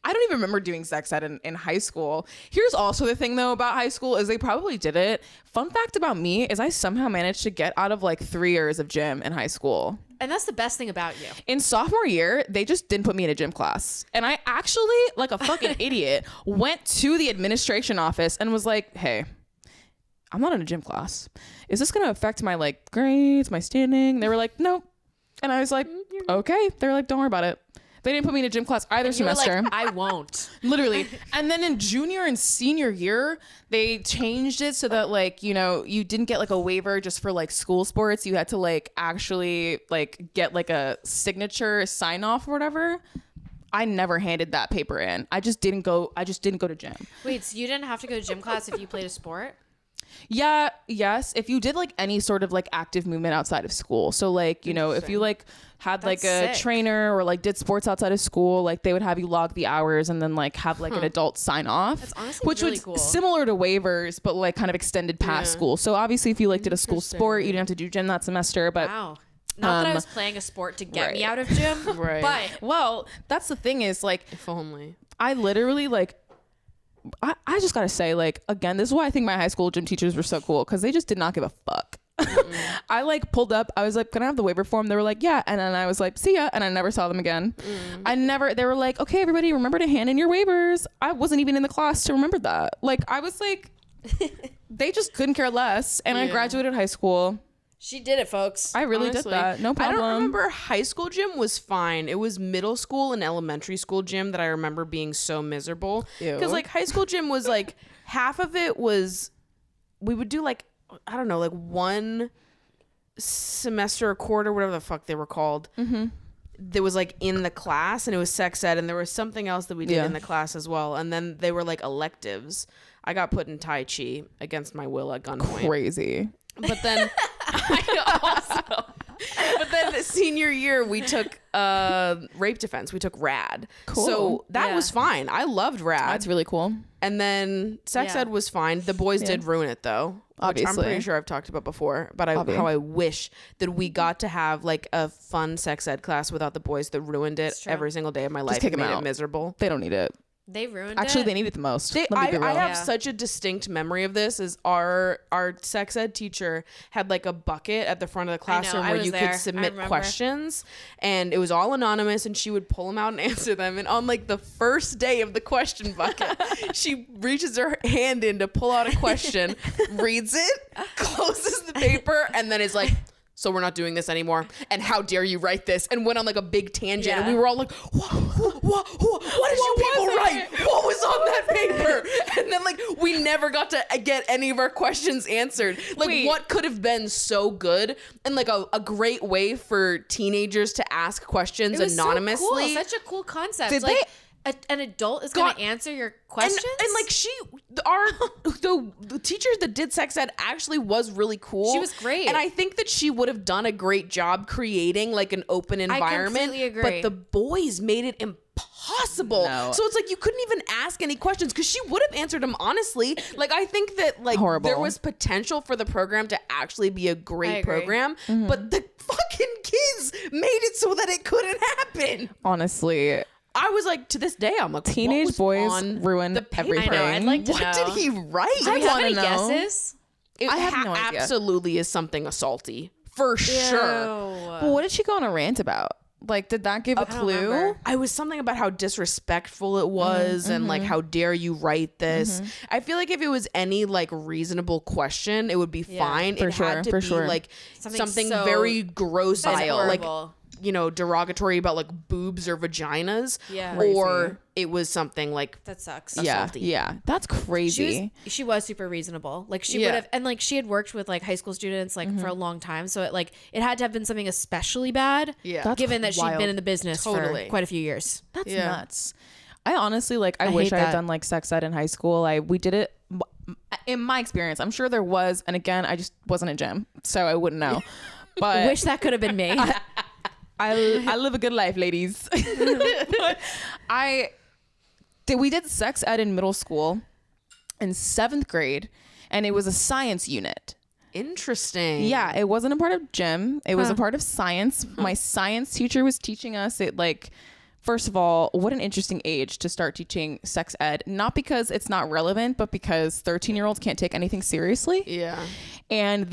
[SPEAKER 4] I don't even remember doing sex ed in high school. Here's also the thing though about high school is they probably did it. Fun fact about me is I somehow managed to get out of like 3 years of gym in high school.
[SPEAKER 3] And that's the best thing about you.
[SPEAKER 4] In sophomore year, they just didn't put me in a gym class. And I actually, like a fucking idiot, went to the administration office and was like, hey, I'm not in a gym class. Is this going to affect my like grades, my standing? They were like, no. And I was like, okay. They were like, don't worry about it. They didn't put me in a gym class either
[SPEAKER 3] You were
[SPEAKER 4] semester.
[SPEAKER 3] like, I won't.
[SPEAKER 4] Literally. And then in junior and senior year, they changed it so that like, you know, you didn't get like a waiver just for like school sports. You had to like actually like get like a signature sign off or whatever. I never handed that paper in. I just didn't go to gym.
[SPEAKER 3] Wait, so you didn't have to go to gym class if you played a sport?
[SPEAKER 4] Yeah, yes. If you did like any sort of like active movement outside of school. So like, you know, if you like had like
[SPEAKER 3] That's
[SPEAKER 4] a
[SPEAKER 3] sick.
[SPEAKER 4] trainer or like did sports outside of school, like they would have you log the hours and then like have like an adult sign off.
[SPEAKER 3] That's honestly
[SPEAKER 4] which
[SPEAKER 3] really
[SPEAKER 4] was
[SPEAKER 3] cool.
[SPEAKER 4] similar to waivers, but like kind of extended past
[SPEAKER 2] Yeah.
[SPEAKER 4] school. So obviously if you like did a school sport, you didn't have to do gym that semester. But
[SPEAKER 3] Wow. Not that I
[SPEAKER 4] Um,
[SPEAKER 3] was playing a sport to get me
[SPEAKER 4] right.
[SPEAKER 3] out of gym,
[SPEAKER 2] Right.
[SPEAKER 3] but
[SPEAKER 4] well, that's the thing is like
[SPEAKER 2] If only.
[SPEAKER 4] I literally like I just gotta say, like, again, this is why I think my high school gym teachers were so cool because they just did not give a fuck. I like pulled up. I was like, can I have the waiver form? They were like, yeah. And then I was like, see ya. And I never saw them again. They were like, okay, everybody remember to hand in your waivers. I wasn't even in the class to remember that. Like, I was like, they just couldn't care less. And I
[SPEAKER 2] Yeah.
[SPEAKER 4] graduated high school.
[SPEAKER 3] she did it, folks.
[SPEAKER 4] I really
[SPEAKER 2] Honestly,
[SPEAKER 4] did that. No
[SPEAKER 2] I
[SPEAKER 4] problem.
[SPEAKER 2] don't remember high school gym was fine. It was middle school and elementary school gym that I remember being so miserable.
[SPEAKER 4] Ew.
[SPEAKER 2] Because like high school gym was like half of it was we would do like I don't know like 1 semester or quarter whatever the fuck they were called. Mm-hmm. There was like in the class and it was sex ed and there was something else that we did
[SPEAKER 4] Yeah.
[SPEAKER 2] in the class as well. And then they were like electives. I got put in Tai Chi against my will at gunpoint.
[SPEAKER 4] Crazy.
[SPEAKER 2] But then I also But then senior year, we took rape defense. We took rad.
[SPEAKER 4] Cool.
[SPEAKER 2] So that
[SPEAKER 3] Yeah.
[SPEAKER 2] was fine. I loved rad.
[SPEAKER 4] That's really cool.
[SPEAKER 2] And then sex
[SPEAKER 3] Yeah.
[SPEAKER 2] ed was fine. The boys did ruin it though. Which I'm
[SPEAKER 4] Obviously.
[SPEAKER 2] pretty sure I've talked about before. But how I wish that we got to have like a fun sex ed class without the boys that ruined it
[SPEAKER 3] true.
[SPEAKER 2] every single day of my life.
[SPEAKER 4] kick
[SPEAKER 2] and
[SPEAKER 4] 'em
[SPEAKER 2] made
[SPEAKER 4] out.
[SPEAKER 2] it miserable.
[SPEAKER 4] They don't need it.
[SPEAKER 3] They ruined
[SPEAKER 4] Actually,
[SPEAKER 3] it.
[SPEAKER 4] they need it the most.
[SPEAKER 2] They,
[SPEAKER 4] Let me be
[SPEAKER 2] I
[SPEAKER 4] real.
[SPEAKER 2] have
[SPEAKER 3] Yeah.
[SPEAKER 2] such a distinct memory of this. Is our sex ed teacher had like a bucket at the front of the classroom
[SPEAKER 3] I
[SPEAKER 2] where
[SPEAKER 3] was
[SPEAKER 2] you
[SPEAKER 3] there.
[SPEAKER 2] could
[SPEAKER 3] I
[SPEAKER 2] submit
[SPEAKER 3] remember.
[SPEAKER 2] questions, and it was all anonymous, and she would pull them out and answer them. And on like the first day of the question bucket, she reaches her hand in to pull out a question, reads it, closes the paper, and then is like, so we're not doing this anymore, and how dare you write this, and went on like a big tangent.
[SPEAKER 3] Yeah.
[SPEAKER 2] And we were all like, what did you people write? What was on that paper? And then like we never got to get any of our questions answered. Like
[SPEAKER 4] Wait.
[SPEAKER 2] what could have been so good and like a great way for teenagers to ask questions
[SPEAKER 3] It was
[SPEAKER 2] anonymously.
[SPEAKER 3] So cool. Such a cool concept.
[SPEAKER 4] Did
[SPEAKER 3] like an adult is going
[SPEAKER 2] God-
[SPEAKER 3] to answer your
[SPEAKER 2] and,
[SPEAKER 3] questions.
[SPEAKER 2] and like the teacher that did sex ed actually was really cool.
[SPEAKER 3] She was great.
[SPEAKER 2] And I think that she would have done a great job creating like an open environment.
[SPEAKER 3] completely agree.
[SPEAKER 2] But the boys made it impossible.
[SPEAKER 4] No.
[SPEAKER 2] So it's like you couldn't even ask any questions because she would have answered them honestly. Like I think that like
[SPEAKER 4] Horrible.
[SPEAKER 2] there was potential for the program to actually be a
[SPEAKER 3] I
[SPEAKER 2] great
[SPEAKER 3] agree.
[SPEAKER 2] program, but the fucking kids made it so that it couldn't happen.
[SPEAKER 4] Honestly,
[SPEAKER 2] I was like, to this day, I'm like, what
[SPEAKER 4] teenage
[SPEAKER 2] was
[SPEAKER 4] boys
[SPEAKER 2] on
[SPEAKER 4] ruin
[SPEAKER 2] the paper?
[SPEAKER 4] everything.
[SPEAKER 3] I know. I'd like to
[SPEAKER 2] What
[SPEAKER 3] know.
[SPEAKER 2] did he write?
[SPEAKER 3] Do we have
[SPEAKER 4] wanna
[SPEAKER 3] any
[SPEAKER 4] know.
[SPEAKER 3] guesses?
[SPEAKER 2] It
[SPEAKER 4] I have no idea.
[SPEAKER 2] absolutely is something assaulty for sure.
[SPEAKER 4] well, what did she go on a rant about? Like, did that give a
[SPEAKER 3] don't
[SPEAKER 4] clue?
[SPEAKER 3] remember.
[SPEAKER 2] I was something about how disrespectful it was and like how dare you write this. I feel like if it was any like reasonable question, it would be fine.
[SPEAKER 4] For
[SPEAKER 2] it
[SPEAKER 4] sure,
[SPEAKER 2] had to
[SPEAKER 4] for
[SPEAKER 2] be
[SPEAKER 4] sure.
[SPEAKER 2] like
[SPEAKER 3] Something
[SPEAKER 2] something
[SPEAKER 3] so-
[SPEAKER 2] very gross,
[SPEAKER 3] That's
[SPEAKER 2] like
[SPEAKER 3] horrible.
[SPEAKER 2] derogatory about like boobs or vaginas.
[SPEAKER 3] Yeah.
[SPEAKER 2] Or it was something like
[SPEAKER 3] That sucks.
[SPEAKER 4] Yeah,
[SPEAKER 2] assaulty.
[SPEAKER 4] yeah, that's crazy.
[SPEAKER 3] She was super reasonable. Like she
[SPEAKER 2] Yeah.
[SPEAKER 3] would have, and like she had worked with like high school students like for a long time. So it had to have been something especially bad.
[SPEAKER 2] Yeah.
[SPEAKER 4] That's
[SPEAKER 3] given that she'd
[SPEAKER 4] wild.
[SPEAKER 3] been in the business
[SPEAKER 2] Totally.
[SPEAKER 3] for quite a few years.
[SPEAKER 4] That's
[SPEAKER 2] Yeah.
[SPEAKER 4] nuts. I honestly I
[SPEAKER 3] I
[SPEAKER 4] wish
[SPEAKER 3] hate
[SPEAKER 4] I had
[SPEAKER 3] that.
[SPEAKER 4] done like sex ed in high school. We did it in my experience. I'm sure there was, and again, I just wasn't a gym, so I wouldn't know. But
[SPEAKER 3] Wish that could have been me.
[SPEAKER 4] I live a good life, ladies. But we did sex ed in middle school in 7th grade, and it was a science unit.
[SPEAKER 2] Interesting.
[SPEAKER 4] Yeah, it wasn't a part of gym. It was a part of science. My science teacher was teaching us it like, first of all, what an interesting age to start teaching sex ed. Not because it's not relevant, but because 13-year-olds can't take anything seriously.
[SPEAKER 2] Yeah.
[SPEAKER 4] And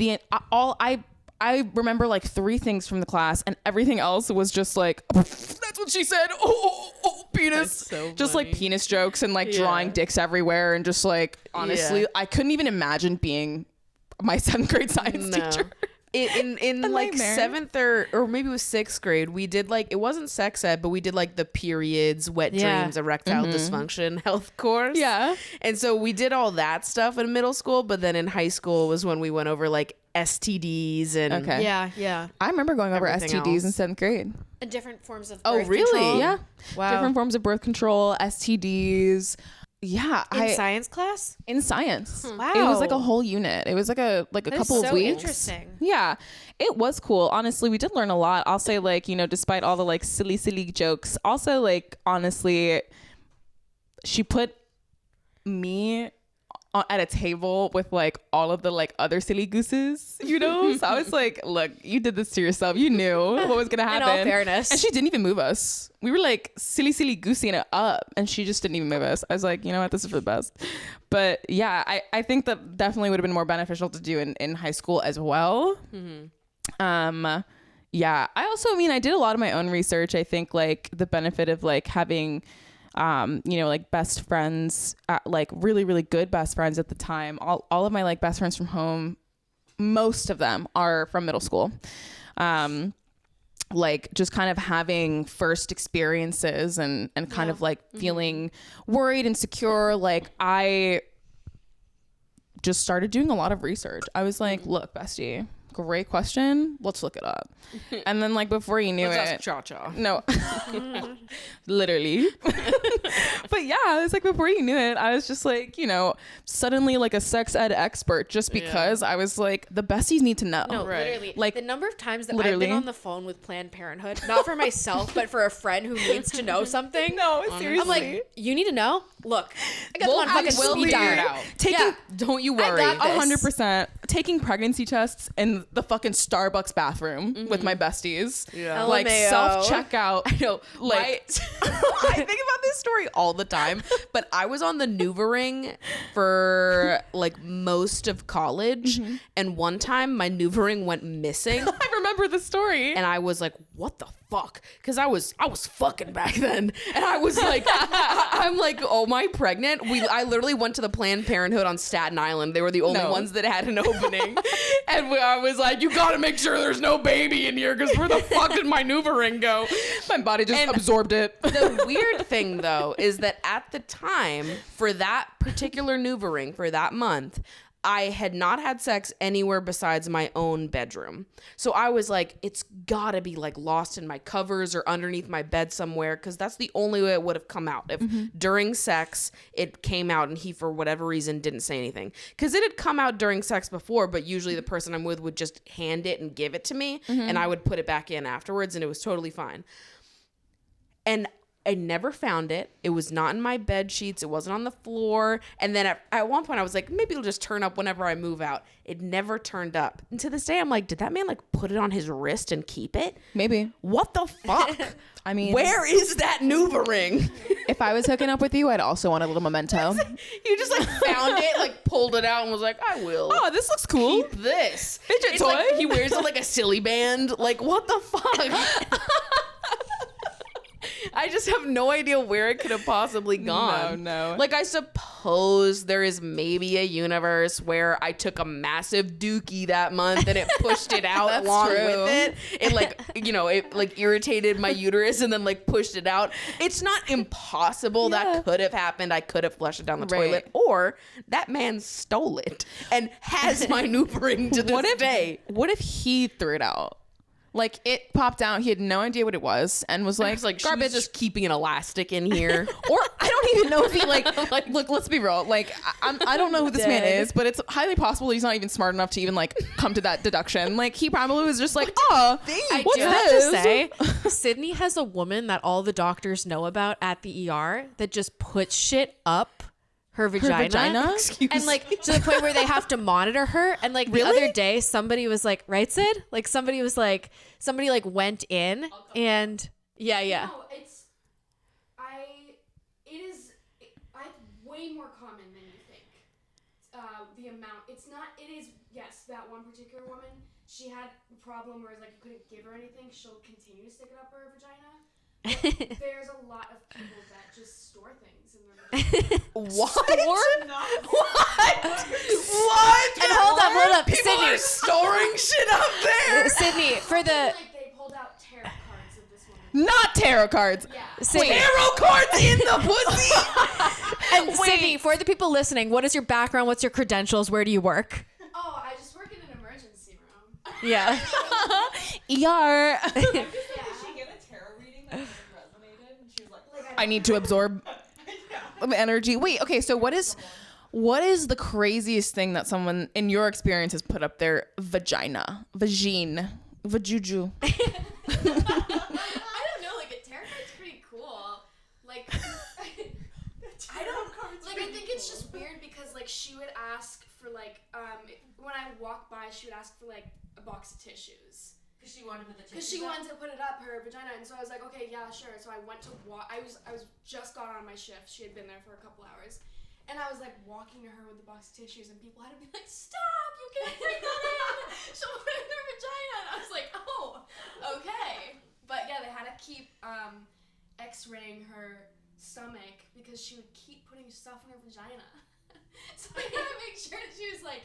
[SPEAKER 4] I remember like 3 things from the class, and everything else was just like, that's what she said. Oh, penis.
[SPEAKER 2] That's so
[SPEAKER 4] just like
[SPEAKER 2] funny.
[SPEAKER 4] penis jokes and like
[SPEAKER 2] Yeah.
[SPEAKER 4] drawing dicks everywhere. And just like, honestly,
[SPEAKER 2] Yeah.
[SPEAKER 4] I couldn't even imagine being my 7th grade science teacher.
[SPEAKER 2] In like
[SPEAKER 4] nightmare.
[SPEAKER 2] 7th or maybe it was 6th grade, we did like, it wasn't sex ed, but we did like the periods, wet
[SPEAKER 3] Yeah.
[SPEAKER 2] dreams, erectile dysfunction health course.
[SPEAKER 4] Yeah.
[SPEAKER 2] And so we did all that stuff in middle school, but then in high school was when we went over like STDs and
[SPEAKER 4] Okay.
[SPEAKER 3] yeah.
[SPEAKER 4] I remember going over
[SPEAKER 2] Everything
[SPEAKER 4] STDs in
[SPEAKER 2] else.
[SPEAKER 4] 7th grade.
[SPEAKER 3] And different forms of
[SPEAKER 2] Oh,
[SPEAKER 3] birth
[SPEAKER 2] really?
[SPEAKER 3] control.
[SPEAKER 4] Yeah.
[SPEAKER 3] Wow.
[SPEAKER 4] Different forms of birth control, STDs. Yeah.
[SPEAKER 3] In science class?
[SPEAKER 4] in science.
[SPEAKER 3] Wow.
[SPEAKER 4] It was like a whole unit. It was like a
[SPEAKER 3] That is
[SPEAKER 4] couple of
[SPEAKER 3] so
[SPEAKER 4] weeks.
[SPEAKER 3] interesting.
[SPEAKER 4] Yeah. It was cool. Honestly, we did learn a lot. I'll say like, despite all the like silly jokes, also like honestly, she put me at a table with like all of the like other silly gooses, so I was like, look, you did this to yourself. You knew what was gonna happen.
[SPEAKER 3] In all fairness.
[SPEAKER 4] And she didn't even move us. We were like silly goosing it up, and she just didn't even move us. I was like, you know what, this is for the best. But yeah, I think that definitely would have been more beneficial to do in high school as well. Yeah, I did a lot of my own research. I think like the benefit of like having like best friends, like really, really good best friends at the time. All of my like best friends from home, most of them are from middle school. Like just kind of having first experiences and kind of like feeling worried and secure. Like I just started doing a lot of research. I was like, look, bestie, great question. Let's look it up. And then like before you knew
[SPEAKER 2] Let's
[SPEAKER 4] it,
[SPEAKER 2] ask Cha-Cha.
[SPEAKER 4] no, literally. But yeah, it's like before you knew it, I was just like, you know, suddenly like a sex ed expert just because I was like, the besties need to know.
[SPEAKER 3] No,
[SPEAKER 2] Right.
[SPEAKER 3] literally.
[SPEAKER 4] Like,
[SPEAKER 3] The number of times that I've
[SPEAKER 4] literally.
[SPEAKER 3] been on the phone with Planned Parenthood, not for myself, but for a friend who needs to know something.
[SPEAKER 4] No, seriously.
[SPEAKER 3] I'm like, you need to know? Look, I got
[SPEAKER 2] We'll
[SPEAKER 3] one fucking
[SPEAKER 2] we'll
[SPEAKER 3] speed
[SPEAKER 2] figure it
[SPEAKER 3] dial.
[SPEAKER 2] out.
[SPEAKER 4] Taking
[SPEAKER 3] Yeah.
[SPEAKER 2] Don't you
[SPEAKER 3] I
[SPEAKER 2] worry.
[SPEAKER 3] got this.
[SPEAKER 4] 100% taking pregnancy tests in the fucking Starbucks bathroom with my besties.
[SPEAKER 2] Yeah.
[SPEAKER 4] Like
[SPEAKER 3] LMAO.
[SPEAKER 4] self-checkout.
[SPEAKER 2] I know.
[SPEAKER 4] Like
[SPEAKER 2] I think about this story all the time, but I was on the NUVARING for like most of college, and one time my NUVARING went missing,
[SPEAKER 4] I remember the story.
[SPEAKER 2] and I was like, "What the fuck?" Because I was fucking back then, and I was like, I'm like, "Oh, am I pregnant?" I literally went to the Planned Parenthood on Staten Island. They were the only
[SPEAKER 4] No.
[SPEAKER 2] ones that had an opening, and I was like, "You got to make sure there's no baby in here, because where the fuck did my NUVARING go?"
[SPEAKER 4] My body just
[SPEAKER 2] And-
[SPEAKER 4] absorbed it.
[SPEAKER 2] The weird thing though is that at the time for that particular NUVARING for that month, I had not had sex anywhere besides my own bedroom. So I was like, it's gotta be like lost in my covers or underneath my bed somewhere, because that's the only way it would have come out. If during sex it came out and he for whatever reason didn't say anything. Because it had come out during sex before, but usually the person I'm with would just hand it and give it to me, and I would put it back in afterwards, and it was totally fine. And I never found it. It was not in my bed sheets. It wasn't on the floor. And then at one point I was like, maybe it'll just turn up whenever I move out. It never turned up. And to this day, I'm like, did that man like put it on his wrist and keep it?
[SPEAKER 4] Maybe.
[SPEAKER 2] What the fuck?
[SPEAKER 4] I mean,
[SPEAKER 2] Where is that NUVARING?
[SPEAKER 4] if I was hooking up with you, I'd also want a little memento.
[SPEAKER 2] You just like found it, like pulled it out and was like, I will.
[SPEAKER 4] Oh, this looks cool.
[SPEAKER 2] Keep this.
[SPEAKER 4] Fidget
[SPEAKER 2] It's like
[SPEAKER 4] toy?
[SPEAKER 2] he wears it like a silly band. Like, what the fuck? I just have no idea where it could have possibly gone.
[SPEAKER 4] No.
[SPEAKER 2] Like, I suppose there is maybe a universe where I took a massive dookie that month and it pushed it out
[SPEAKER 4] That's
[SPEAKER 2] along
[SPEAKER 4] true.
[SPEAKER 2] with it. It like, you know, it like irritated my uterus and then like pushed it out. It's not impossible.
[SPEAKER 4] Yeah.
[SPEAKER 2] That could have happened. I could have flushed it down the
[SPEAKER 4] Right.
[SPEAKER 2] toilet, or that man stole it and has my NUVARING to this day.
[SPEAKER 4] What if he threw it out? Like it popped out, he had no idea what it was, and was
[SPEAKER 2] I
[SPEAKER 4] like,
[SPEAKER 2] was like,
[SPEAKER 4] garbage.
[SPEAKER 2] garbage, just keeping an elastic in here.
[SPEAKER 4] Or I don't even know if he like look. Let's be real. Like I don't know who this man
[SPEAKER 3] Dead.
[SPEAKER 4] is, but it's highly possible he's not even smart enough to even like come to that deduction. Like he probably was just like, oh,
[SPEAKER 3] I
[SPEAKER 4] what's
[SPEAKER 3] do have
[SPEAKER 4] this?
[SPEAKER 3] to say, Sydney has a woman that all the doctors know about at the ER that just puts shit up her vagina. And like to the point where they have to monitor her. And like the other day, somebody was like, right, Sid? Like somebody went in and yeah.
[SPEAKER 5] No, it's way more common than you think. The amount, it is, yes, that one particular woman, she had a problem where like you couldn't give her anything, she'll continue to stick it up her vagina. But there's a lot of people that just store things in their vagina.
[SPEAKER 2] What?
[SPEAKER 3] And hold up,
[SPEAKER 2] People
[SPEAKER 3] Sydney.
[SPEAKER 2] are storing shit up there.
[SPEAKER 3] Sydney, for the
[SPEAKER 5] Like they pulled out tarot cards of this woman.
[SPEAKER 4] Not tarot cards.
[SPEAKER 5] Yeah.
[SPEAKER 3] Sydney,
[SPEAKER 2] Tarot cards in the pussy.
[SPEAKER 3] and Sydney, for the people listening, what is your background? What's your credentials? Where do you work?
[SPEAKER 5] Oh, I just work in an emergency room.
[SPEAKER 3] Yeah.
[SPEAKER 4] ER.
[SPEAKER 6] Did she get a tarot reading that resonated? And she was like,
[SPEAKER 4] I need to absorb energy. Wait, okay, so what is the craziest thing that someone in your experience has put up their vagina? Vajuju.
[SPEAKER 5] I don't know, like a tarot card's pretty cool. Like I don't like I think it's just weird because like she would ask for like when I walk by she would ask for like a box of tissues.
[SPEAKER 6] because she wanted to put the
[SPEAKER 5] Because she wanted to put it up her vagina, and so I was like, okay, yeah, sure. So I went to walk. I was just got on my shift. She had been there for a couple hours, and I was like walking to her with the box of tissues, and people had to be like, stop! You can't bring that in. She'll put it in her vagina. And I was like, oh, okay. But yeah, they had to keep X-raying her stomach because she would keep putting stuff in her vagina. So I had to make sure that she was like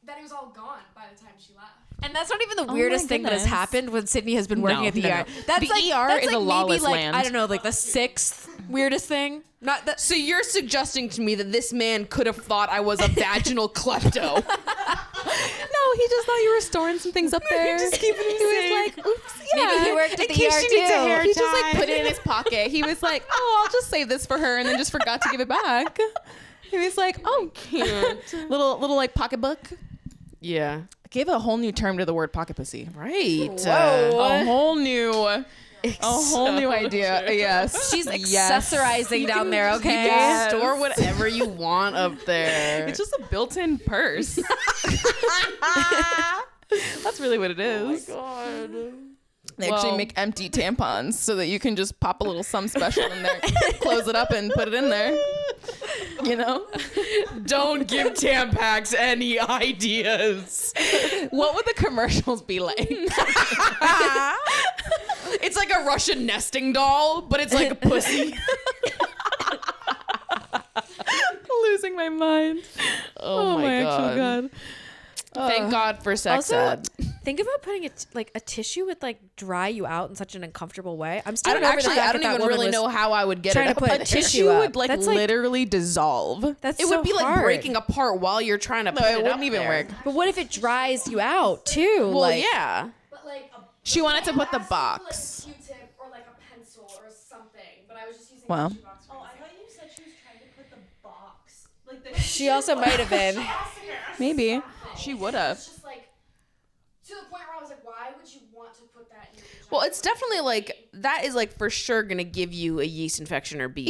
[SPEAKER 5] that it was all gone by the time she left.
[SPEAKER 3] And that's not even the
[SPEAKER 4] my
[SPEAKER 3] weirdest thing that has
[SPEAKER 4] goodness.
[SPEAKER 3] happened when Sydney has been working
[SPEAKER 4] No,
[SPEAKER 3] at the
[SPEAKER 4] no,
[SPEAKER 3] ER.
[SPEAKER 4] no.
[SPEAKER 3] That's
[SPEAKER 4] The
[SPEAKER 3] like,
[SPEAKER 4] ER
[SPEAKER 3] that's
[SPEAKER 4] is
[SPEAKER 3] like
[SPEAKER 4] a lawless
[SPEAKER 3] maybe like,
[SPEAKER 4] land.
[SPEAKER 3] I don't know, like the 6th weirdest thing. Not that.
[SPEAKER 2] So you're suggesting to me that this man could have thought I was a vaginal klepto?
[SPEAKER 4] No, he just thought you were storing some things up there. Just keeping him safe. He was like, oops, yeah.
[SPEAKER 3] Maybe he worked at
[SPEAKER 4] in
[SPEAKER 3] the
[SPEAKER 4] case
[SPEAKER 3] ER
[SPEAKER 4] she needs a
[SPEAKER 3] too.
[SPEAKER 4] hair He just like put it in his pocket. He was like, oh, I'll just save this for her, and then just forgot to give it back. He was like, oh, cute. little like pocketbook.
[SPEAKER 2] Yeah.
[SPEAKER 4] Gave a whole new term to the word pocket pussy.
[SPEAKER 2] Right.
[SPEAKER 4] A whole new idea. Yes.
[SPEAKER 3] She's accessorizing down there, okay?
[SPEAKER 2] You can store whatever you want up there.
[SPEAKER 4] It's just a built-in purse. That's really what it is.
[SPEAKER 2] God.
[SPEAKER 4] They actually make empty tampons so that you can just pop a little some special in there, close it up, and put it in there. You know?
[SPEAKER 2] Don't give Tampax any ideas.
[SPEAKER 4] What would the commercials be like?
[SPEAKER 2] It's like a Russian nesting doll, but it's like a pussy.
[SPEAKER 4] Losing my mind.
[SPEAKER 2] Oh my
[SPEAKER 4] actual God.
[SPEAKER 2] Thank God for sex
[SPEAKER 3] Also,
[SPEAKER 2] ed.
[SPEAKER 3] think about putting a tissue would like dry you out in such an uncomfortable way. I'm still
[SPEAKER 2] I don't even really know how I would get
[SPEAKER 3] trying
[SPEAKER 2] it
[SPEAKER 3] to
[SPEAKER 2] up.
[SPEAKER 3] put
[SPEAKER 2] A
[SPEAKER 3] tissue
[SPEAKER 4] It
[SPEAKER 3] up.
[SPEAKER 4] would like
[SPEAKER 3] That's like-
[SPEAKER 4] literally dissolve.
[SPEAKER 3] That's
[SPEAKER 2] It
[SPEAKER 3] so
[SPEAKER 2] would be like
[SPEAKER 3] hard.
[SPEAKER 2] breaking apart while you're trying to put
[SPEAKER 4] it
[SPEAKER 2] it
[SPEAKER 4] wouldn't
[SPEAKER 2] up
[SPEAKER 4] even
[SPEAKER 2] there.
[SPEAKER 4] work.
[SPEAKER 3] But what if it dries you out too?
[SPEAKER 2] Well,
[SPEAKER 3] like,
[SPEAKER 2] yeah.
[SPEAKER 5] But like
[SPEAKER 4] She wanted to put the
[SPEAKER 5] Like
[SPEAKER 4] box.
[SPEAKER 5] a Q-tip or like a pencil or something, but I was just using
[SPEAKER 4] Wow.
[SPEAKER 5] a tissue box. For
[SPEAKER 6] Oh, I
[SPEAKER 5] this.
[SPEAKER 6] thought you said she was trying to put the box. Like the
[SPEAKER 3] She also might have been.
[SPEAKER 4] Maybe. She would have.
[SPEAKER 5] It's just like to the point where I was like, why would you want to put that in your vagina?
[SPEAKER 2] Well, it's definitely like that is like for sure gonna give you a yeast infection or BV.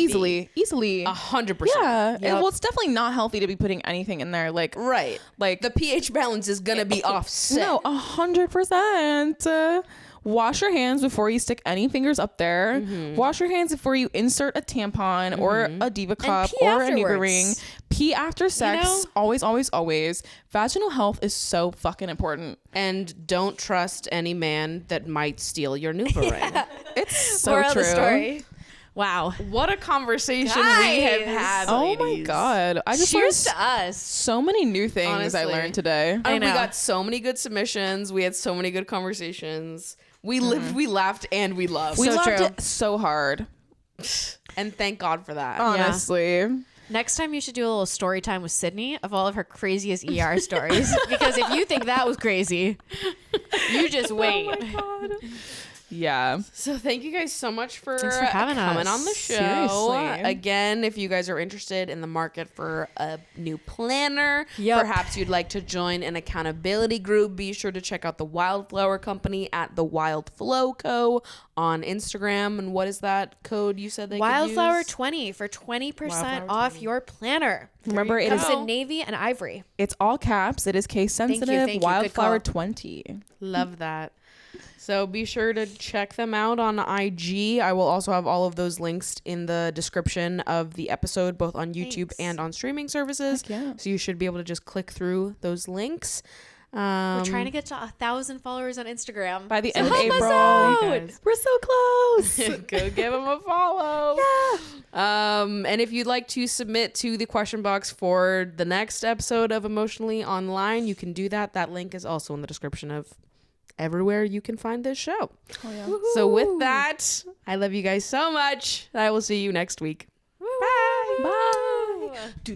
[SPEAKER 4] Easily.
[SPEAKER 2] 100%.
[SPEAKER 4] Yeah.
[SPEAKER 3] Yep.
[SPEAKER 4] And, well, it's definitely not healthy to be putting anything in there. Like,
[SPEAKER 2] Right.
[SPEAKER 4] like
[SPEAKER 2] The pH balance is gonna be offset.
[SPEAKER 4] no, 100%. Wash your hands before you stick any fingers up there. Wash your hands before you insert a tampon or a diva cup
[SPEAKER 3] pee
[SPEAKER 4] or a
[SPEAKER 3] afterwards.
[SPEAKER 4] NUVARING. Pee after sex.
[SPEAKER 3] know?
[SPEAKER 4] Always, always, always. Vaginal health is so fucking important.
[SPEAKER 2] And don't trust any man that might steal your NuvaRing.
[SPEAKER 4] It's so
[SPEAKER 3] Moral of
[SPEAKER 4] true.
[SPEAKER 3] the story. Wow.
[SPEAKER 2] What a conversation we have
[SPEAKER 3] Guys.
[SPEAKER 2] had,
[SPEAKER 4] Oh my
[SPEAKER 2] ladies.
[SPEAKER 4] God. I just
[SPEAKER 3] Cheers
[SPEAKER 4] learned
[SPEAKER 3] to us.
[SPEAKER 4] so many new things I
[SPEAKER 2] Honestly.
[SPEAKER 4] learned today.
[SPEAKER 3] I
[SPEAKER 2] We
[SPEAKER 3] know.
[SPEAKER 2] got so many good submissions. We had so many good conversations. We lived, we laughed, and we loved.
[SPEAKER 4] We
[SPEAKER 3] So
[SPEAKER 4] loved
[SPEAKER 3] true.
[SPEAKER 4] it so hard.
[SPEAKER 2] And thank God for that.
[SPEAKER 4] Honestly.
[SPEAKER 3] Next time you should do a little story time with Sydney of all of her craziest ER stories. Because if you think that was crazy, you just wait.
[SPEAKER 4] Yeah.
[SPEAKER 2] So thank you guys so much for,
[SPEAKER 3] Thanks for having
[SPEAKER 2] coming
[SPEAKER 3] us.
[SPEAKER 2] on the show.
[SPEAKER 4] Seriously.
[SPEAKER 2] Again, if you guys are interested in the market for a new planner,
[SPEAKER 3] Yup.
[SPEAKER 2] perhaps you'd like to join an accountability group, be sure to check out the Wildflower Company at the Wildflow Co. on Instagram. And what is that code you said they
[SPEAKER 3] Wildflower
[SPEAKER 2] could use?
[SPEAKER 3] 20 for 20%
[SPEAKER 2] Wildflower
[SPEAKER 3] off
[SPEAKER 2] 20.
[SPEAKER 3] your planner.
[SPEAKER 4] Remember, it
[SPEAKER 3] Comes
[SPEAKER 4] is
[SPEAKER 3] in navy and ivory.
[SPEAKER 4] it's all caps. It is case sensitive.
[SPEAKER 3] thank you. Good
[SPEAKER 4] Wildflower
[SPEAKER 3] call.
[SPEAKER 4] 20.
[SPEAKER 2] Love that. So be sure to check them out on IG. I will also have all of those links in the description of the episode, both on YouTube
[SPEAKER 3] Thanks.
[SPEAKER 2] and on streaming services.
[SPEAKER 4] Heck yeah.
[SPEAKER 2] So you should be able to just click through those links.
[SPEAKER 3] We're trying to get to 1,000 followers on Instagram.
[SPEAKER 4] By the
[SPEAKER 3] So
[SPEAKER 4] end of
[SPEAKER 3] help us
[SPEAKER 4] April.
[SPEAKER 3] out.
[SPEAKER 2] Guys.
[SPEAKER 4] We're so close.
[SPEAKER 2] go give them a follow. And if you'd like to submit to the question box for the next episode of Emotionally Online, you can do that. That link is also in the description of everywhere you can find this show. So with that, I love you guys so much. I will see you next week.
[SPEAKER 3] Bye.
[SPEAKER 4] Bye.